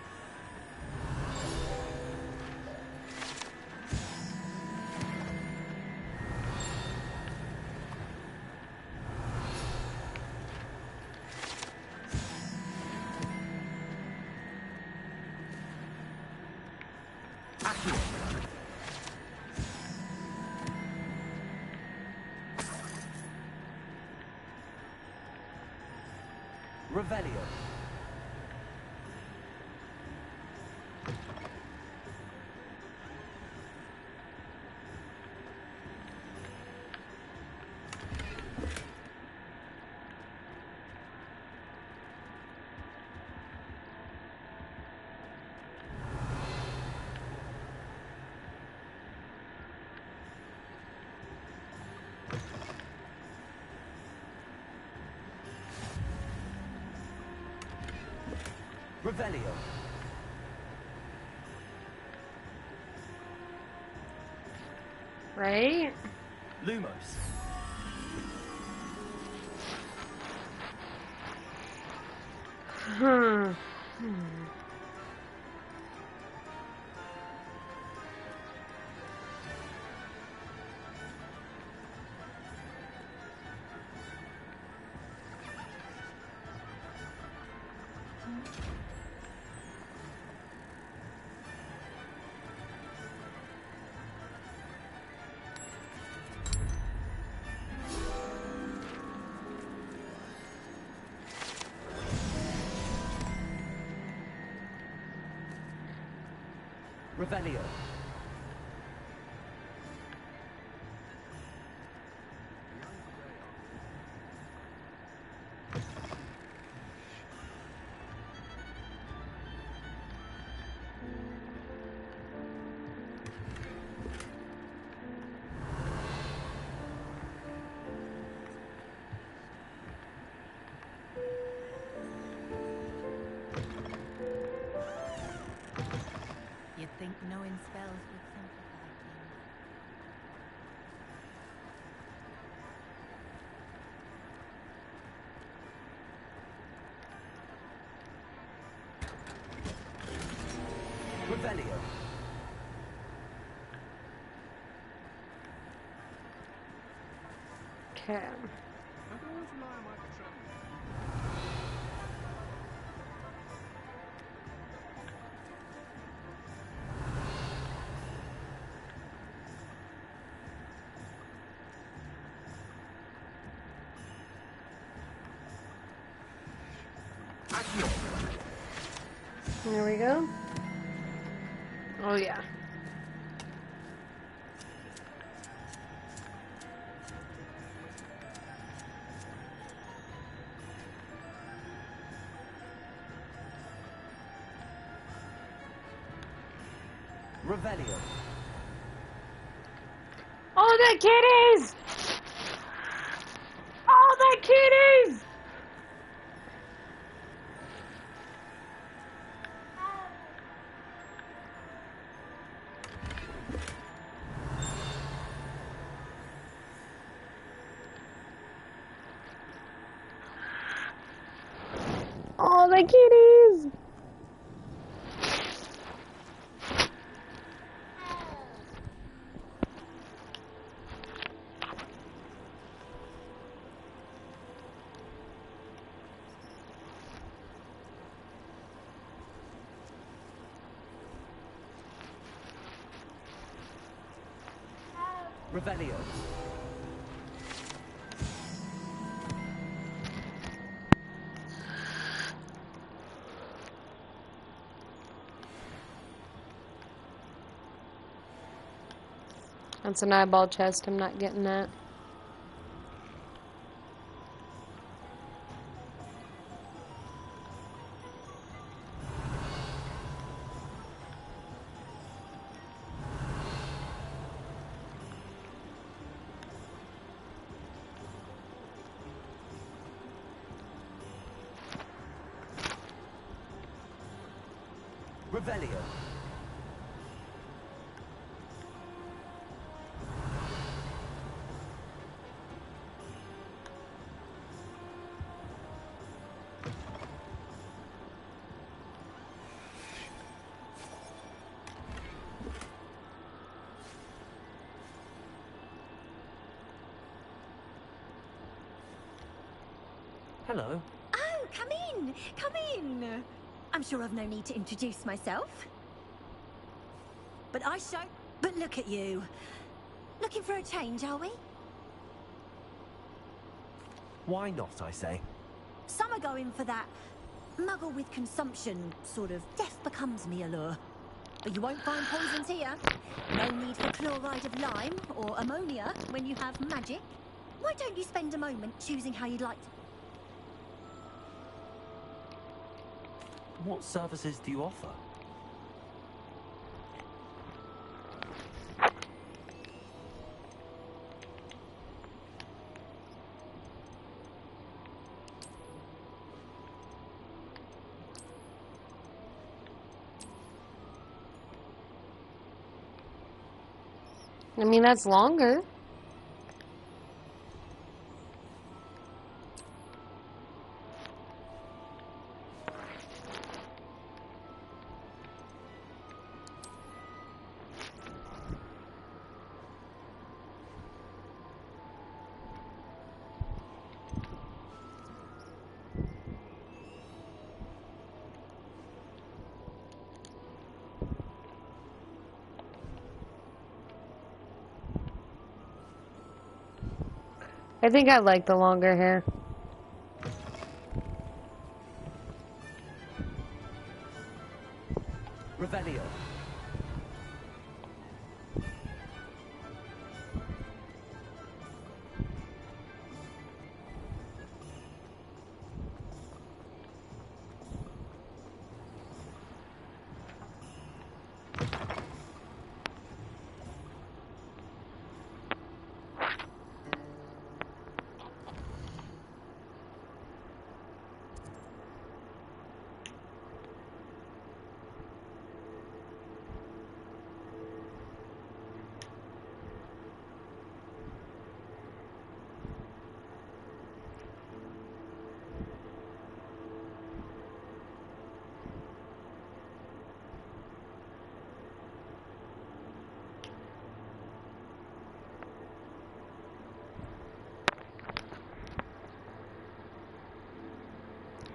Revelio. Revelio. Right? Lumos. Hmm. Revelio. You'd think knowing spells Revelio. Okay. There we go. Oh yeah. Revelio. Oh, the kitties! Oh, the kitties! Oh, the kitties! Revelio. That's an eyeball chest. I'm not getting that. Revelio. Hello. Oh, come in! Come in! I'm sure I've no need to introduce myself. But But look at you. Looking for a change, are we? Why not, I say? Some are going for that muggle with consumption, sort of death becomes me allure. But you won't find poisons here. No need for chloride of lime or ammonia when you have magic. Why don't you spend a moment choosing how you'd like to... What services do you offer? I mean, that's longer. I think I like the longer hair. Revelio.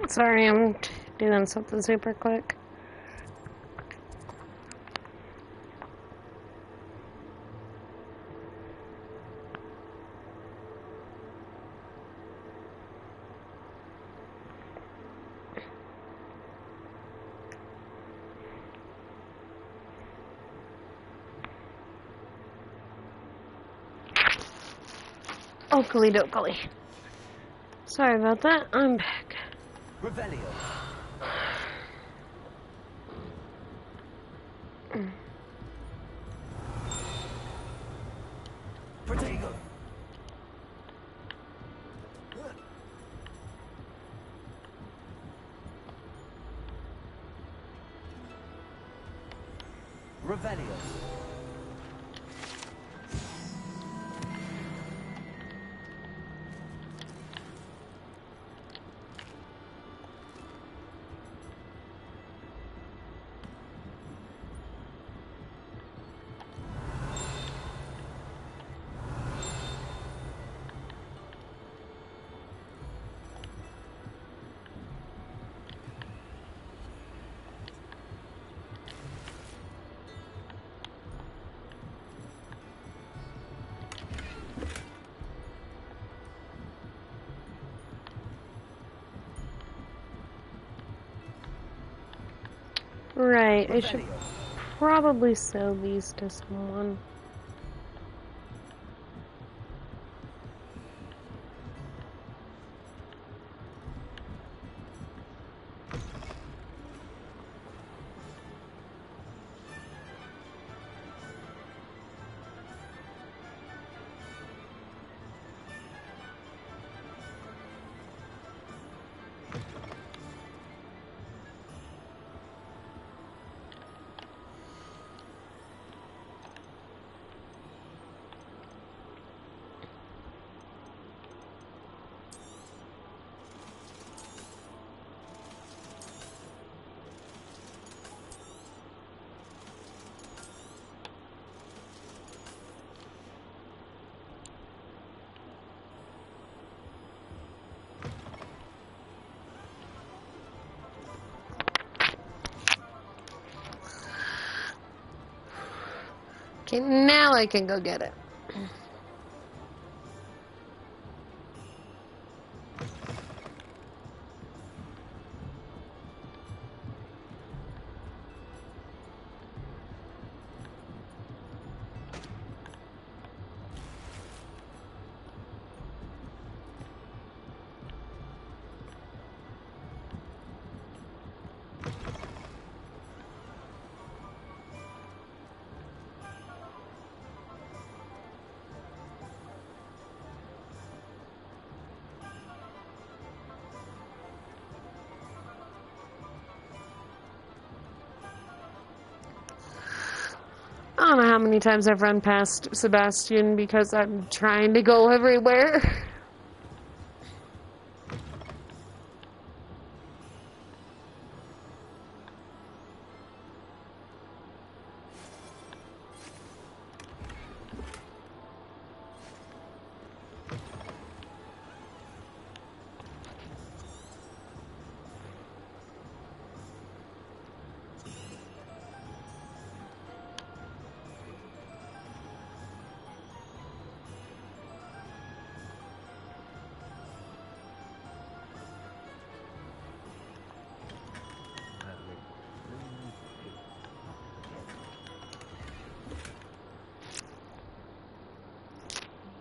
Sorry, I'm doing something super quick. Oakley dokley. Sorry about that. I'm back. Revelio. Protego. Revelio. Right, I should probably sell these to someone. Okay, now I can go get it. I don't know how many times I've run past Sebastian because I'm trying to go everywhere.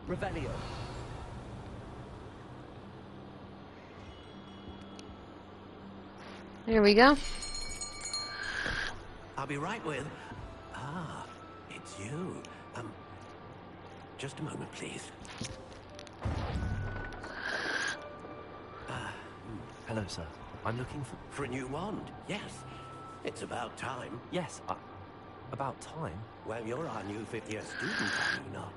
Revelio. Here we go. I'll be right with... Ah, it's you. Just a moment, please. Hello, sir. I'm looking for... For a new wand, yes. It's about time. Yes, about time? Well, you're our new fifth-year student, are you not?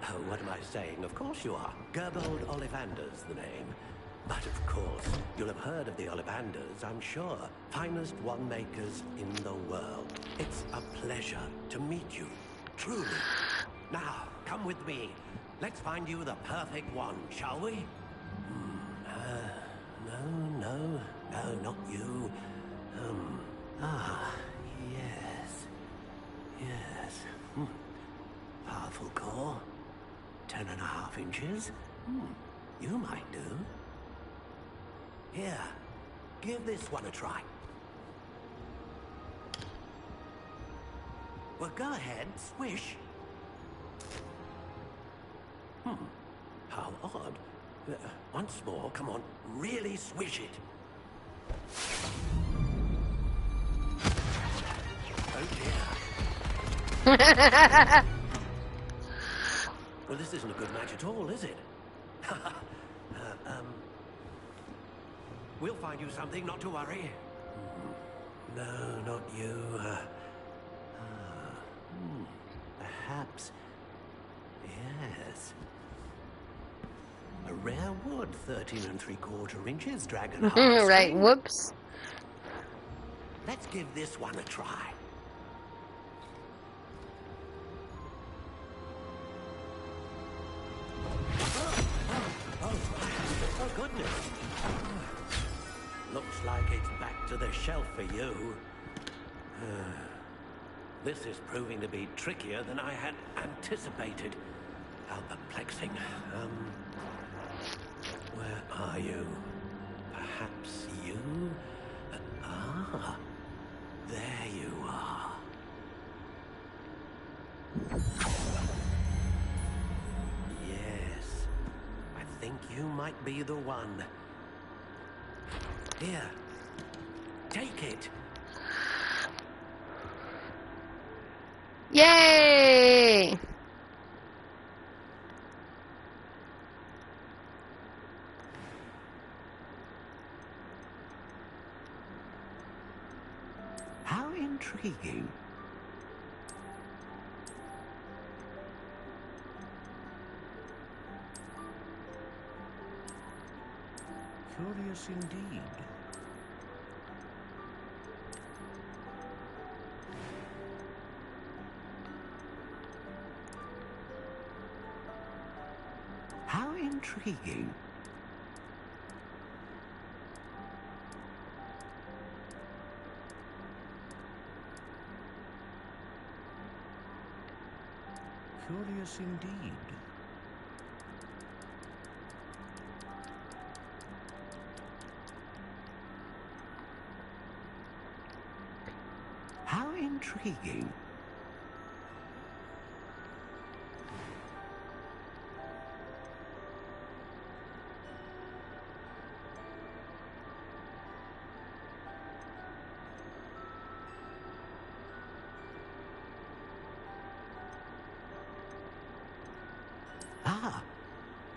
Oh, what am I saying? Of course you are. Gerbold Ollivander's the name. But of course, you'll have heard of the Ollivanders, I'm sure. Finest wand makers in the world. It's a pleasure to meet you, truly. Now, come with me. Let's find you the perfect wand, shall we? No, no, not you. Yes. Yes. Powerful core. 10.5 inches. You might do. Here, give this one a try. Well, go ahead, swish. How odd. Once more, come on, really swish it. Oh dear. Well, this isn't a good match at all, is it? We'll find you something, not to worry. No, not you. Perhaps. Yes. A rare wood, 13 3/4 inches, dragon heart. Right, whoops. Let's give this one a try. Oh, goodness. Looks like it's back to the shelf for you. This is proving to be trickier than I had anticipated. How perplexing. Where are you? Perhaps you? There you are. Yes. I think you might be the one. Here. Take it. Yay! How intriguing. Curious indeed. How intriguing. Curious indeed. How intriguing.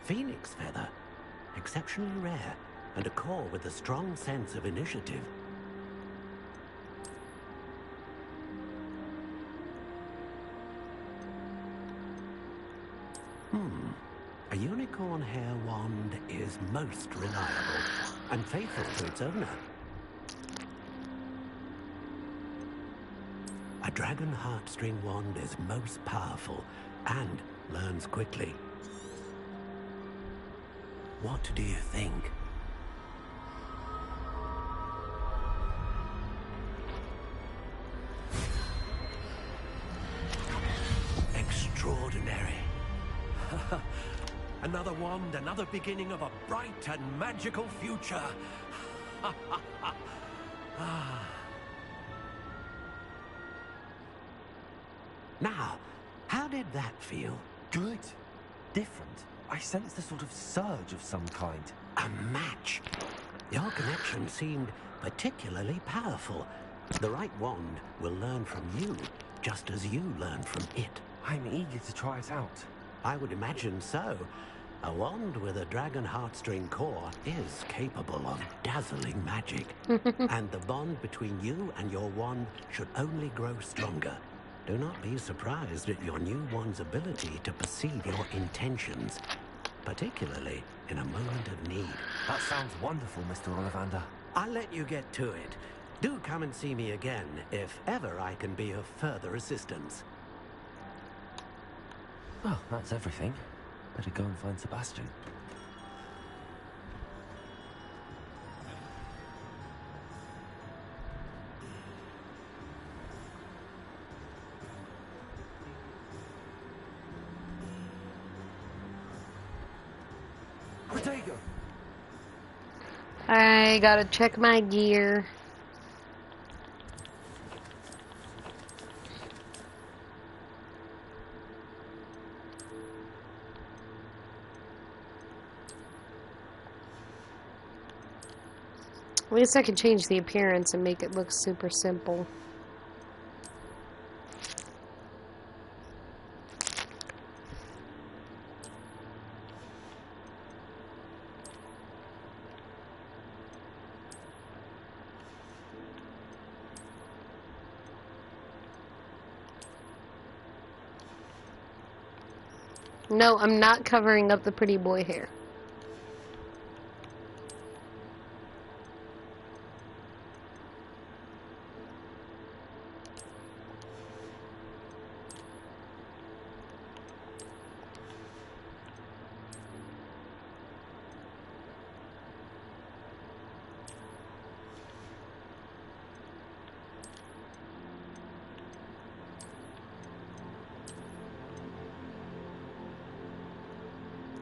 Phoenix feather. Exceptionally rare, and a core with a strong sense of initiative. A unicorn hair wand is most reliable and faithful to its owner. A dragon heartstring wand is most powerful and learns quickly. What do you think? Extraordinary. Another wand, another beginning of a bright and magical future. Now, how did that feel? Good. Different. I sensed a sort of surge of some kind. A match. Your connection seemed particularly powerful. The right wand will learn from you, just as you learn from it. I'm eager to try it out. I would imagine so. A wand with a dragon heartstring core is capable of dazzling magic. And the bond between you and your wand should only grow stronger. Do not be surprised at your new wand's ability to perceive your intentions, particularly in a moment of need. That sounds wonderful, Mr. Ollivander. I'll let you get to it. Do come and see me again if ever I can be of further assistance. Well, that's everything. Better go and find Sebastian. Protego! I gotta check my gear. At least I can change the appearance and make it look super simple. No, I'm not covering up the pretty boy hair.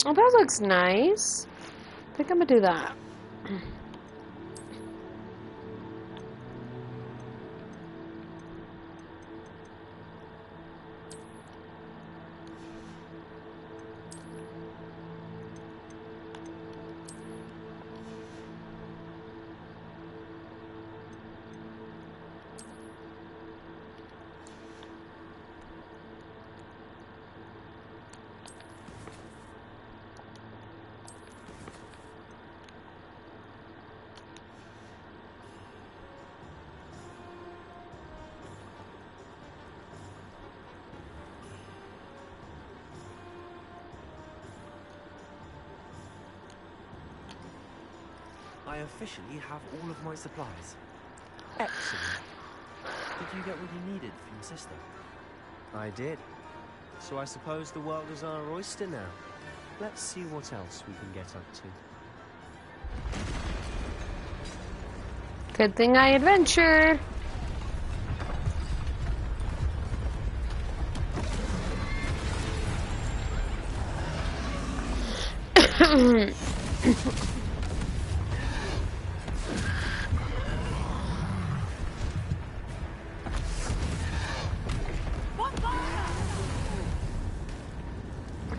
Oh, that looks nice. I think I'm gonna do that. I officially have all of my supplies. Excellent. Did you get what you needed for your sister? I did. So I suppose the world is our oyster now. Let's see what else we can get up to. Good thing I adventured.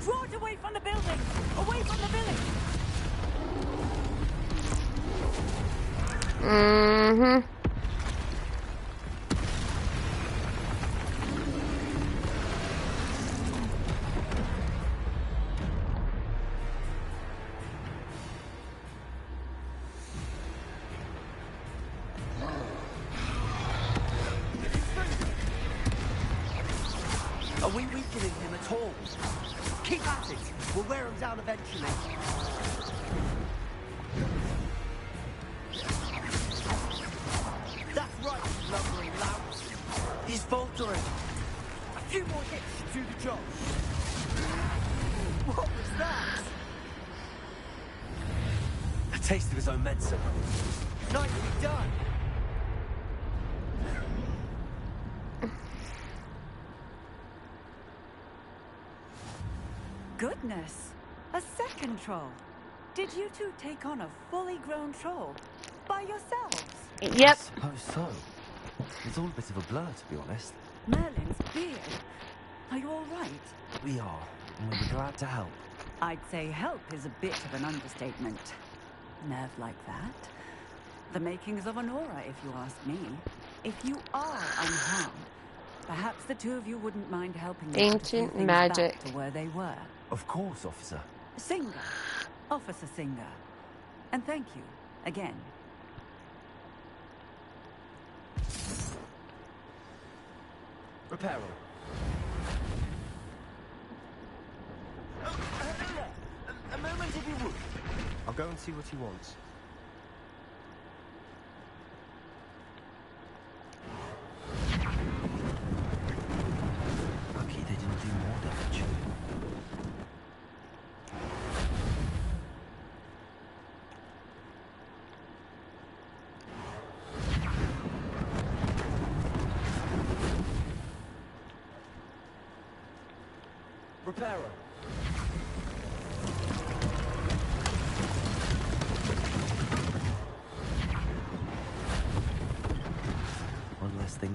Draw it away from the building! Away from the village! Mm-hmm. Are we weakening him at all? Keep at it! We'll wear him down eventually. That's right, you lumbering louts. He's faltering. A few more hits should do the job. What was that? A taste of his own medicine. Nicely done. Goodness! A second troll. Did you two take on a fully grown troll? By yourselves? Yep. I suppose so. It's all a bit of a blur, to be honest. Merlin's beard. Are you all right? We are, and we were glad to help. I'd say help is a bit of an understatement. Nerve like that. The makings of an aura, if you ask me. If you are unharmed, perhaps the two of you wouldn't mind helping me put a few Ancient things magic. back to where they were. Of course, officer. Singer. Officer Singer. And thank you, again. Reparo. A moment if you would. I'll go and see what he wants. Lucky they didn't do more damage. Reparo.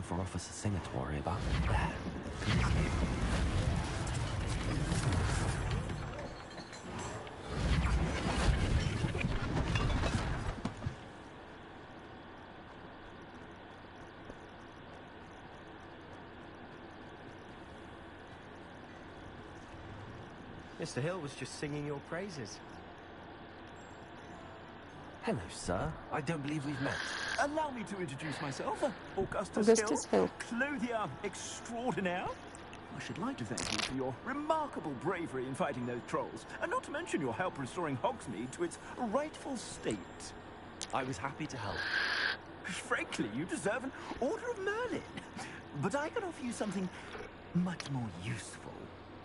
nothing for Officer Singer to worry about. There. Good as new. Mr. Hill was just singing your praises. Hello, sir. I don't believe we've met. Allow me to introduce myself. Augustus Hill. Clothier extraordinaire. I should like to thank you for your remarkable bravery in fighting those trolls, and not to mention your help restoring Hogsmeade to its rightful state. I was happy to help. Frankly, you deserve an Order of Merlin. But I can offer you something much more useful.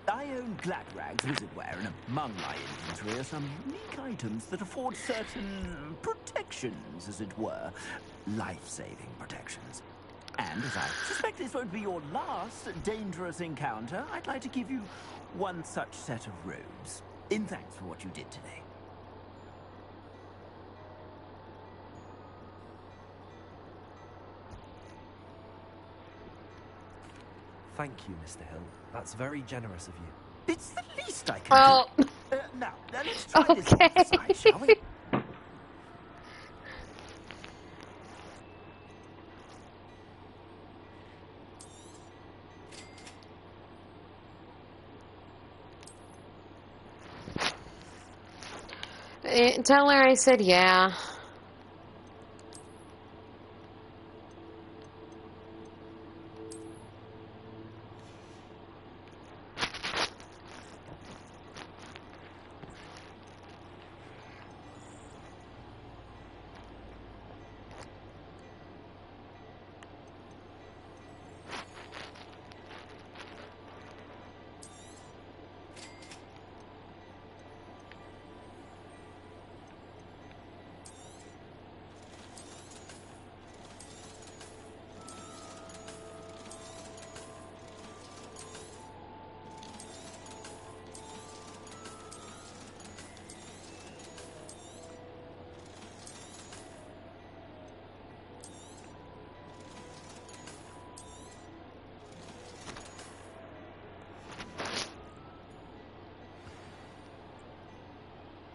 I own Gladrag's wizardware, and among my inventory are some unique items that afford certain protections, as it were. Life-saving protections. And as I suspect this won't be your last dangerous encounter, I'd like to give you one such set of robes, in thanks for what you did today. Thank you, Mr. Hill. That's very generous of you. It's the least I can do. Now, let's try this on the side, shall we? Tell her I said yeah.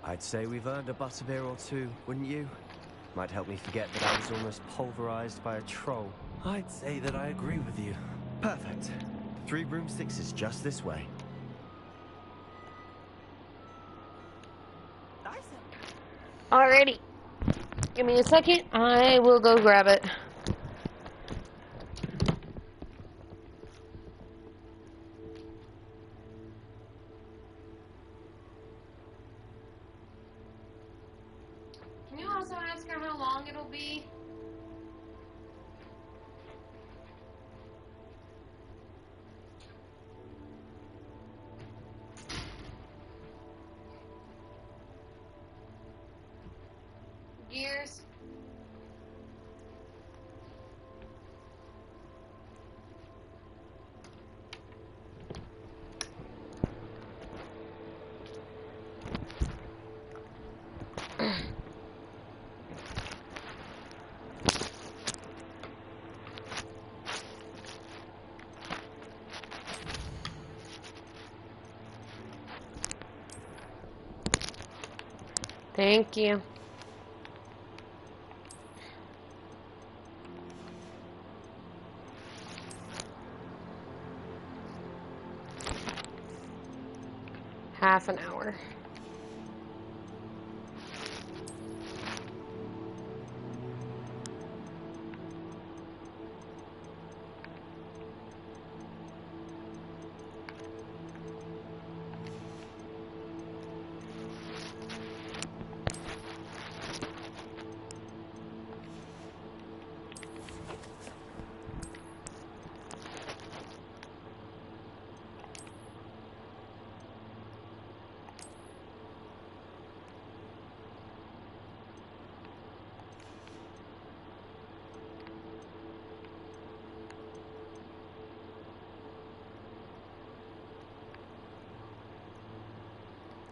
I'd say we've earned a butterbeer or two, wouldn't you? Might help me forget that I was almost pulverized by a troll. I'd say that I agree with you. Perfect. 3 broomsticks is just this way. Alrighty. Give me a second. I will go grab it. Can you also ask her how long it'll be? Gears. Thank you. Half an hour.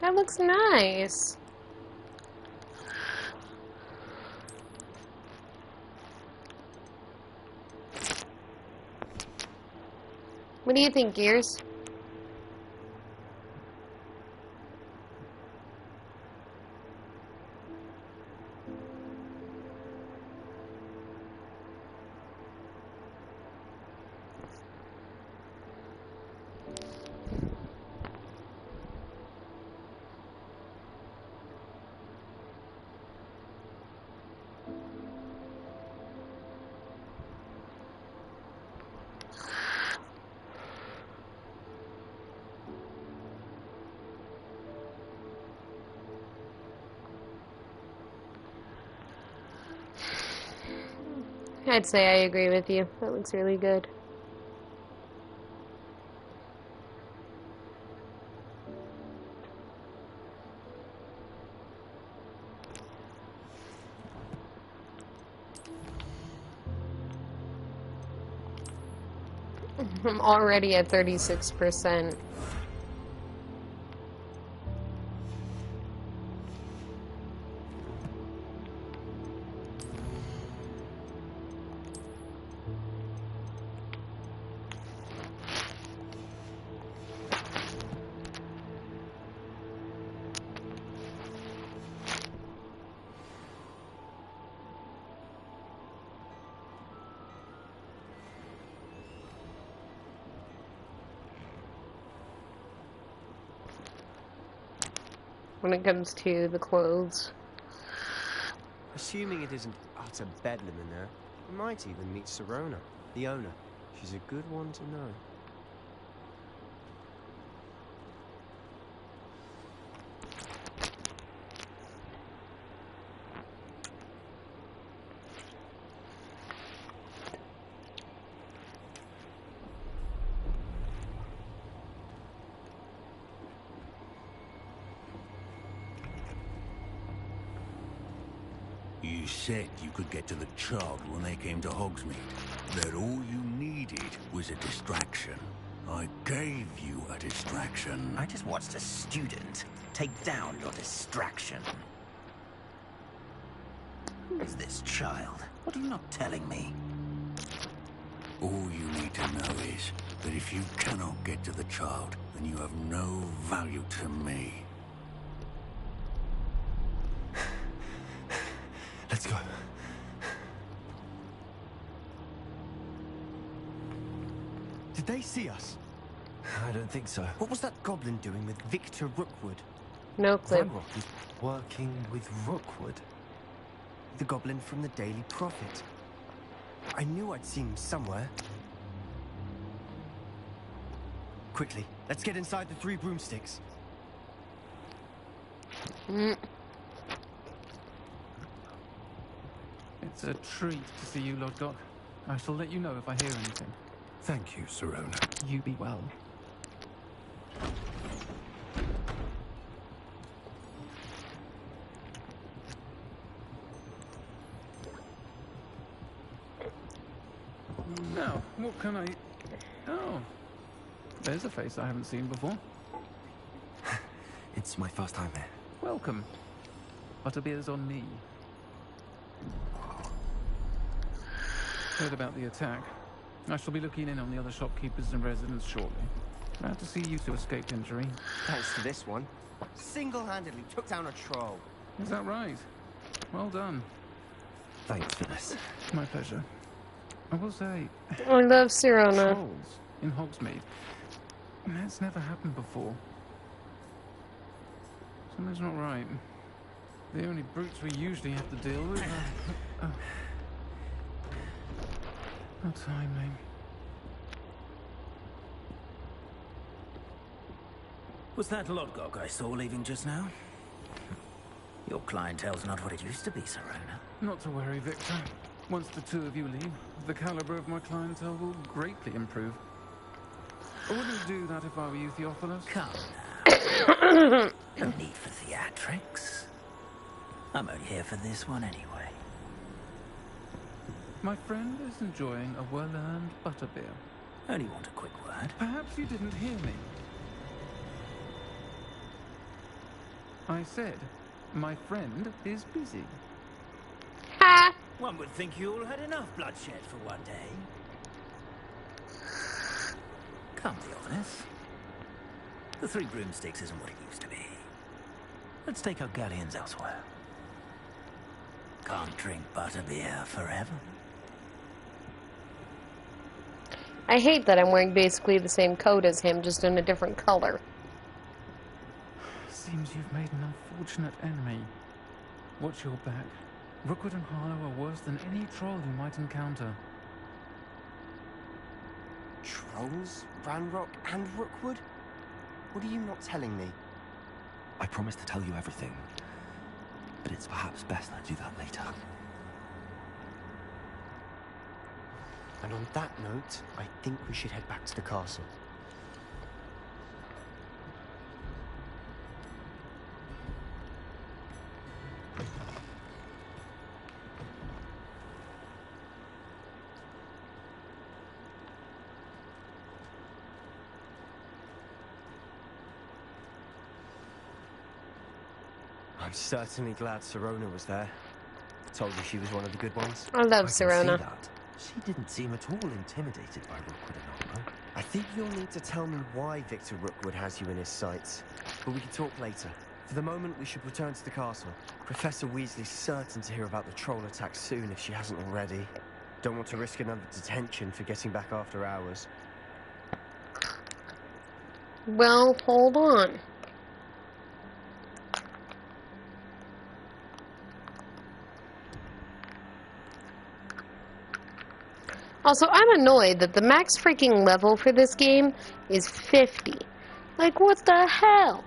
That looks nice. What do you think, Gears? I'd say I agree with you. That looks really good. I'm already at 36%. When it comes to the clothes. Assuming it isn't utter bedlam in there, we might even meet Sirona, the owner. She's a good one to know. You said you could get to the child when they came to Hogsmeade. That all you needed was a distraction. I gave you a distraction. I just watched a student take down your distraction. Who is this child? What are you not telling me? All you need to know is that if you cannot get to the child, then you have no value to me. Let's go. Did they see us? I don't think so. What was that goblin doing with Victor Rookwood? No clue. Ranrock is working with Rookwood. The goblin from the Daily Prophet. I knew I'd seen him somewhere. Quickly, let's get inside the 3 broomsticks. It's a treat to see you, Lodgok. I shall let you know if I hear anything. Thank you, Sirona. You be well. Now, what can I... Oh, there's a face I haven't seen before. It's my first time here. Welcome. Butterbeer's on me. Heard about the attack. I shall be looking in on the other shopkeepers and residents shortly. Glad to see you two escaped injury. Thanks to this one. Single-handedly took down a troll. Is that right? Well done. Thanks for this. My pleasure. I will say... I love Sirona. Trolls in Hogsmeade. That's never happened before. Something's not right. The only brutes we usually have to deal with are... How timely. Was that Lodgok I saw leaving just now? Your clientele's not what it used to be, Sirona. Not to worry, Victor. Once the two of you leave, the caliber of my clientele will greatly improve. I wouldn't do that if I were you, Theophilus. Come now. No need for theatrics. I'm only here for this one anyway. My friend is enjoying a well-earned butterbeer. Only want a quick word. Perhaps you didn't hear me. I said, my friend is busy. Ha! One would think you all had enough bloodshed for one day. Come be honest. The Three Broomsticks isn't what it used to be. Let's take our galleons elsewhere. Can't drink butterbeer forever. I hate that I'm wearing basically the same coat as him, just in a different color. Seems you've made an unfortunate enemy. Watch your back. Rookwood and Harlow are worse than any troll you might encounter. Trolls? Ranrock and Rookwood? What are you not telling me? I promised to tell you everything, but it's perhaps best I do that later. And on that note, I think we should head back to the castle. I'm certainly glad Sirona was there. Told you she was one of the good ones. I love can Sirona. see that. She didn't seem at all intimidated by Rookwood and Harlow. I think you'll need to tell me why Victor Rookwood has you in his sights. But we can talk later. For the moment, we should return to the castle. Professor Weasley's certain to hear about the troll attack soon if she hasn't already. Don't want to risk another detention for getting back after hours. Well, hold on. Also, I'm annoyed that the max freaking level for this game is 50. Like, what the hell?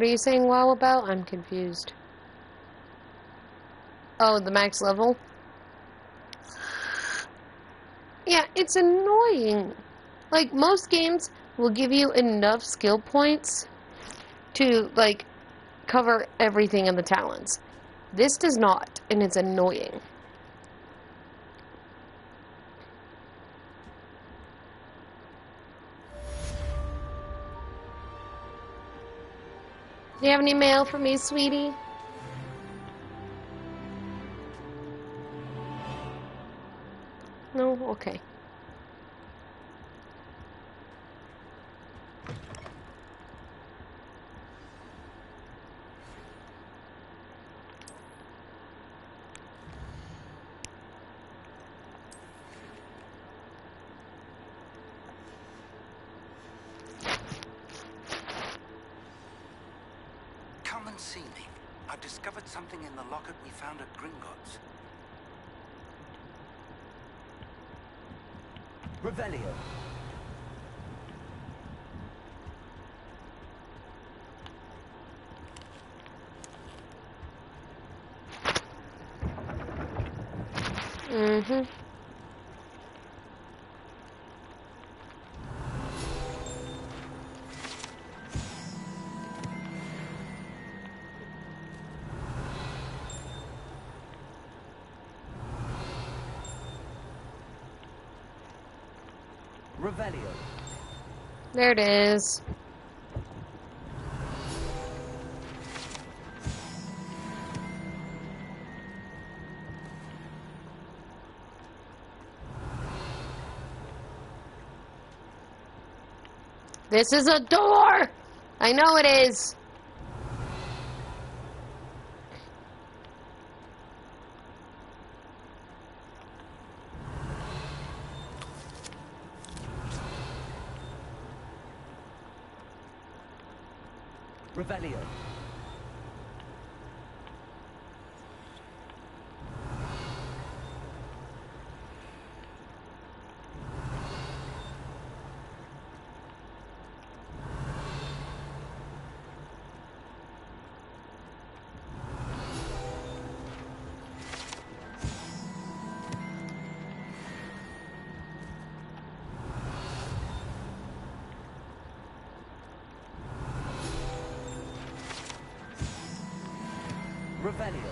What are you saying wow about? I'm confused. Oh, the max level? Yeah, it's annoying. Like, most games will give you enough skill points to, like, cover everything in the talents. This does not, and it's annoying. Do you have any mail for me, sweetie? No? Okay. Come and see me. I've discovered something in the locket we found at Gringotts. Revelio. Mm-hmm. Revelio. There it is. This is a door! I know it is. Revelio. Revelio.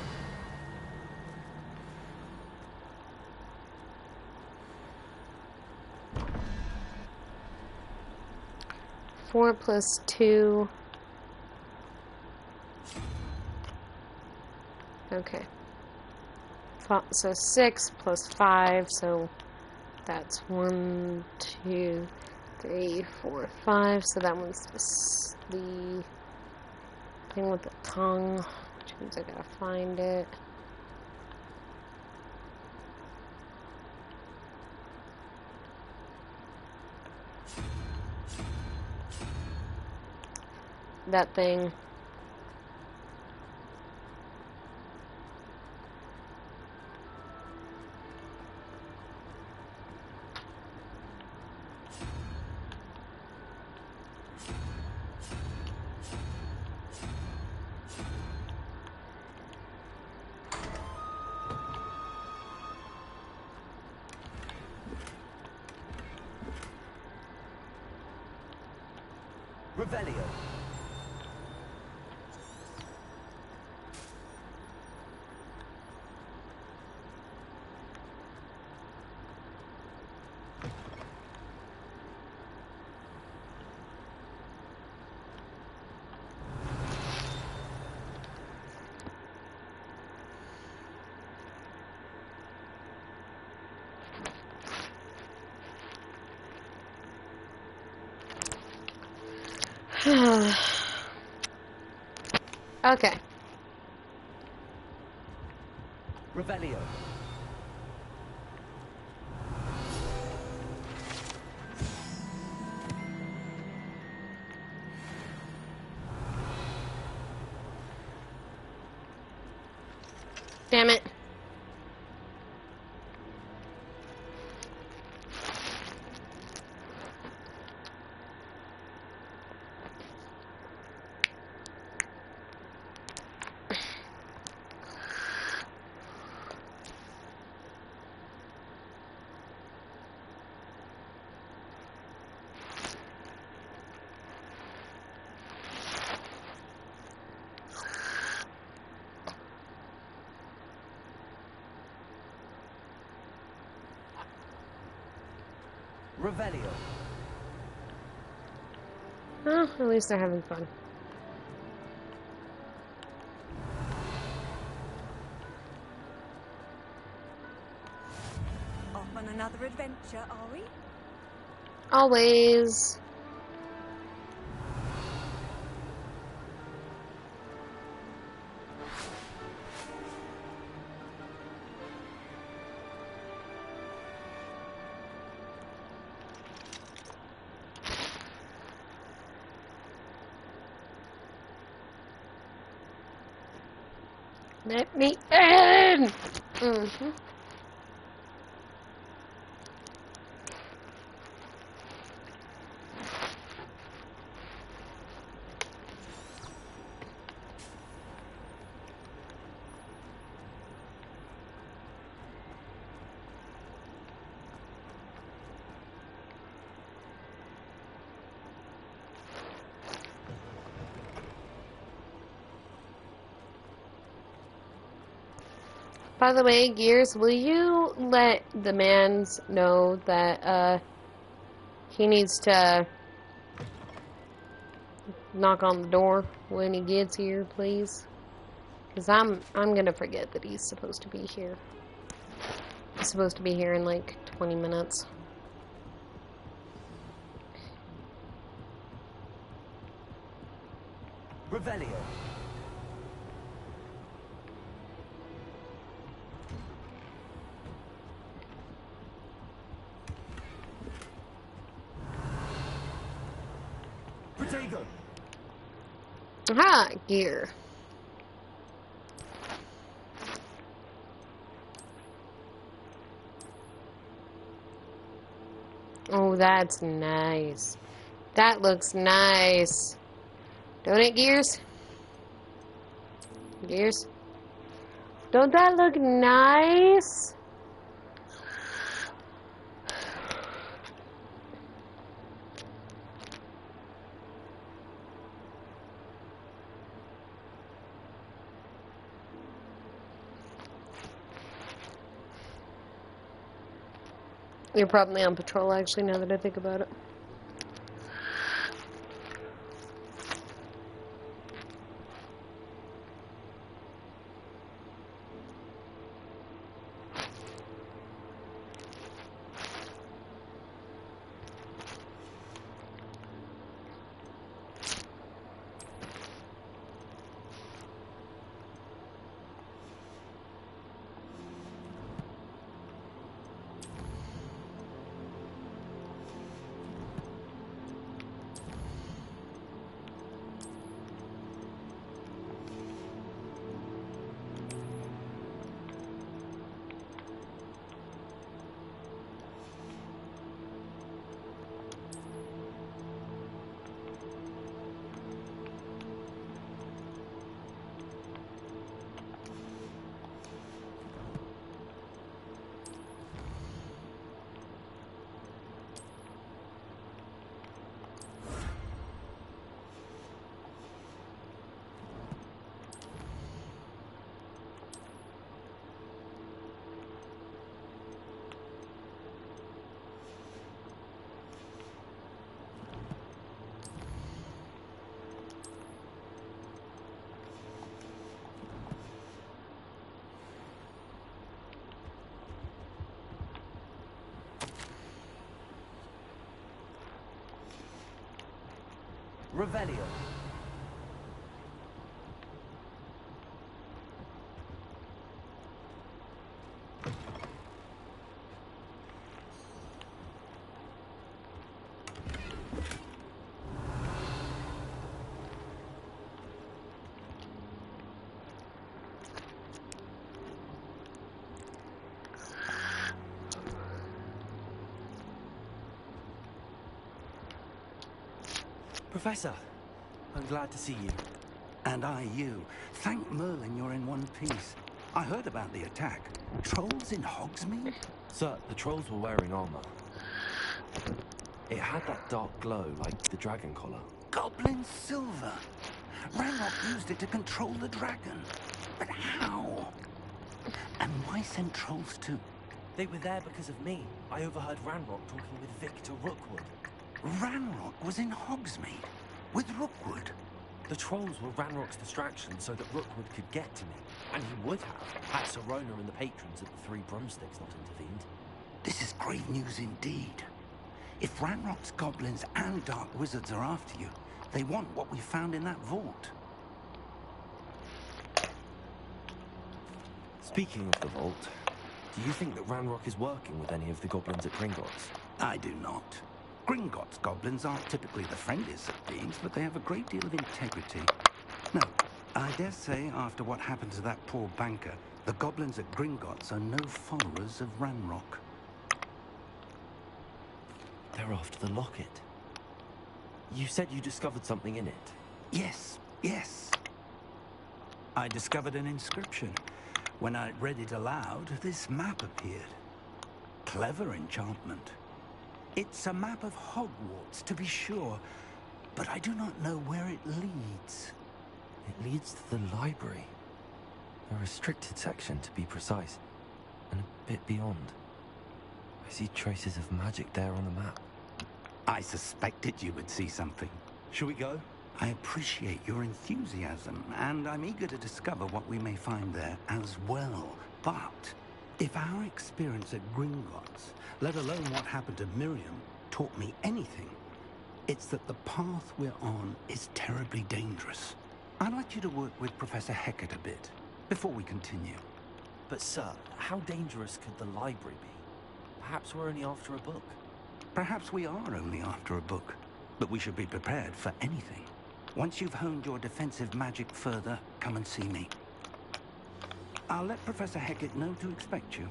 4 plus 2. Okay. So 6 plus 5, so that's 1, 2, 3, 4, 5. So that one's the thing with the tongue, which means I gotta find it. That thing. Revelio. Okay. Revelio. Damn it. Revelio. Well, at least they're having fun. Off on another adventure, are we? Always. Let me in! Mm-hmm. By the way, Gears, will you let the mans know that he needs to knock on the door when he gets here, please? Because I'm gonna forget that he's supposed to be here. He's supposed to be here in like 20 minutes. Revelio. Protego. Aha, gear. Oh, that's nice. That looks nice. Don't it, Gears? Gears? Don't that look nice? You're probably on patrol, actually, now that I think about it. Revelio. Professor, I'm glad to see you. And I you. Thank Merlin you're in one piece. I heard about the attack. Trolls in Hogsmeade? Sir, the trolls were wearing armor. It had that dark glow like the dragon collar. Goblin silver. Ranrock used it to control the dragon. But how? And why send trolls too? They were there because of me. I overheard Ranrock talking with Victor Rookwood. Ranrock was in Hogsmeade with Rookwood. The trolls were Ranrock's distraction so that Rookwood could get to me. And he would have, had Serona and the patrons at the Three Broomsticks not intervened. This is great news indeed. If Ranrock's goblins and dark wizards are after you, they want what we found in that vault. Speaking of the vault, do you think that Ranrock is working with any of the goblins at Gringotts? I do not. Gringotts goblins aren't typically the friendliest of beings, but they have a great deal of integrity. No, I dare say after what happened to that poor banker, the goblins at Gringotts are no followers of Ranrock. They're after the locket. You said you discovered something in it. Yes, yes. I discovered an inscription. When I read it aloud, this map appeared. Clever enchantment. It's a map of Hogwarts, to be sure, but I do not know where it leads. It leads to the library. A restricted section, to be precise, and a bit beyond. I see traces of magic there on the map. I suspected you would see something. Shall we go? I appreciate your enthusiasm, and I'm eager to discover what we may find there as well. But if our experience at Gringotts, let alone what happened to Miriam, taught me anything, it's that the path we're on is terribly dangerous. I'd like you to work with Professor Hecat a bit before we continue. But sir, how dangerous could the library be? Perhaps we're only after a book. Perhaps we are only after a book, but we should be prepared for anything. Once you've honed your defensive magic further, come and see me. I'll let Professor Hecat know to expect you.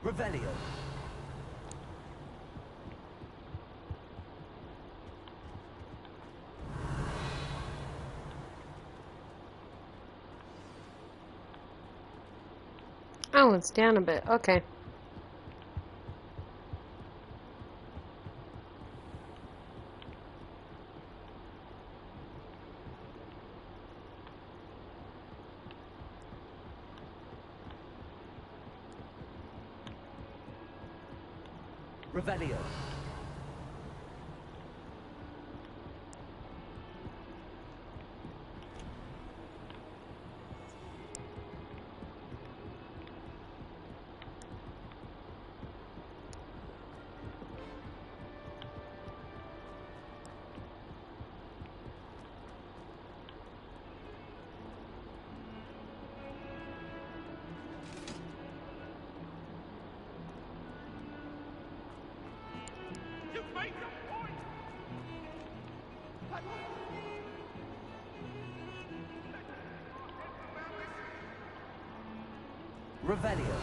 Revelio. Oh, it's down a bit. Okay. Revelio. Revelio.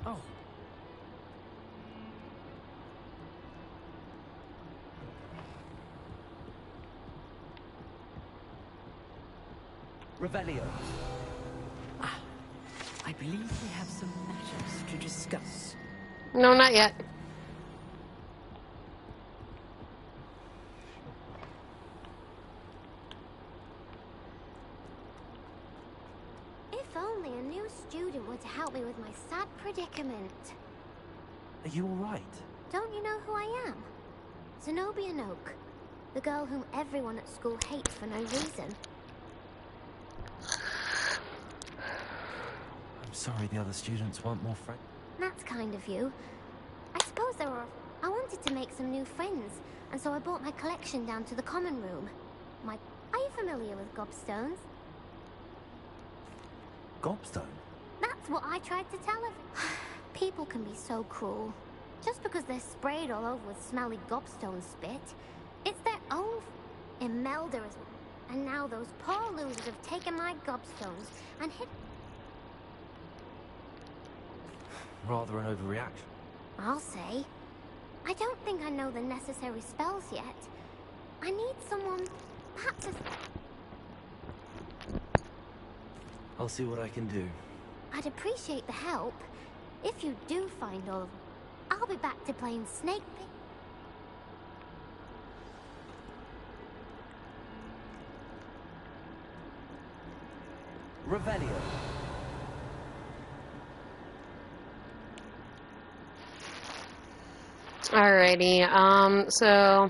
Oh. Revelio. I believe we have some matters to discuss. No, not yet. If only a new student were to help me with my sad predicament. Are you alright? Don't you know who I am? Zenobia Noak, the girl whom everyone at school hates for no reason. I'm sorry the other students weren't more friendly. That's kind of you. I suppose I wanted to make some new friends, and so I brought my collection down to the common room. Are you familiar with gobstones? Gobstone? That's what I tried to tell her. People can be so cruel. Just because they're sprayed all over with smelly gobstone spit, it's their own. Imelda as well. And now those poor losers have taken my gobstones and hid. Rather an overreaction. I'll say. I don't think I know the necessary spells yet. I need someone, perhaps I'll see what I can do. I'd appreciate the help. If you do find all of them, I'll be back to playing Snake Pit. Revelio. Alrighty, so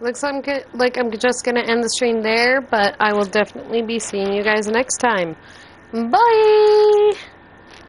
looks like I'm just gonna end the stream there, but I will definitely be seeing you guys next time. Bye!